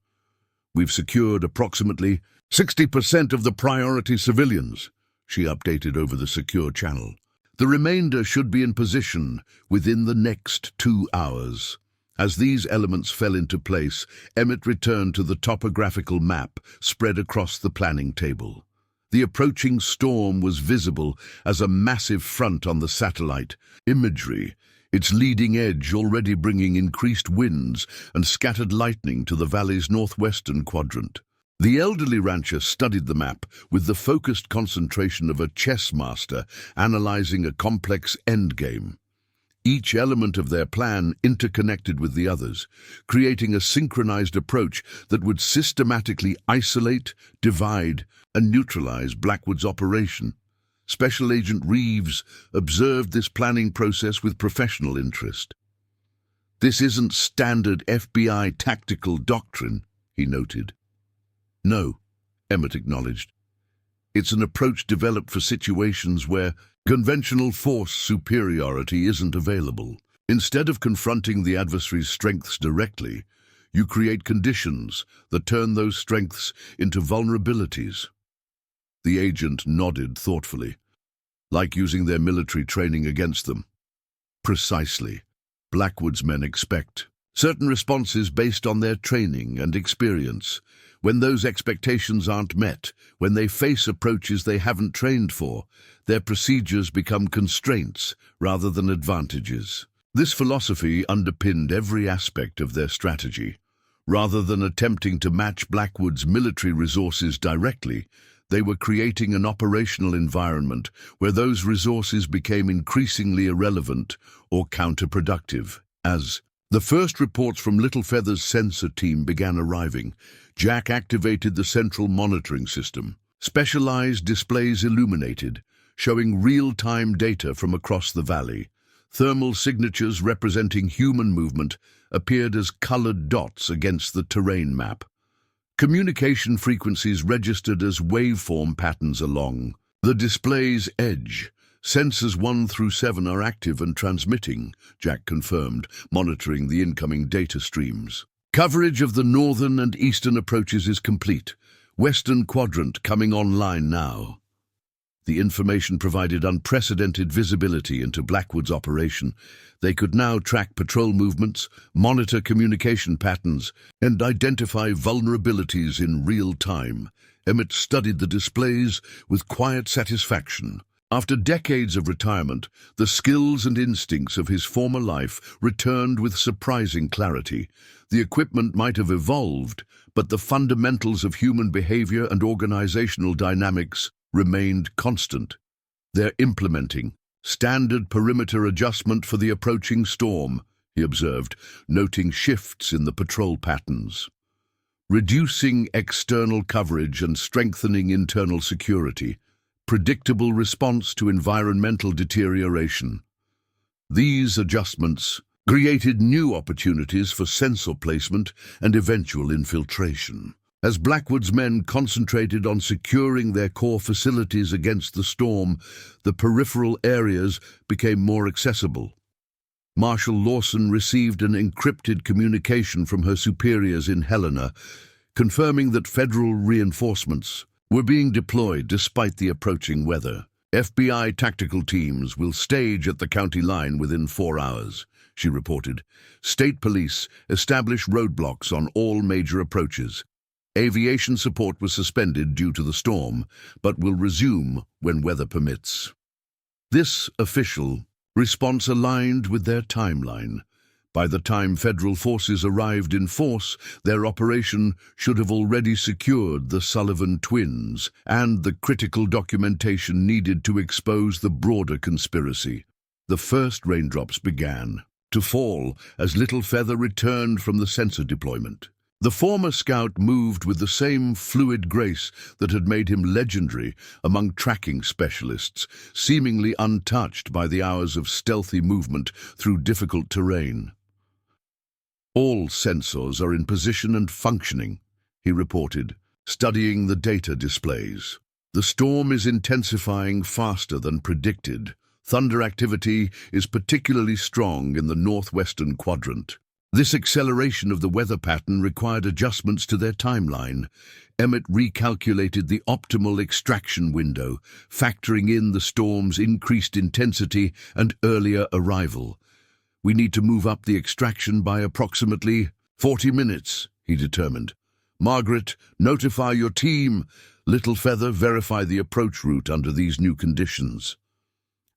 We've secured approximately 60% of the priority civilians, she updated over the secure channel. The remainder should be in position within the next 2 hours. As these elements fell into place, Emmett returned to the topographical map spread across the planning table. The approaching storm was visible as a massive front on the satellite imagery, its leading edge already bringing increased winds and scattered lightning to the valley's northwestern quadrant. The elderly rancher studied the map with the focused concentration of a chess master analyzing a complex endgame. Each element of their plan interconnected with the others, creating a synchronized approach that would systematically isolate, divide, and neutralize Blackwood's operation. Special Agent Reeves observed this planning process with professional interest. "This isn't standard FBI tactical doctrine," he noted. "No," Emmett acknowledged. "It's an approach developed for situations where conventional force superiority isn't available. Instead of confronting the adversary's strengths directly, you create conditions that turn those strengths into vulnerabilities." The agent nodded thoughtfully. "Like using their military training against them." "Precisely. Blackwood's men expect certain responses based on their training and experience. When those expectations aren't met, when they face approaches they haven't trained for, their procedures become constraints rather than advantages." This philosophy underpinned every aspect of their strategy. Rather than attempting to match Blackwood's military resources directly, they were creating an operational environment where those resources became increasingly irrelevant or counterproductive. As the first reports from Little Feather's sensor team began arriving, Jack activated the central monitoring system. Specialized displays illuminated, showing real-time data from across the valley. Thermal signatures representing human movement appeared as colored dots against the terrain map. Communication frequencies registered as waveform patterns along the display's edge. "Sensors 1 through 7 are active and transmitting," Jack confirmed, monitoring the incoming data streams. "Coverage of the northern and eastern approaches is complete. Western quadrant coming online now." The information provided unprecedented visibility into Blackwood's operation. They could now track patrol movements, monitor communication patterns, and identify vulnerabilities in real time. Emmett studied the displays with quiet satisfaction. After decades of retirement, the skills and instincts of his former life returned with surprising clarity. The equipment might have evolved, but the fundamentals of human behavior and organizational dynamics remained constant. "They're implementing standard perimeter adjustment for the approaching storm," he observed, noting shifts in the patrol patterns. "Reducing external coverage and strengthening internal security. Predictable response to environmental deterioration." These adjustments created new opportunities for sensor placement and eventual infiltration. As Blackwood's men concentrated on securing their core facilities against the storm, the peripheral areas became more accessible. Marshal Lawson received an encrypted communication from her superiors in Helena, confirming that federal reinforcements were being deployed despite the approaching weather. "FBI tactical teams will stage at the county line within 4 hours, she reported. "State police establish roadblocks on all major approaches. Aviation support was suspended due to the storm, but will resume when weather permits." This official response aligned with their timeline. By the time federal forces arrived in force, their operation should have already secured the Sullivan twins and the critical documentation needed to expose the broader conspiracy. The first raindrops began to fall as Little Feather returned from the sensor deployment. The former scout moved with the same fluid grace that had made him legendary among tracking specialists, seemingly untouched by the hours of stealthy movement through difficult terrain. "All sensors are in position and functioning," he reported, studying the data displays. "The storm is intensifying faster than predicted. Thunder activity is particularly strong in the northwestern quadrant." This acceleration of the weather pattern required adjustments to their timeline. Emmett recalculated the optimal extraction window, factoring in the storm's increased intensity and earlier arrival. "We need to move up the extraction by approximately 40 minutes, he determined. "Margaret, notify your team. Little Feather, verify the approach route under these new conditions."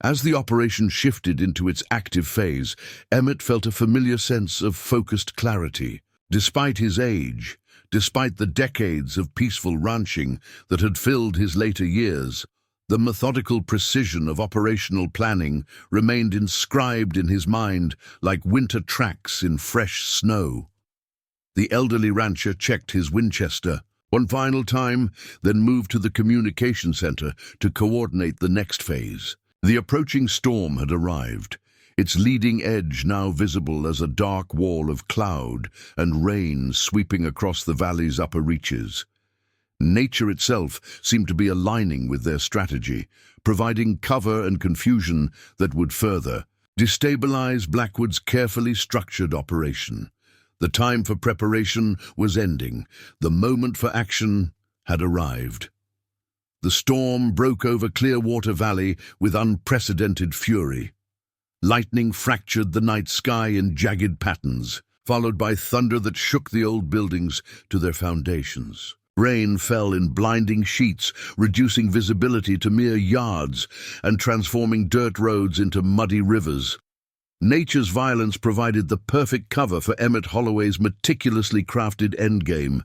As the operation shifted into its active phase, Emmett felt a familiar sense of focused clarity. Despite his age, despite the decades of peaceful ranching that had filled his later years, the methodical precision of operational planning remained inscribed in his mind like winter tracks in fresh snow. The elderly rancher checked his Winchester one final time, then moved to the communication center to coordinate the next phase. The approaching storm had arrived, its leading edge now visible as a dark wall of cloud and rain sweeping across the valley's upper reaches. Nature itself seemed to be aligning with their strategy, providing cover and confusion that would further destabilize Blackwood's carefully structured operation. The time for preparation was ending. The moment for action had arrived. The storm broke over Clearwater Valley with unprecedented fury. Lightning fractured the night sky in jagged patterns, followed by thunder that shook the old buildings to their foundations. Rain fell in blinding sheets, reducing visibility to mere yards and transforming dirt roads into muddy rivers. Nature's violence provided the perfect cover for Emmett Holloway's meticulously crafted endgame.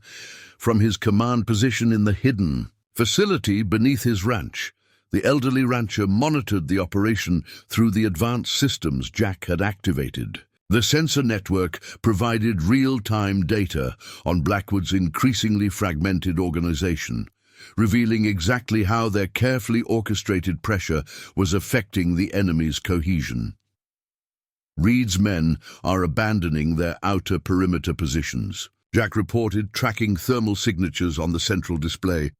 From his command position in the hidden facility beneath his ranch, the elderly rancher monitored the operation through the advanced systems Jack had activated. The sensor network provided real-time data on Blackwood's increasingly fragmented organization, revealing exactly how their carefully orchestrated pressure was affecting the enemy's cohesion. "Reed's men are abandoning their outer perimeter positions," Jack reported, tracking thermal signatures on the central display.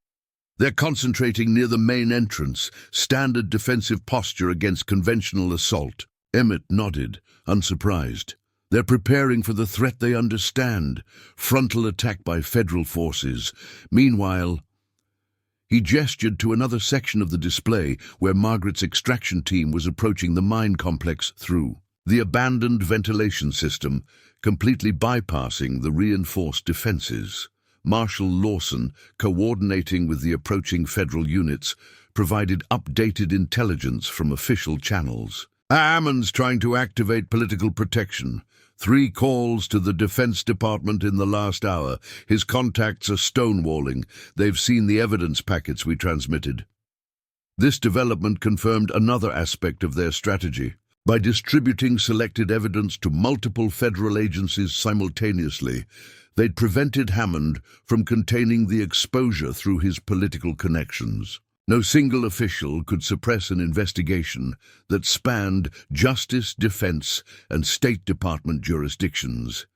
"They're concentrating near the main entrance, standard defensive posture against conventional assault." Emmett nodded, unsurprised. "They're preparing for the threat they understand, frontal attack by federal forces. Meanwhile," he gestured to another section of the display where Margaret's extraction team was approaching the mine complex through the abandoned ventilation system, completely bypassing the reinforced defenses. Marshal Lawson, coordinating with the approaching federal units, provided updated intelligence from official channels. "Hammond's trying to activate political protection. 3 calls to the Defense Department in the last hour. His contacts are stonewalling. They've seen the evidence packets we transmitted." This development confirmed another aspect of their strategy. By distributing selected evidence to multiple federal agencies simultaneously, they'd prevented Hammond from containing the exposure through his political connections. No single official could suppress an investigation that spanned justice, defense, and State Department jurisdictions.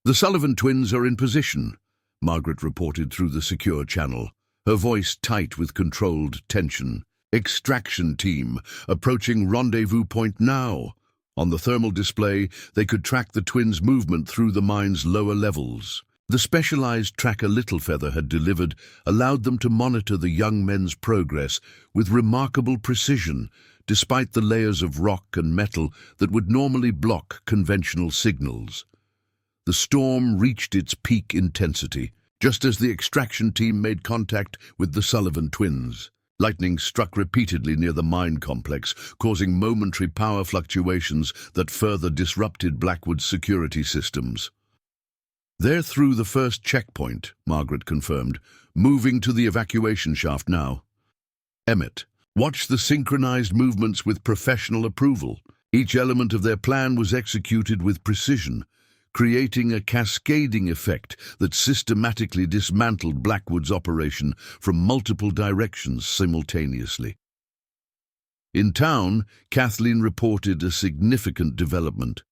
"The Sullivan twins are in position," Margaret reported through the secure channel, her voice tight with controlled tension. "Extraction team, approaching rendezvous point now." On the thermal display, they could track the twins' movement through the mine's lower levels. The specialized tracker Littlefeather had delivered allowed them to monitor the young men's progress with remarkable precision, despite the layers of rock and metal that would normally block conventional signals. The storm reached its peak intensity, just as the extraction team made contact with the Sullivan twins. Lightning struck repeatedly near the mine complex, causing momentary power fluctuations that further disrupted Blackwood's security systems. "They're through the first checkpoint," Margaret confirmed, "moving to the evacuation shaft now." Emmett watched the synchronized movements with professional approval. Each element of their plan was executed with precision, creating a cascading effect that systematically dismantled Blackwood's operation from multiple directions simultaneously. In town, Kathleen reported a significant development.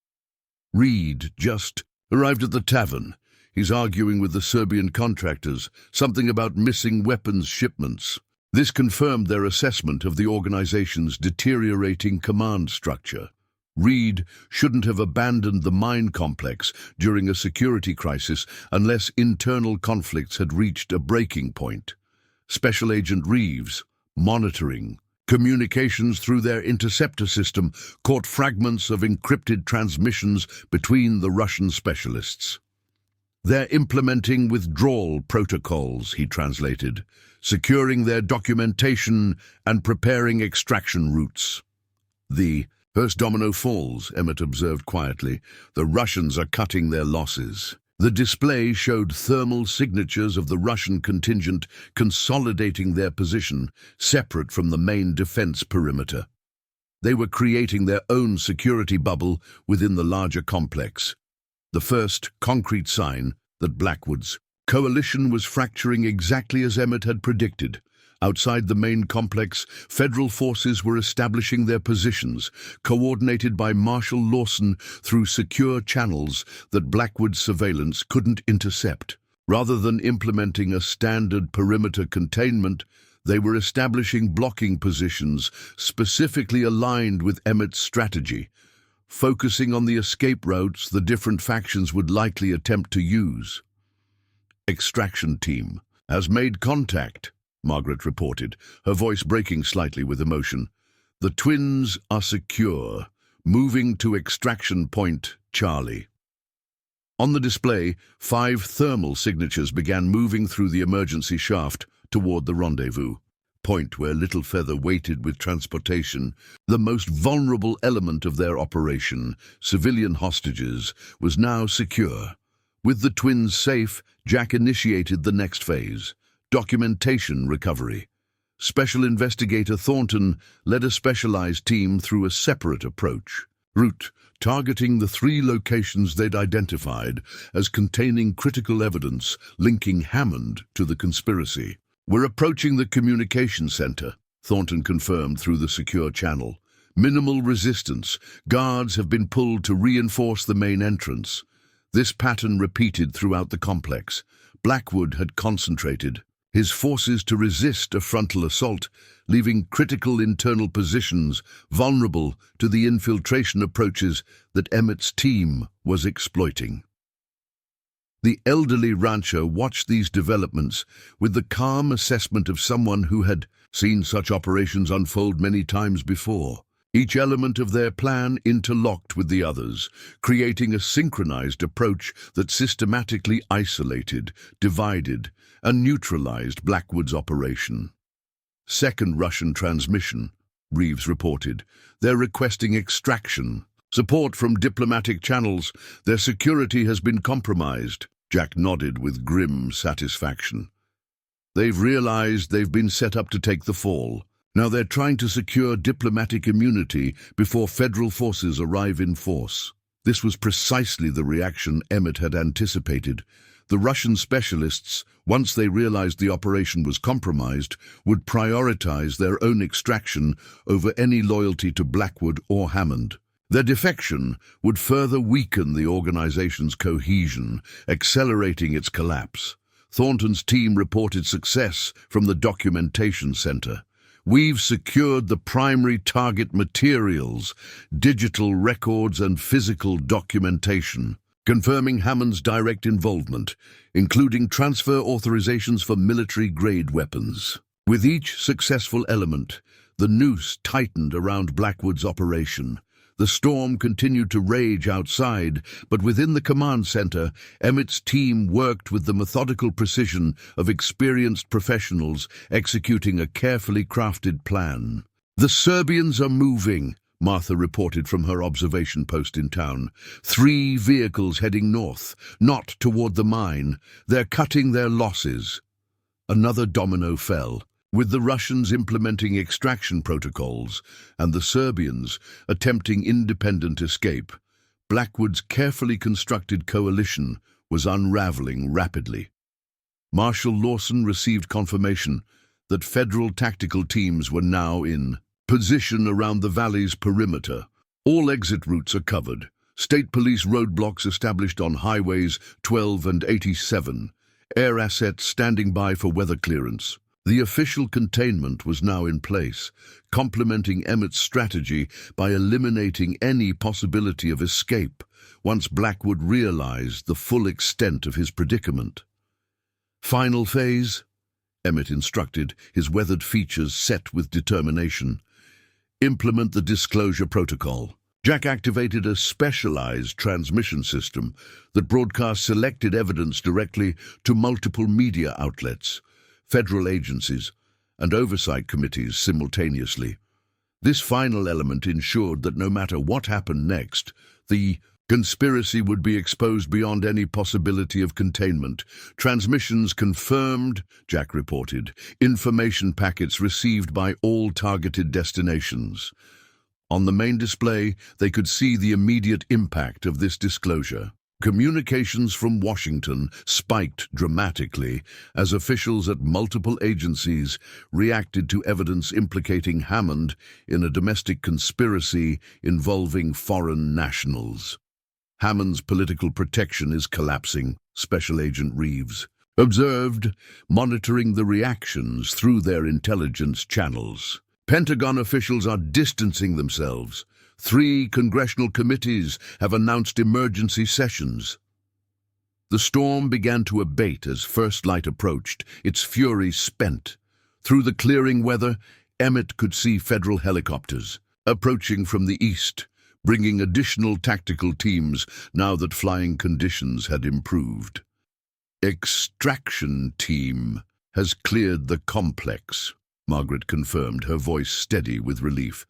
"Reed just arrived at the tavern. He's arguing with the Serbian contractors, something about missing weapons shipments." This confirmed their assessment of the organization's deteriorating command structure. Reed shouldn't have abandoned the mine complex during a security crisis unless internal conflicts had reached a breaking point. Special Agent Reeves, monitoring communications through their interceptor system, caught fragments of encrypted transmissions between the Russian specialists. "They're implementing withdrawal protocols," he translated, "securing their documentation and preparing extraction routes." "The first domino falls," Emmett observed quietly. "The Russians are cutting their losses." The display showed thermal signatures of the Russian contingent consolidating their position, separate from the main defense perimeter. They were creating their own security bubble within the larger complex. The first concrete sign that Blackwood's coalition was fracturing exactly as Emmett had predicted. Outside the main complex, federal forces were establishing their positions, coordinated by Marshal Lawson through secure channels that Blackwood's surveillance couldn't intercept. Rather than implementing a standard perimeter containment, they were establishing blocking positions specifically aligned with Emmett's strategy, focusing on the escape routes the different factions would likely attempt to use. "Extraction team has made contact," Margaret reported, her voice breaking slightly with emotion. "The twins are secure, moving to extraction point Charlie." On the display, 5 thermal signatures began moving through the emergency shaft toward the rendezvous point where Little Feather waited with transportation. The most vulnerable element of their operation, civilian hostages, was now secure. With the twins safe, Jack initiated the next phase: documentation recovery. Special Investigator Thornton led a specialized team through a separate approach route, targeting the 3 locations they'd identified as containing critical evidence linking Hammond to the conspiracy. "We're approaching the communication center," Thornton confirmed through the secure channel. "Minimal resistance. Guards have been pulled to reinforce the main entrance." This pattern repeated throughout the complex. Blackwood had concentrated his forces to resist a frontal assault, leaving critical internal positions vulnerable to the infiltration approaches that Emmett's team was exploiting. The elderly rancher watched these developments with the calm assessment of someone who had seen such operations unfold many times before. Each element of their plan interlocked with the others, creating a synchronized approach that systematically isolated, divided, and neutralized Blackwood's operation. "Second Russian transmission," Reeves reported. "They're requesting extraction. Support from diplomatic channels. Their security has been compromised." Jack nodded with grim satisfaction. "They've realized they've been set up to take the fall. Now they're trying to secure diplomatic immunity before federal forces arrive in force." This was precisely the reaction Emmett had anticipated. The Russian specialists, once they realized the operation was compromised, would prioritize their own extraction over any loyalty to Blackwood or Hammond. Their defection would further weaken the organization's cohesion, accelerating its collapse. Thornton's team reported success from the documentation center. "We've secured the primary target materials, digital records and physical documentation, confirming Hammond's direct involvement, including transfer authorizations for military-grade weapons." With each successful element, the noose tightened around Blackwood's operation. The storm continued to rage outside, but within the command center, Emmett's team worked with the methodical precision of experienced professionals executing a carefully crafted plan. "The Serbians are moving," Martha reported from her observation post in town. 3 vehicles heading north, not toward the mine. They're cutting their losses. Another domino fell, with the Russians implementing extraction protocols and the Serbians attempting independent escape. Blackwood's carefully constructed coalition was unraveling rapidly. Marshal Lawson received confirmation that federal tactical teams were now in position around the valley's perimeter. All exit routes are covered. State police roadblocks established on highways 12 and 87. Air assets standing by for weather clearance. The official containment was now in place, complementing Emmett's strategy by eliminating any possibility of escape once Blackwood realized the full extent of his predicament. "Final phase," Emmett instructed, his weathered features set with determination. "Implement the disclosure protocol." Jack activated a specialized transmission system that broadcast selected evidence directly to multiple media outlets, federal agencies, and oversight committees simultaneously. This final element ensured that no matter what happened next, the conspiracy would be exposed beyond any possibility of containment. "Transmissions confirmed," Jack reported. "Information packets received by all targeted destinations." On the main display, they could see the immediate impact of this disclosure. Communications from Washington spiked dramatically as officials at multiple agencies reacted to evidence implicating Hammond in a domestic conspiracy involving foreign nationals. "Hammond's political protection is collapsing," Special Agent Reeves observed, monitoring the reactions through their intelligence channels. "Pentagon officials are distancing themselves. 3 congressional committees have announced emergency sessions." The storm began to abate as first light approached, its fury spent. Through the clearing weather, Emmett could see federal helicopters approaching from the east, bringing additional tactical teams now that flying conditions had improved. "Extraction team has cleared the complex," Margaret confirmed, her voice steady with relief.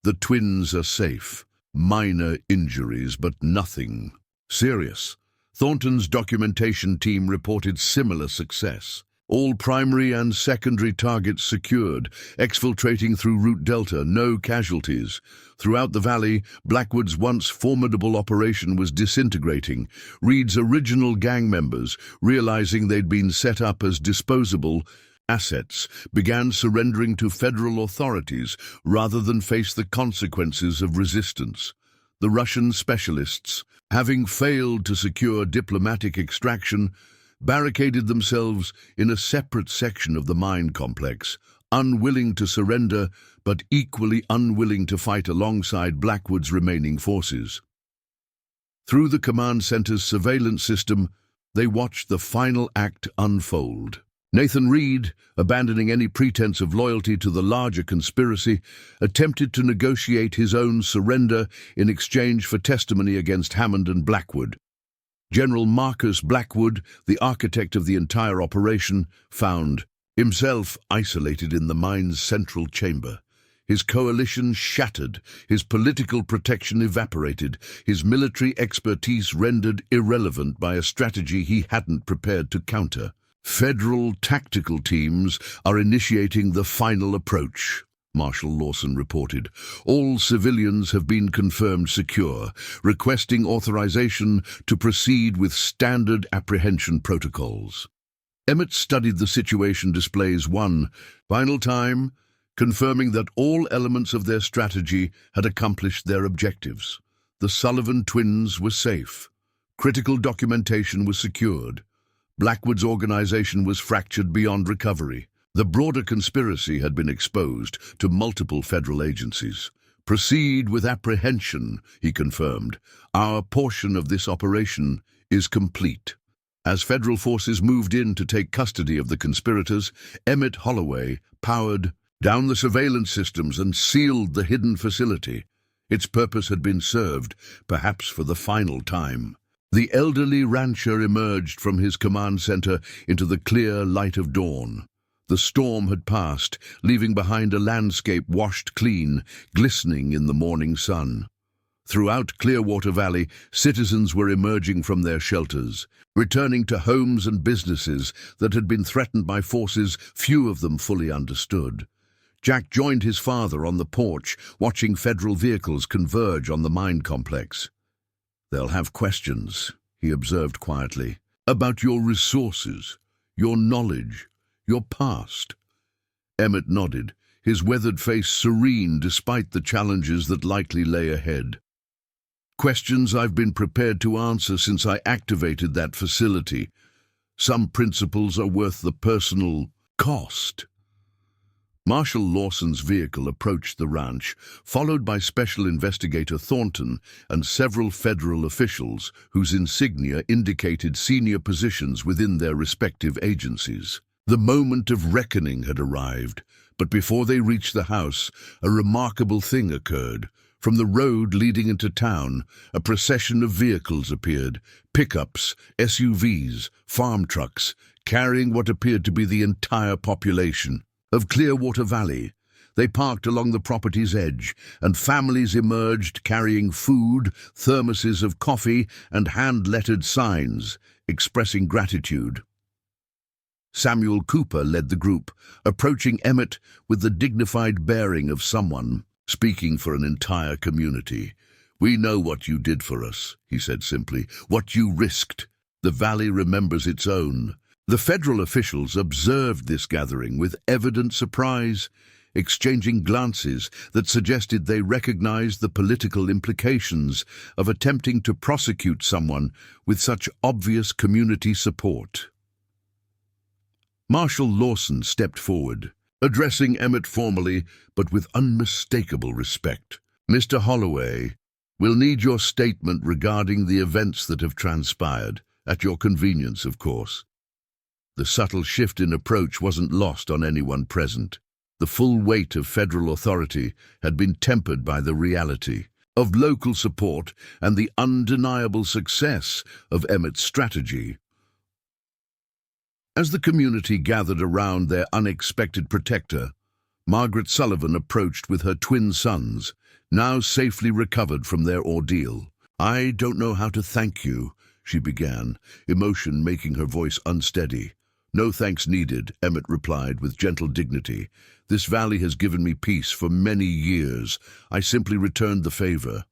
"The twins are safe. Minor injuries, but nothing serious." Thornton's documentation team reported similar success. All primary and secondary targets secured, exfiltrating through Route Delta, no casualties. Throughout the valley, Blackwood's once formidable operation was disintegrating. Reed's original gang members, realizing they'd been set up as disposable assets, began surrendering to federal authorities rather than face the consequences of resistance. The Russian specialists, having failed to secure diplomatic extraction, barricaded themselves in a separate section of the mine complex, unwilling to surrender but equally unwilling to fight alongside Blackwood's remaining forces. Through the command center's surveillance system, they watched the final act unfold. Nathan Reed, abandoning any pretense of loyalty to the larger conspiracy, attempted to negotiate his own surrender in exchange for testimony against Hammond and Blackwood. General Marcus Blackwood, the architect of the entire operation, found himself isolated in the mine's central chamber. His coalition shattered, his political protection evaporated, his military expertise rendered irrelevant by a strategy he hadn't prepared to counter. "Federal tactical teams are initiating the final approach," Marshal Lawson reported. "All civilians have been confirmed secure, requesting authorization to proceed with standard apprehension protocols." Emmett studied the situation displays one final time, confirming that all elements of their strategy had accomplished their objectives. The Sullivan twins were safe. Critical documentation was secured. Blackwood's organization was fractured beyond recovery. The broader conspiracy had been exposed to multiple federal agencies. "Proceed with apprehension," he confirmed. "Our portion of this operation is complete." As federal forces moved in to take custody of the conspirators, Emmett Holloway powered down the surveillance systems and sealed the hidden facility. Its purpose had been served, perhaps for the final time. The elderly rancher emerged from his command center into the clear light of dawn. The storm had passed, leaving behind a landscape washed clean, glistening in the morning sun. Throughout Clearwater Valley, citizens were emerging from their shelters, returning to homes and businesses that had been threatened by forces few of them fully understood. Jack joined his father on the porch, watching federal vehicles converge on the mine complex. "They'll have questions," he observed quietly, "about your resources, your knowledge, your past." Emmett nodded, his weathered face serene despite the challenges that likely lay ahead. "Questions I've been prepared to answer since I activated that facility. Some principles are worth the personal cost." Marshal Lawson's vehicle approached the ranch, followed by Special Investigator Thornton and several federal officials whose insignia indicated senior positions within their respective agencies. The moment of reckoning had arrived, but before they reached the house, a remarkable thing occurred. From the road leading into town, a procession of vehicles appeared, pickups, SUVs, farm trucks, carrying what appeared to be the entire population of Clearwater Valley. They parked along the property's edge, and families emerged carrying food, thermoses of coffee, and hand-lettered signs expressing gratitude. Samuel Cooper led the group, approaching Emmett with the dignified bearing of someone speaking for an entire community. "We know what you did for us," he said simply, "what you risked. The valley remembers its own." The federal officials observed this gathering with evident surprise, exchanging glances that suggested they recognized the political implications of attempting to prosecute someone with such obvious community support. Marshal Lawson stepped forward, addressing Emmett formally but with unmistakable respect. "Mr. Holloway, we'll need your statement regarding the events that have transpired, at your convenience, of course." The subtle shift in approach wasn't lost on anyone present. The full weight of federal authority had been tempered by the reality of local support and the undeniable success of Emmett's strategy. As the community gathered around their unexpected protector, Margaret Sullivan approached with her twin sons, now safely recovered from their ordeal. "I don't know how to thank you," she began, emotion making her voice unsteady. "No thanks needed," Emmett replied with gentle dignity. "This valley has given me peace for many years. I simply returned the favor."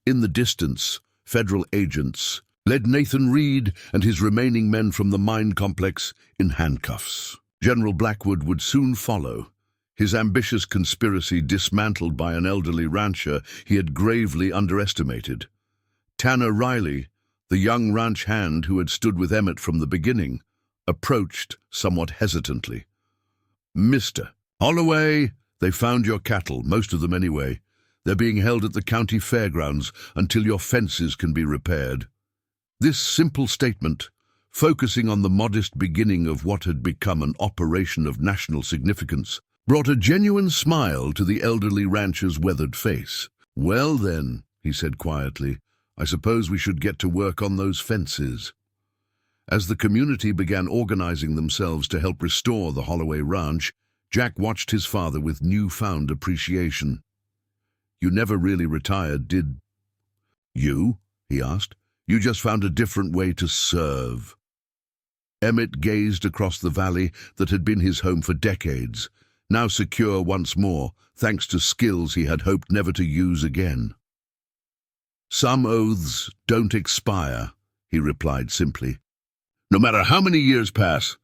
In the distance, federal agents led Nathan Reed and his remaining men from the mine complex in handcuffs. General Blackwood would soon follow, his ambitious conspiracy dismantled by an elderly rancher he had gravely underestimated. Tanner Riley, the young ranch hand who had stood with Emmett from the beginning, approached somewhat hesitantly. "Mr. Holloway, they found your cattle, most of them anyway. They're being held at the county fairgrounds until your fences can be repaired." This simple statement, focusing on the modest beginning of what had become an operation of national significance, brought a genuine smile to the elderly rancher's weathered face. "Well then," he said quietly, "I suppose we should get to work on those fences." As the community began organizing themselves to help restore the Holloway Ranch, Jack watched his father with newfound appreciation. "You never really retired, did you?" he asked. "You just found a different way to serve." Emmett gazed across the valley that had been his home for decades, now secure once more, thanks to skills he had hoped never to use again. "Some oaths don't expire," he replied simply. "No matter how many years pass."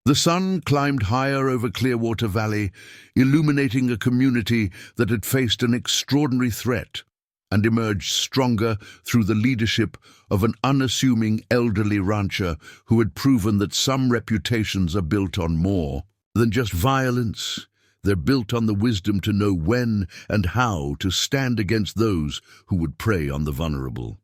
The sun climbed higher over Clearwater Valley, illuminating a community that had faced an extraordinary threat and emerged stronger through the leadership of an unassuming elderly rancher who had proven that some reputations are built on more than just violence. They're built on the wisdom to know when and how to stand against those who would prey on the vulnerable.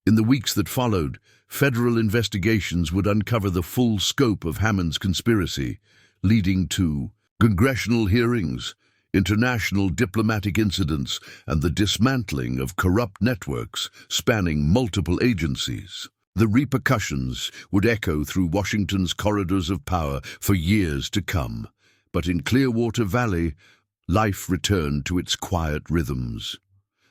In the weeks that followed, federal investigations would uncover the full scope of Hammond's conspiracy, leading to congressional hearings, international diplomatic incidents, and the dismantling of corrupt networks spanning multiple agencies. The repercussions would echo through Washington's corridors of power for years to come. But in Clearwater Valley, life returned to its quiet rhythms.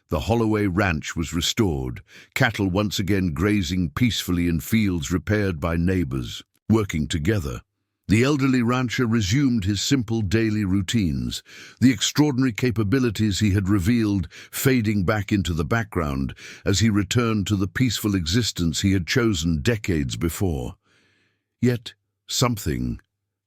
The Holloway Ranch was restored, cattle once again grazing peacefully in fields repaired by neighbors, working together. The elderly rancher resumed his simple daily routines, the extraordinary capabilities he had revealed fading back into the background as he returned to the peaceful existence he had chosen decades before. Yet something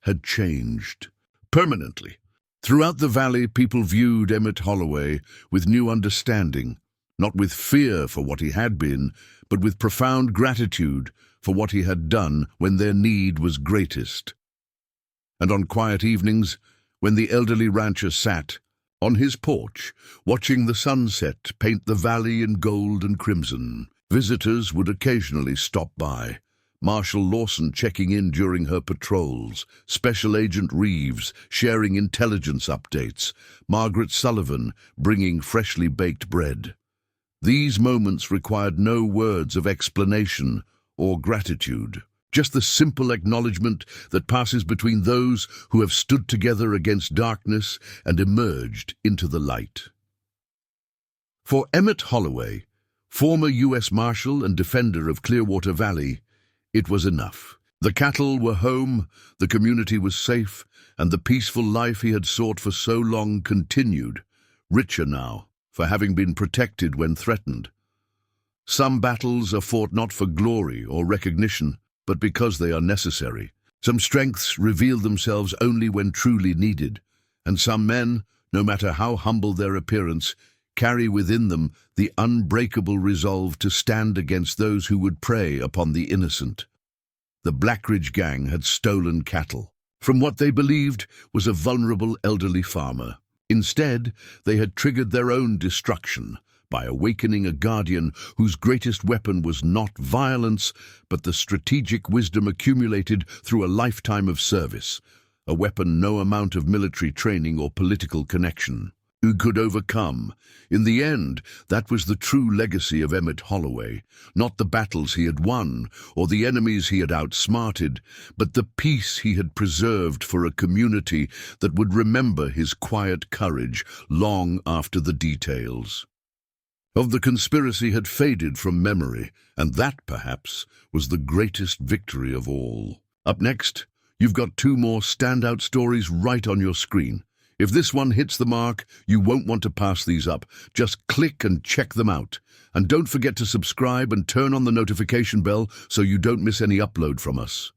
had changed. Permanently. Throughout the valley, people viewed Emmett Holloway with new understanding, not with fear for what he had been, but with profound gratitude for what he had done when their need was greatest. And on quiet evenings, when the elderly rancher sat on his porch, watching the sunset paint the valley in gold and crimson. Visitors would occasionally stop by. Marshal Lawson checking in during her patrols, Special Agent Reeves sharing intelligence updates, Margaret Sullivan bringing freshly baked bread. These moments required no words of explanation or gratitude, just the simple acknowledgement that passes between those who have stood together against darkness and emerged into the light. For Emmett Holloway, former U.S. Marshal and defender of Clearwater Valley, it was enough. The cattle were home, the community was safe, and the peaceful life he had sought for so long continued, richer now, for having been protected when threatened. Some battles are fought not for glory or recognition, but because they are necessary. Some strengths reveal themselves only when truly needed, and some men, no matter how humble their appearance, carry within them the unbreakable resolve to stand against those who would prey upon the innocent. The Blackridge gang had stolen cattle from what they believed was a vulnerable elderly farmer. Instead, they had triggered their own destruction by awakening a guardian whose greatest weapon was not violence, but the strategic wisdom accumulated through a lifetime of service, a weapon no amount of military training or political connection could overcome. In the end, that was the true legacy of Emmett Holloway, not the battles he had won or the enemies he had outsmarted, but the peace he had preserved for a community that would remember his quiet courage long after the details of the conspiracy had faded from memory, and that, perhaps, was the greatest victory of all. Up next, you've got two more standout stories right on your screen. If this one hits the mark, you won't want to pass these up. Just click and check them out. And don't forget to subscribe and turn on the notification bell so you don't miss any upload from us.